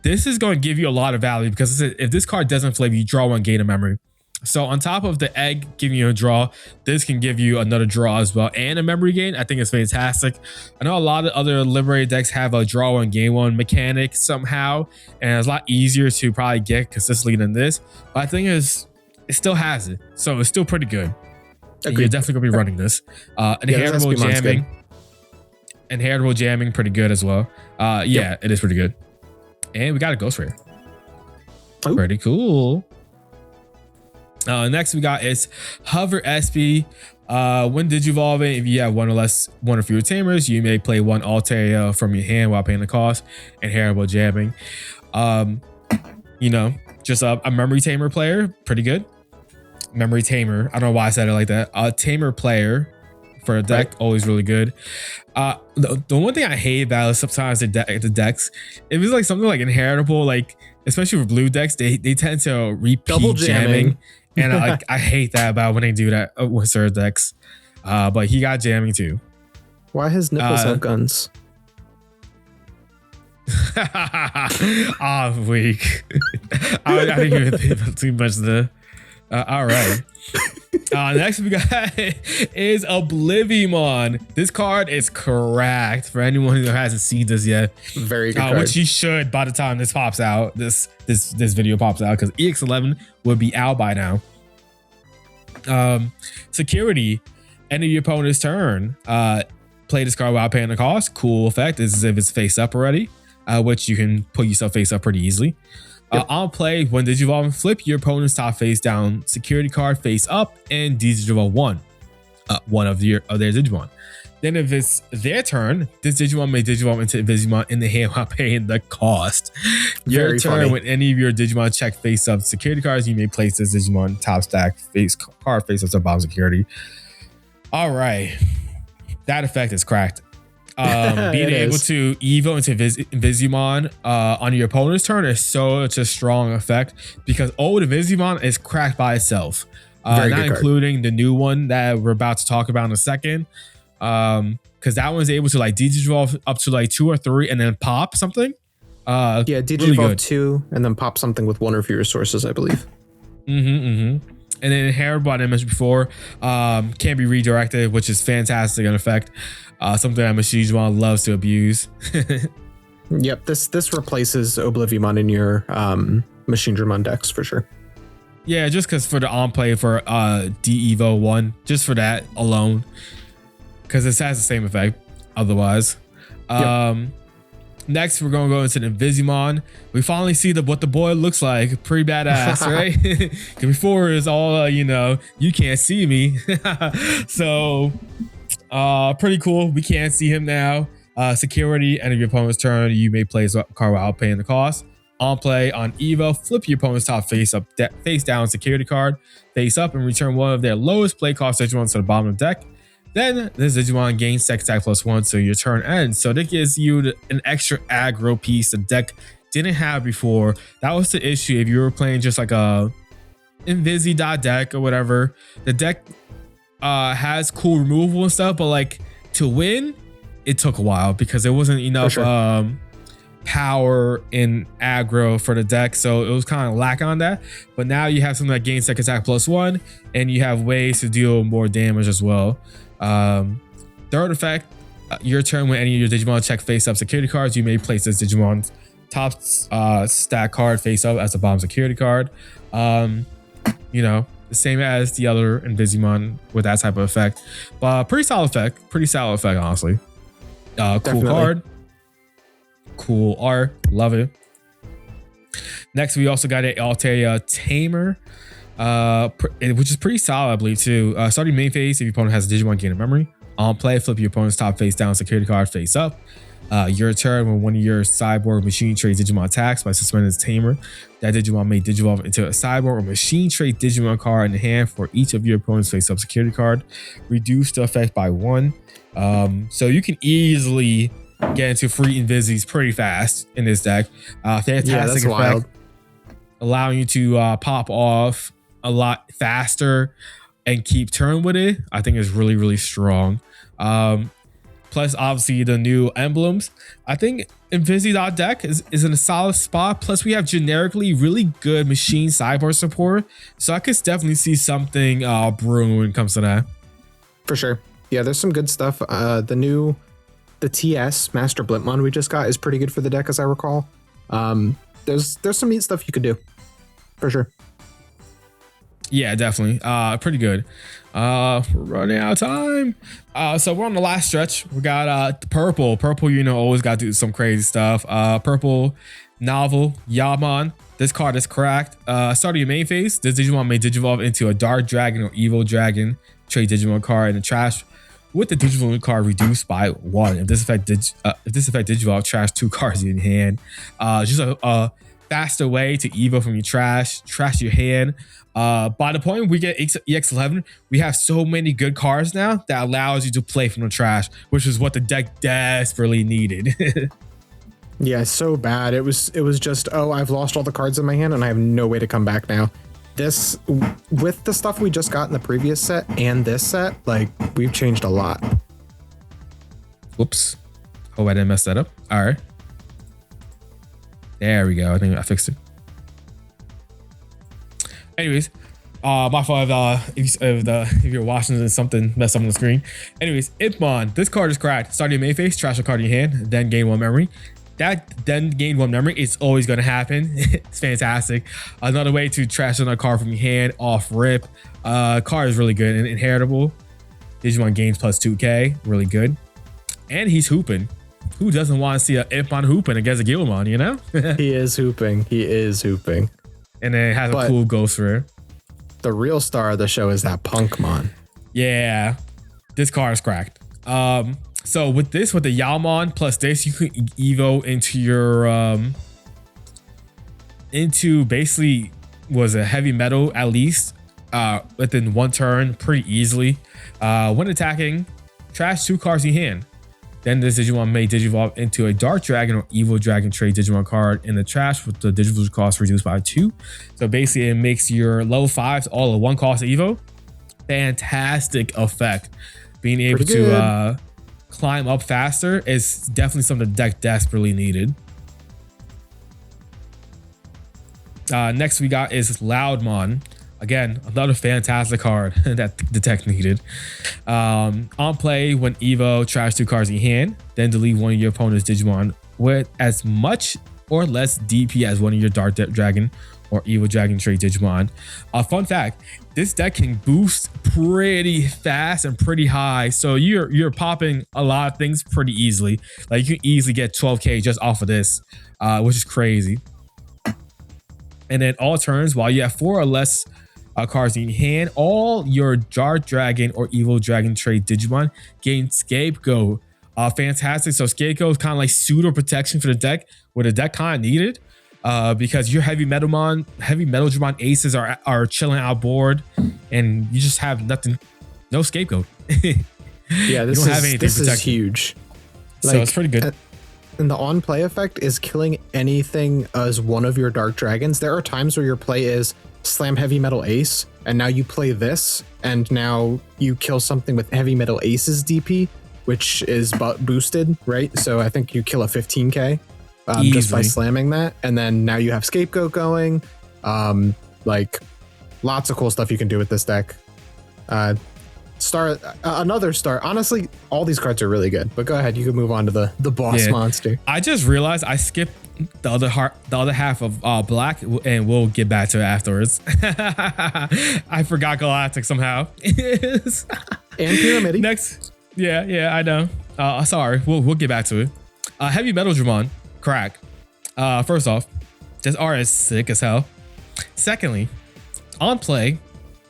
this is going to give you a lot of value because if this card doesn't flip, you draw one, gain a memory. So on top of the egg giving you a draw, this can give you another draw as well and a memory gain. I think it's fantastic. I know a lot of other liberated decks have a draw one, gain one mechanic somehow, and it's a lot easier to probably get consistently than this. But I think it still has it, so it's still pretty good. You're definitely gonna be running this. Inheritable jamming. Inheritable jamming, pretty good as well. Yeah, it is pretty good. And we got a Ghost Rare. Oh. Pretty cool. Next we got is Hover SP. When digivolving, if you have one or fewer tamers, you may play one Altair from your hand while paying the cost. Inheritable jamming. You know, just a memory tamer player, pretty good. Memory tamer. I don't know why I said it like that. A tamer player for a deck, always really good. The one thing I hate about is sometimes the decks, if it's like something like inheritable, like especially for blue decks, they tend to repeat double jamming. And I hate that about when they do that with certain decks. But he got jamming too. Why his nipples have guns? Weak. I didn't even think about too much there. All right. Next we got is Oblivimon. This card is cracked for anyone who hasn't seen this yet. Very good card. Which you should by the time this pops out, this video pops out, because EX11 would be out by now. Security, end of your opponent's turn. Play this card without paying the cost. Cool effect. This is if it's face up already, which you can put yourself face up pretty easily. On play, when digivolve and flip your opponent's top face down security card face up and digivolve one of their Digimon. Then if it's their turn, this Digimon may digivolve into Invisimon in the hand while paying the cost. Your turn, when any of your Digimon check face up security cards, you may place this Digimon top stack card face up to bottom security. All right, that effect is cracked. Being able to Evo into Invisimon on your opponent's turn is such a strong effect because old Invisimon is cracked by itself. Not including the new one that we're about to talk about in a second. Because that one's able to like digivolve up to like 2 or 3 and then pop something. Digivolve really 2 and then pop something with 1 or fewer sources, I believe. And then inheritable, I mentioned before, can be redirected, which is fantastic in effect. Something that Machinamon loves to abuse. Yep, this replaces Oblivimon in your Machinamon decks for sure. Yeah, just because for the on play for D-Evo 1, just for that alone. Because it has the same effect otherwise. Next, we're going to go into the Invisimon. We finally see what the boy looks like. Pretty badass, right? Because before it was all, you can't see me. So, pretty cool. We can't see him now. Security, end of your opponent's turn, you may play this card without paying the cost. On play on Evo, flip your opponent's top face up, face down security card, face up, and return one of their lowest play cost Digimon to the bottom of the deck. Then this Digimon gains second attack +1 so your turn ends. So that gives you an extra aggro piece the deck didn't have before. That was the issue if you were playing just like a Invisi deck or whatever. The deck has cool removal and stuff, but like to win, it took a while because there wasn't enough power in aggro for the deck, so it was kind of lacking on that. But now you have something that gains second attack +1, and you have ways to deal more damage as well. Third effect, your turn when any of your Digimon check face up security cards, you may place this Digimon's top stack card face up as the bottom security card. You know, the same as the other Invisimon with that type of effect, but pretty solid effect, honestly. Cool card, cool art, love it. Next, we also got an Altea Tamer, which is pretty solid, I believe, too. Starting main phase, if your opponent has a Digimon gain a memory. On play, flip your opponent's top face down security card face up. Your turn when one of your cyborg machine trait Digimon attacks by suspending its Tamer. That Digimon may digivolve into a cyborg or machine trait Digimon card in the hand for each of your opponent's face up security card. Reduce the effect by 1. So you can easily get into free Invisis pretty fast in this deck. Fantastic effect, wild. Allowing you to pop off a lot faster and keep turn with it. I think is really, really strong. Plus, obviously, the new emblems. I think Invisi deck is in a solid spot. Plus, we have generically really good machine cyborg support. So I could definitely see something brewing when it comes to that. For sure. Yeah, there's some good stuff. The TS Master Blipmon we just got is pretty good for the deck, as I recall. There's some neat stuff you could do. For sure. Yeah, definitely. Pretty good. We're running out of time. So we're on the last stretch. We got purple. Purple, you know, always got to do some crazy stuff. Purple novel Yamon. This card is cracked. Start of your main phase. This Digimon may digivolve into a Dark Dragon or Evil Dragon trade Digimon card in the trash with the Digimon card reduced by 1. If this effect digivolve, trash 2 cards in your hand. Just a faster way to Evo from your trash your hand. By the point we get EX11, we have so many good cards now that allows you to play from the trash, which is what the deck desperately needed. Yeah, so bad. It was just, oh, I've lost all the cards in my hand and I have no way to come back now. This, with the stuff we just got in the previous set and this set, like, we've changed a lot. Whoops. Hope I didn't mess that up. All right. There we go. I think I fixed it. Anyways, my fault if you're watching and something messed up on the screen. Anyways, Impmon, this card is cracked. Start your main phase, trash a card in your hand, then gain 1 memory. That then gain 1 memory is always going to happen. It's fantastic. Another way to trash another card from your hand off rip. Card is really good and inheritable. Digimon gains plus 2k, really good. And he's hooping. Who doesn't want to see an Impmon hooping against a Guilmon, you know? He is hooping. And then it has a cool ghost rare. The real star of the show is that Punkmon. Yeah, this card is cracked. So with the Yalmon plus this, you can Evo into your into basically was a heavy metal at least within 1 turn pretty easily. When attacking, trash 2 cards in your hand. Then this Digimon may digivolve into a Dark Dragon or Evil Dragon trade Digimon card in the trash with the digital cost reduced by 2. So basically it makes your level 5s all a 1 cost Evo. Fantastic effect. Being able to climb up faster is definitely something the deck desperately needed. Next we got is Loudmon. Again, another fantastic card that the deck needed. On play, when Evo, trash 2 cards in your hand, then delete one of your opponent's Digimon with as much or less DP as one of your Dark Dragon or Evil Dragon trait Digimon. Fun fact, this deck can boost pretty fast and pretty high, so you're popping a lot of things pretty easily. Like you can easily get 12k just off of this, which is crazy. And then all turns, while you have 4 or less cards in your hand, all your Dark Dragon or Evil Dragon trait Digimon gain Scapegoat. Fantastic. So Scapegoat is kind of like pseudo protection for the deck, where the deck kind of needed. because your heavy Metalmon aces are chilling outboard, and you just have nothing, no scapegoat. Yeah, this is huge. So it's pretty good. And the on play effect is killing anything as one of your dark dragons. There are times where your play is slam heavy metal ace, and now you play this, and now you kill something with heavy metal ace's DP, which is boosted, right? So I think you kill a 15k just by slamming that, and then now you have scapegoat going. Like lots of cool stuff you can do with this deck. Another star. Honestly, all these cards are really good. But go ahead, you can move on to the boss monster. I just realized I skipped the other half of black, and we'll get back to it afterwards. I forgot Galactic somehow. And Pyramid. Next, yeah, I know. Sorry, we'll get back to it. Heavy Metalmon, crack. First off, this art is sick as hell. Secondly, on play,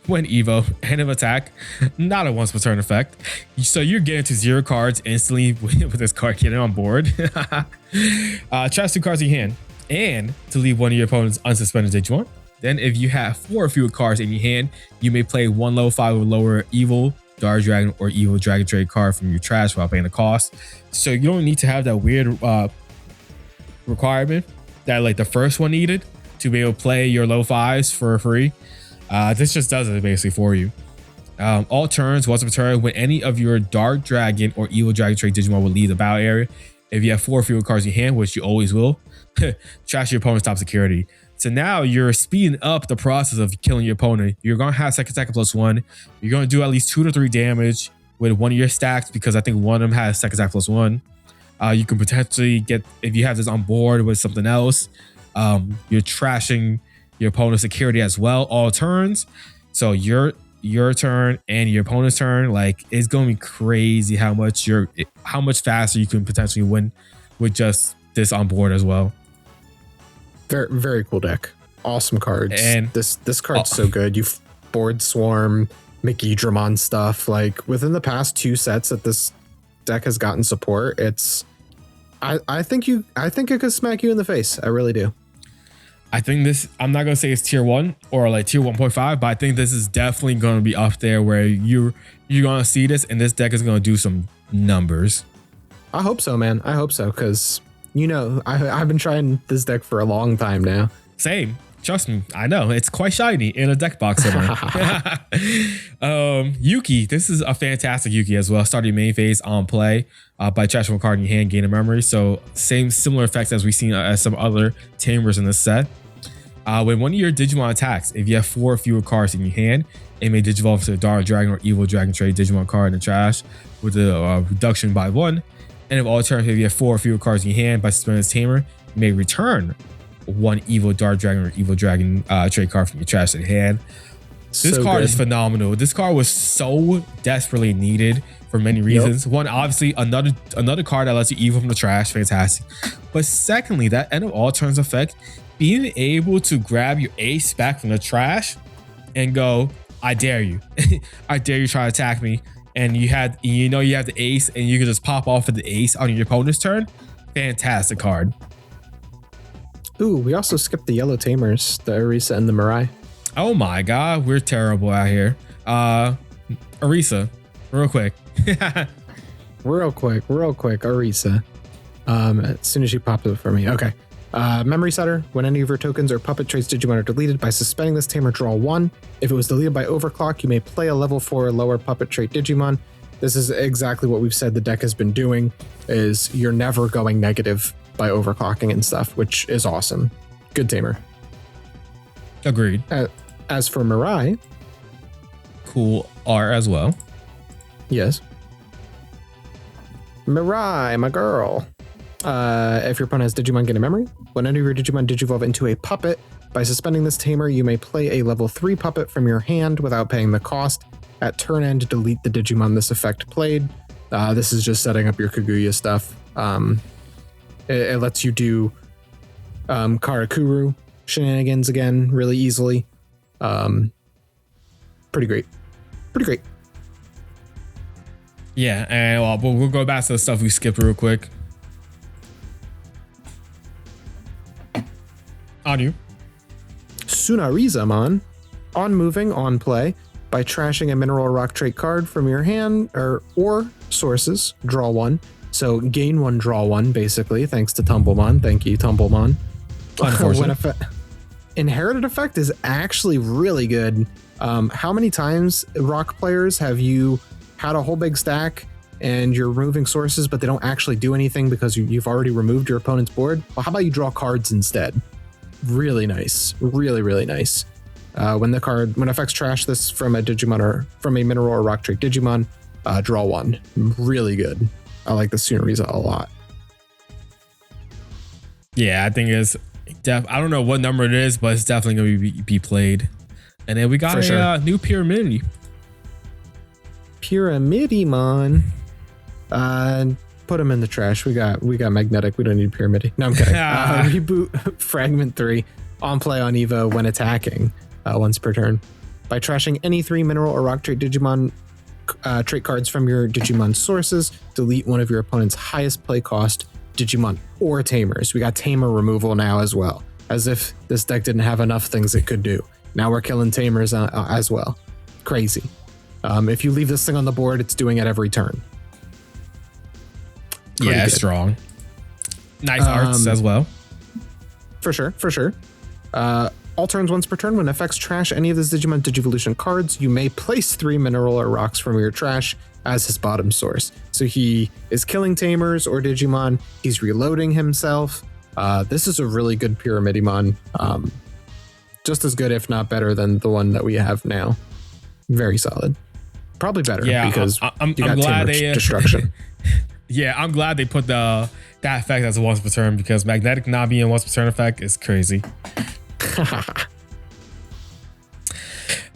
when Evo, end of attack, not a once per turn effect. So you're getting to 0 cards instantly with this card getting on board. Trash 2 cards in your hand, and to leave one of your opponent's unsuspended Digimon. Then if you have 4 or fewer cards in your hand, you may play 1 level 5 or lower evil Dark Dragon or evil Dragon Trade card from your trash without paying the cost. So you don't need to have that weird requirement that like the first one needed to be able to play your low 5s for free. This just does it basically for you. All turns, once per turn, when any of your Dark Dragon or Evil Dragon Trade Digimon will leave the battle area, if you have 4 or fewer cards in your hand, which you always will, trash your opponent's top security. So now you're speeding up the process of killing your opponent. You're going to have second attack +1. You're going to do at least 2 to 3 damage with one of your stacks, because I think one of them has second attack +1. You can potentially get, if you have this on board with something else, you're trashing your opponent's security as well all turns. So your turn and your opponent's turn, like, it's going to be crazy how much faster you can potentially win with just this on board as well. Very, very cool deck. Awesome cards. And this card's so good. You board Swarm, Dramon stuff. Like within the past 2 sets that this deck has gotten support, I think it could smack you in the face. I really do. I think this, I'm not going to say it's tier 1 or like tier 1.5, but I think this is definitely going to be up there where you're going to see this, and this deck is going to do some numbers. I hope so, man. I hope so, because, you know, I've been trying this deck for a long time now. Same. Trust me. I know. It's quite shiny in a deck box somewhere. Yuki. This is a fantastic Yuki as well. Start your main phase on play by trashing one card in your hand, gain a memory. So similar effects as we've seen as some other tamers in this set. When one of your Digimon attacks, if you have 4 or fewer cards in your hand, it may digivolve to a Dark Dragon or Evil Dragon Trade Digimon card in the trash with a reduction by 1. And if all turns, if you have 4 or fewer cards in your hand, by suspending this tamer, you may return 1 Evil Dark Dragon or Evil Dragon trade card from your trash in hand. This card is phenomenal. This card was so desperately needed for many reasons. One, obviously, another card that lets you evil from the trash, fantastic. But secondly, that end of all turns effect, being able to grab your ace back from the trash and go, I dare you. I dare you try to attack me. And you have the ace, and you can just pop off of the ace on your opponent's turn. Fantastic card. Ooh, we also skipped the yellow tamers, the Arisa and the Mirai. Oh my god, we're terrible out here. Arisa, real quick. real quick, Arisa. As soon as you pop it for me. Okay. Memory setter. When any of your tokens or puppet traits Digimon are deleted, by suspending this tamer, draw 1. If it was deleted by overclock, you may play a level 4 or lower puppet trait Digimon. This is exactly what we've said the deck has been doing, is you're never going negative by overclocking and stuff, which is awesome. Good tamer. Agreed. As for Mirai, cool R as well. Yes. Mirai, my girl. If your opponent has Digimon, gain a memory. When any of your Digimon digivolve into a puppet, by suspending this tamer, you may play a level 3 puppet from your hand without paying the cost. At turn end, delete the Digimon this effect played. This is just setting up your Kaguya stuff. It lets you do Karakuru shenanigans again really easily. Pretty great. Yeah, and we'll go back to the stuff we skipped real quick. On you. Sunarizamon. On moving, on play. By trashing a mineral or rock trait card from your hand or sources, draw one. So gain one, draw one, basically, thanks to Tumblemon. Thank you, Tumblemon. Inherited effect is actually really good. How many times, rock players, have you had a whole big stack and you're removing sources, but they don't actually do anything because you've already removed your opponent's board? Well, how about you draw cards instead? Really nice. Really, really nice. When effects trash this from a Digimon or from a mineral or rock trait Digimon, draw one. Really good. I like the Sunariza a lot. Yeah, I think it's I don't know what number it is, but it's definitely going to be played. And then we got a new Pyramid. Pyramidimon. Put him in the trash. We got Magnetic. We don't need Pyramid. No, I'm kidding. Reboot Fragment 3 on play on Evo when attacking once per turn. By trashing any 3 mineral or rock trait Digimon trait cards from your Digimon sources, delete one of your opponent's highest play cost Digimon or Tamers. We got Tamer removal now as well, as if this deck didn't have enough things it could do. Now we're killing Tamers as well. Crazy. If you leave this thing on the board, it's doing it every turn. Pretty good. Strong. Nice arts as well. For sure. All turns once per turn, when effects trash any of this Digimon Digivolution cards, you may place 3 mineral or rocks from your trash as his bottom source. So he is killing Tamers or Digimon. He's reloading himself. This is a really good Pyramidimon. Just as good, if not better, than the one that we have now. Very solid. Probably better because I'm glad they destruction. Yeah, I'm glad they put that effect as a once per turn, because Magnetic not being a once per turn effect is crazy.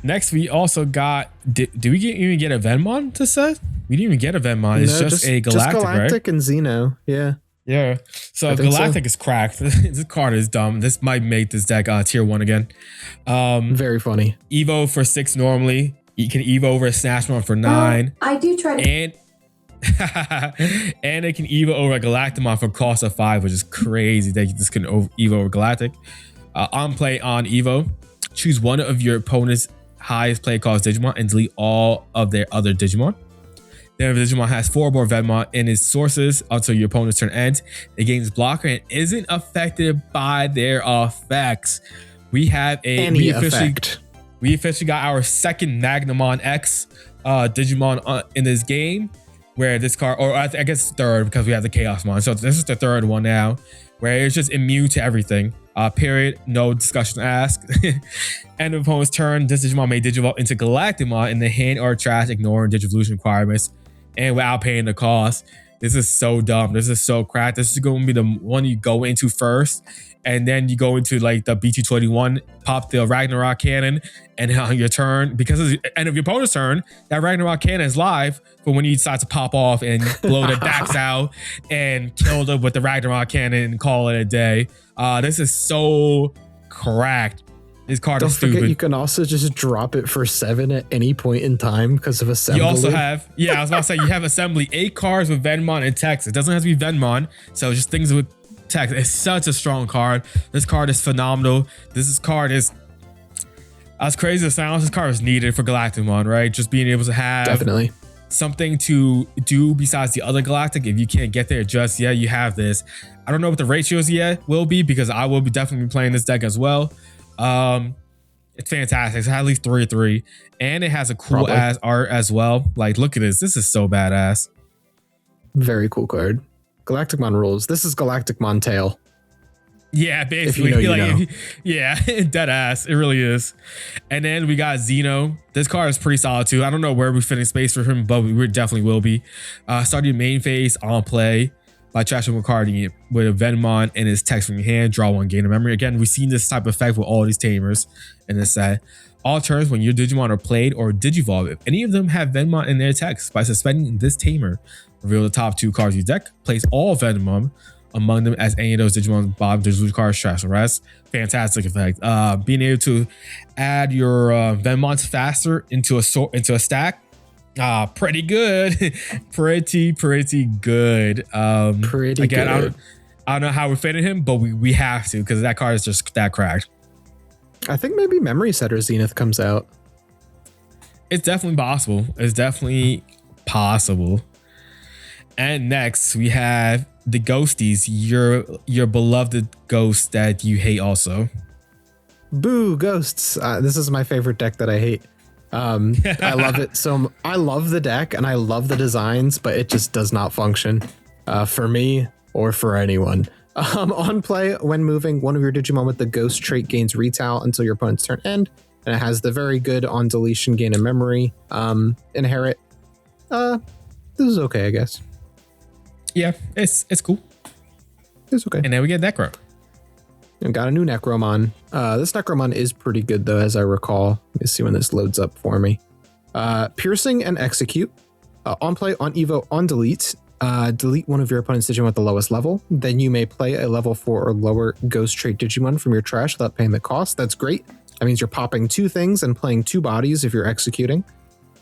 Next, we also got. Did we even get a Venmon to set? We didn't even get a Venmon. It's just a Galactic, just Galactic right? and Xeno. Yeah. Yeah. So Galactic is cracked. This card is dumb. This might make this deck tier 1 again. Very funny. Evo for 6 normally. You can Evo over a Snatchmon for 9. I do try to. And it can Evo over a Galactimon for cost of 5, which is crazy that you just can Evo over Galactic. On play on Evo, choose one of your opponent's highest play cost Digimon and delete all of their other Digimon. Then if Digimon has 4 more Venmon in its sources until your opponent's turn ends, it gains blocker and isn't affected by their effects. We have we officially got our second Magnamon X Digimon in this game, where this card, or I guess third, because we have the Chaosmon. So this is the third one now, where it's just immune to everything. Period. No discussion asked. End of opponent's turn, this Digimon may Digivolve into Galactimon in the hand or trash, ignoring Digivolution requirements and without paying the cost. This is so dumb. This is so cracked. This is going to be the one you go into first, and then you go into like the BT21, pop the Ragnarok cannon, and on your turn, because of the end of your opponent's turn, that Ragnarok cannon is live for when you decide to pop off and blow their backs out and kill them with the Ragnarok cannon and call it a day. This is so cracked. This card is stupid. Don't forget, you can also just drop it for 7 at any point in time because of assembly. You also have, I was about to say, you have assembly 8 cards with Venmon and text. It doesn't have to be Venmon, so just things with text. It's such a strong card. This card is phenomenal. This card is, as crazy as it sounds, this card is needed for Galactimon, right? Just being able to have definitely something to do besides the other Galactic. If you can't get there just yet, you have this. I don't know what the ratios yet will be, because I will be definitely playing this deck as well. It's fantastic. It's at least 3/3, and it has a cool ass art as well. Like, look at this. This is so badass. Very cool card. Galacticmon rules. This is Galacticmon tail. Yeah, basically. If you know. Yeah, dead ass. It really is. And then we got Xeno. This card is pretty solid too. I don't know where we fit in space for him, but we definitely will be. Start your main phase on play by trashing a card with a Venmon and his text from your hand. Draw 1, gain a memory. Again, we've seen this type of effect with all these Tamers in this set. All turns when your Digimon are played or Digivolve, if any of them have Venmon in their text, by suspending this Tamer, reveal the top 2 cards of your deck, place all Venmon among them as any of those Digimon bottom Digivolution cards trash the rest. Fantastic effect. Being able to add your Venmons faster into a stack. Pretty good. pretty good. Pretty good. I don't know how we're fitting him, but we have to because that card is just that cracked. I think maybe Memory Setter Zenith comes out. It's definitely possible. It's definitely possible. And next we have the Ghosties, your beloved ghost that you hate also. Boo, ghosts. This is my favorite deck that I hate. I love it. So I love the deck and I love the designs, but it just does not function for me or for anyone. On play, when moving, one of your Digimon with the ghost trait gains retail until your opponent's turn end, and it has the very good on deletion gain a memory inherit. This is okay, I guess. Yeah, it's cool. It's okay. And then we get Necro. And got a new Necromon. This Necromon is pretty good though, as I recall. Let me see when this loads up for me. Piercing and Execute. On play, on Evo, on delete. Delete one of your opponent's Digimon at the lowest level. Then you may play a level 4 or lower ghost trait Digimon from your trash without paying the cost. That's great. That means you're popping 2 things and playing 2 bodies if you're executing.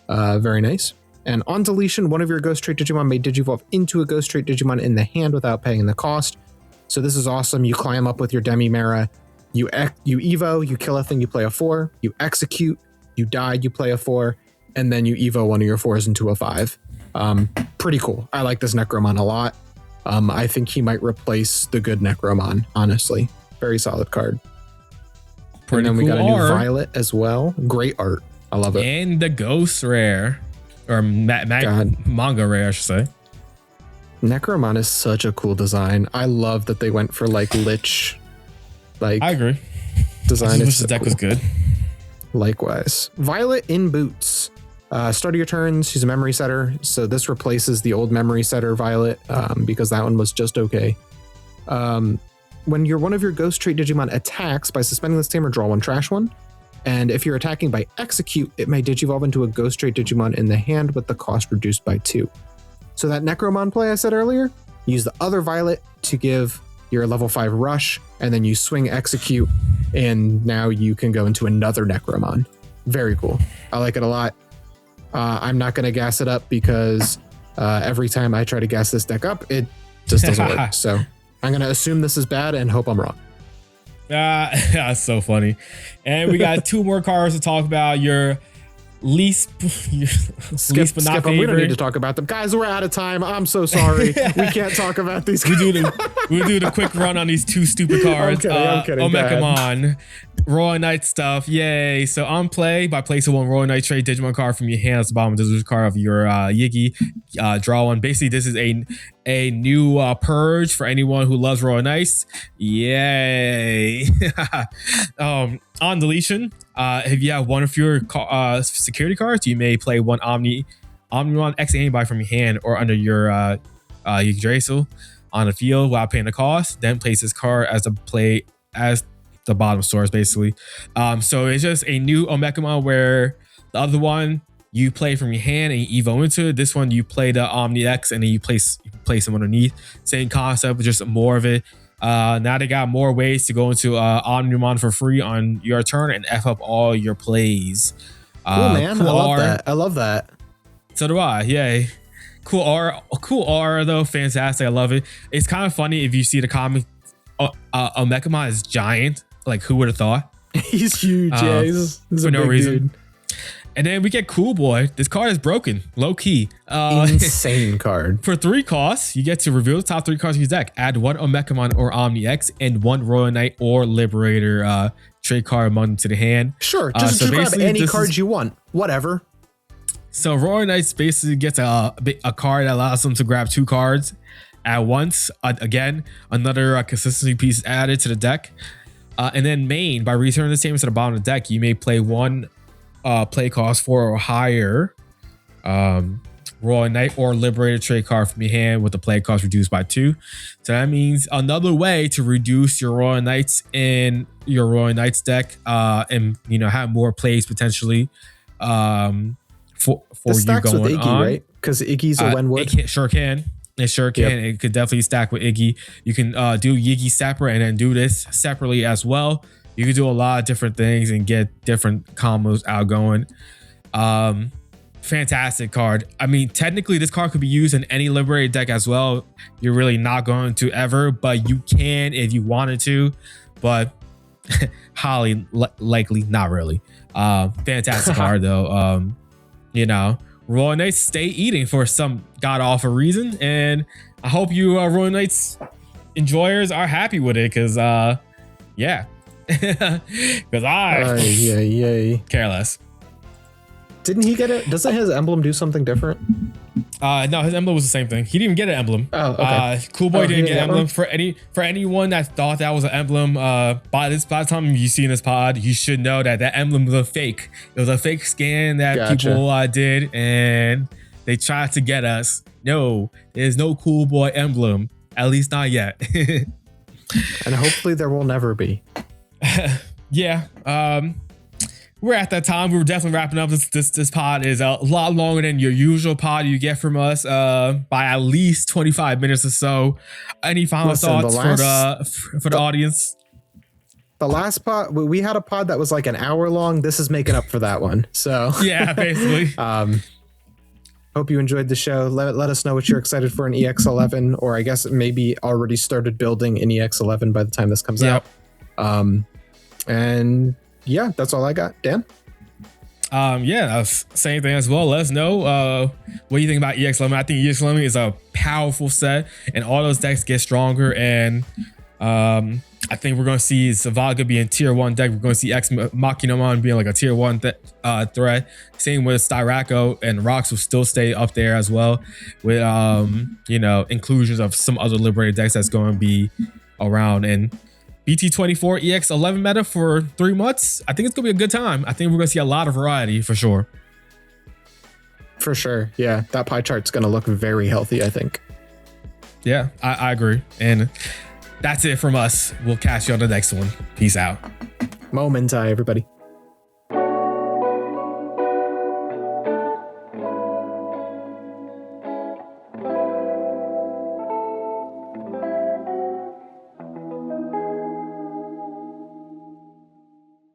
Very nice. And on deletion, one of your ghost trait Digimon may digivolve into a ghost trait Digimon in the hand without paying the cost. So this is awesome. You climb up with your Demi-Mera, you Evo, you kill a thing, you play a 4, you execute, you die, you play a 4, and then you Evo one of your 4s into a 5. Pretty cool. I like this Necromon a lot. I think he might replace the good Necromon, honestly. Very solid card. Pretty and then cool we got a new art. Violet as well. Great art. I love it. And the Ghost Rare. Or manga rare, I should say. Necromon is such a cool design. I love that they went for like Lich. Like I agree. Design. I just wish so the deck cool. was good. Likewise. Violet in Boots. Start of your turn, she's a memory setter. So this replaces the old memory setter Violet because that one was just okay. When one of your ghost trait Digimon attacks by suspending this tamer, draw 1, trash 1. And if you're attacking by execute, it may digivolve into a ghost trait Digimon in the hand with the cost reduced by 2. So that Necromon play I said earlier, use the other Violet to give your level 5 rush, and then you swing execute, and now you can go into another Necromon. Very cool. I like it a lot. I'm not going to gas it up because every time I try to gas this deck up, it just doesn't work. So I'm going to assume this is bad and hope I'm wrong. That's so funny. And we got 2 more cards to talk about. Your least skip them. We don't need to talk about them, guys. We're out of time. I'm so sorry. We can't talk about these. We do the quick run on these 2 stupid cards. I'm kidding. Omekamon, Royal Knight stuff. Yay! So on play, by placing 1 Royal Knight trait Digimon card from your hand at the bottom of the card of your Yigi, draw 1. Basically, this is a new purge for anyone who loves Royal Knights. Yay! On deletion, if you have one of your security cards, you may play 1 Omnimon X anybody from your hand or under your Yggdrasil on the field without paying the cost. Then place this card as the bottom source, basically. So it's just a new Omekamon where the other one you play from your hand and you evo into it. This one you play the Omni X and then you place them underneath. Same concept, just more of it. Now they got more ways to go into Omnimon for free on your turn and F up all your plays. Cool, man. Cool, I love that. So do I. Yay. Cool R though. Fantastic. I love it. It's kind of funny if you see the comic. Omekamon is giant. Like, who would have thought? He's huge. Yeah, he's for a no big reason. Dude. And then we get Cool Boy. This card is broken, low key. Insane card. For 3 costs, you get to reveal the top 3 cards of your deck. Add 1 Omekamon or Omni X and 1 Royal Knight or Liberator trade card among them to the hand. Sure, just grab any cards you want. Whatever. So Royal Knights basically gets a card that allows them to grab 2 cards at once. Again, another consistency piece added to the deck. And then main, by returning the statements to the bottom of the deck, you may play 1 play cost 4 or higher Royal Knight or Liberator trade card from your hand with the play cost reduced by 2. So that means another way to reduce your Royal Knights in your Royal Knights deck and have more plays potentially for you going with Iggy, on. Right? Because Iggy's a Wenwood. It sure can. It sure can. Yep. It could definitely stack with Iggy. You can do Yigi separate and then do this separately as well. You can do a lot of different things and get different combos outgoing. fantastic card. I mean, technically this card could be used in any liberated deck as well. You're really not going to ever, but you can if you wanted to, but highly likely not really. Fantastic card though. You know, Royal Knights stay eating for some god awful reason, and I hope you Royal Knights enjoyers are happy with it, because yeah. Because I care less. Didn't he get it? Doesn't his emblem do something different? No, his emblem was the same thing. He didn't even get an emblem. Oh, okay. Cool Boy didn't get an emblem. For anyone that thought that was an emblem, by the time you see in this pod, you should know that emblem was a fake. It was a fake scan that people did, and they tried to get us. No, there's no Cool Boy emblem, at least not yet. And hopefully there will never be. Yeah. We're at that time. We were definitely wrapping up. This pod is a lot longer than your usual pod you get from us by at least 25 minutes or so. Any final thoughts for the audience? The last pod, we had a pod that was like an hour long. This is making up for that one. So yeah, basically. Hope you enjoyed the show. Let us know what you're excited for in EX11, or I guess maybe already started building in EX11 by the time this comes out. And yeah, that's all I got. Dan? Yeah, same thing as well. Let us know what you think about EX11. I think EX11 is a powerful set, and all those decks get stronger. And I think we're going to see Zephaga being tier 1 deck. We're going to see Ex Machinamon being like a tier 1 threat. Same with Styraco, and Rocks will still stay up there as well, with you know, inclusions of some other liberated decks that's going to be around. And BT24 EX11 meta for 3 months, I think it's gonna be a good time. I think we're gonna see a lot of variety for sure. For sure, yeah. That pie chart's gonna look very healthy, I think. Yeah, I agree. And that's it from us. We'll catch you on the next one. Peace out. Momentai, everybody.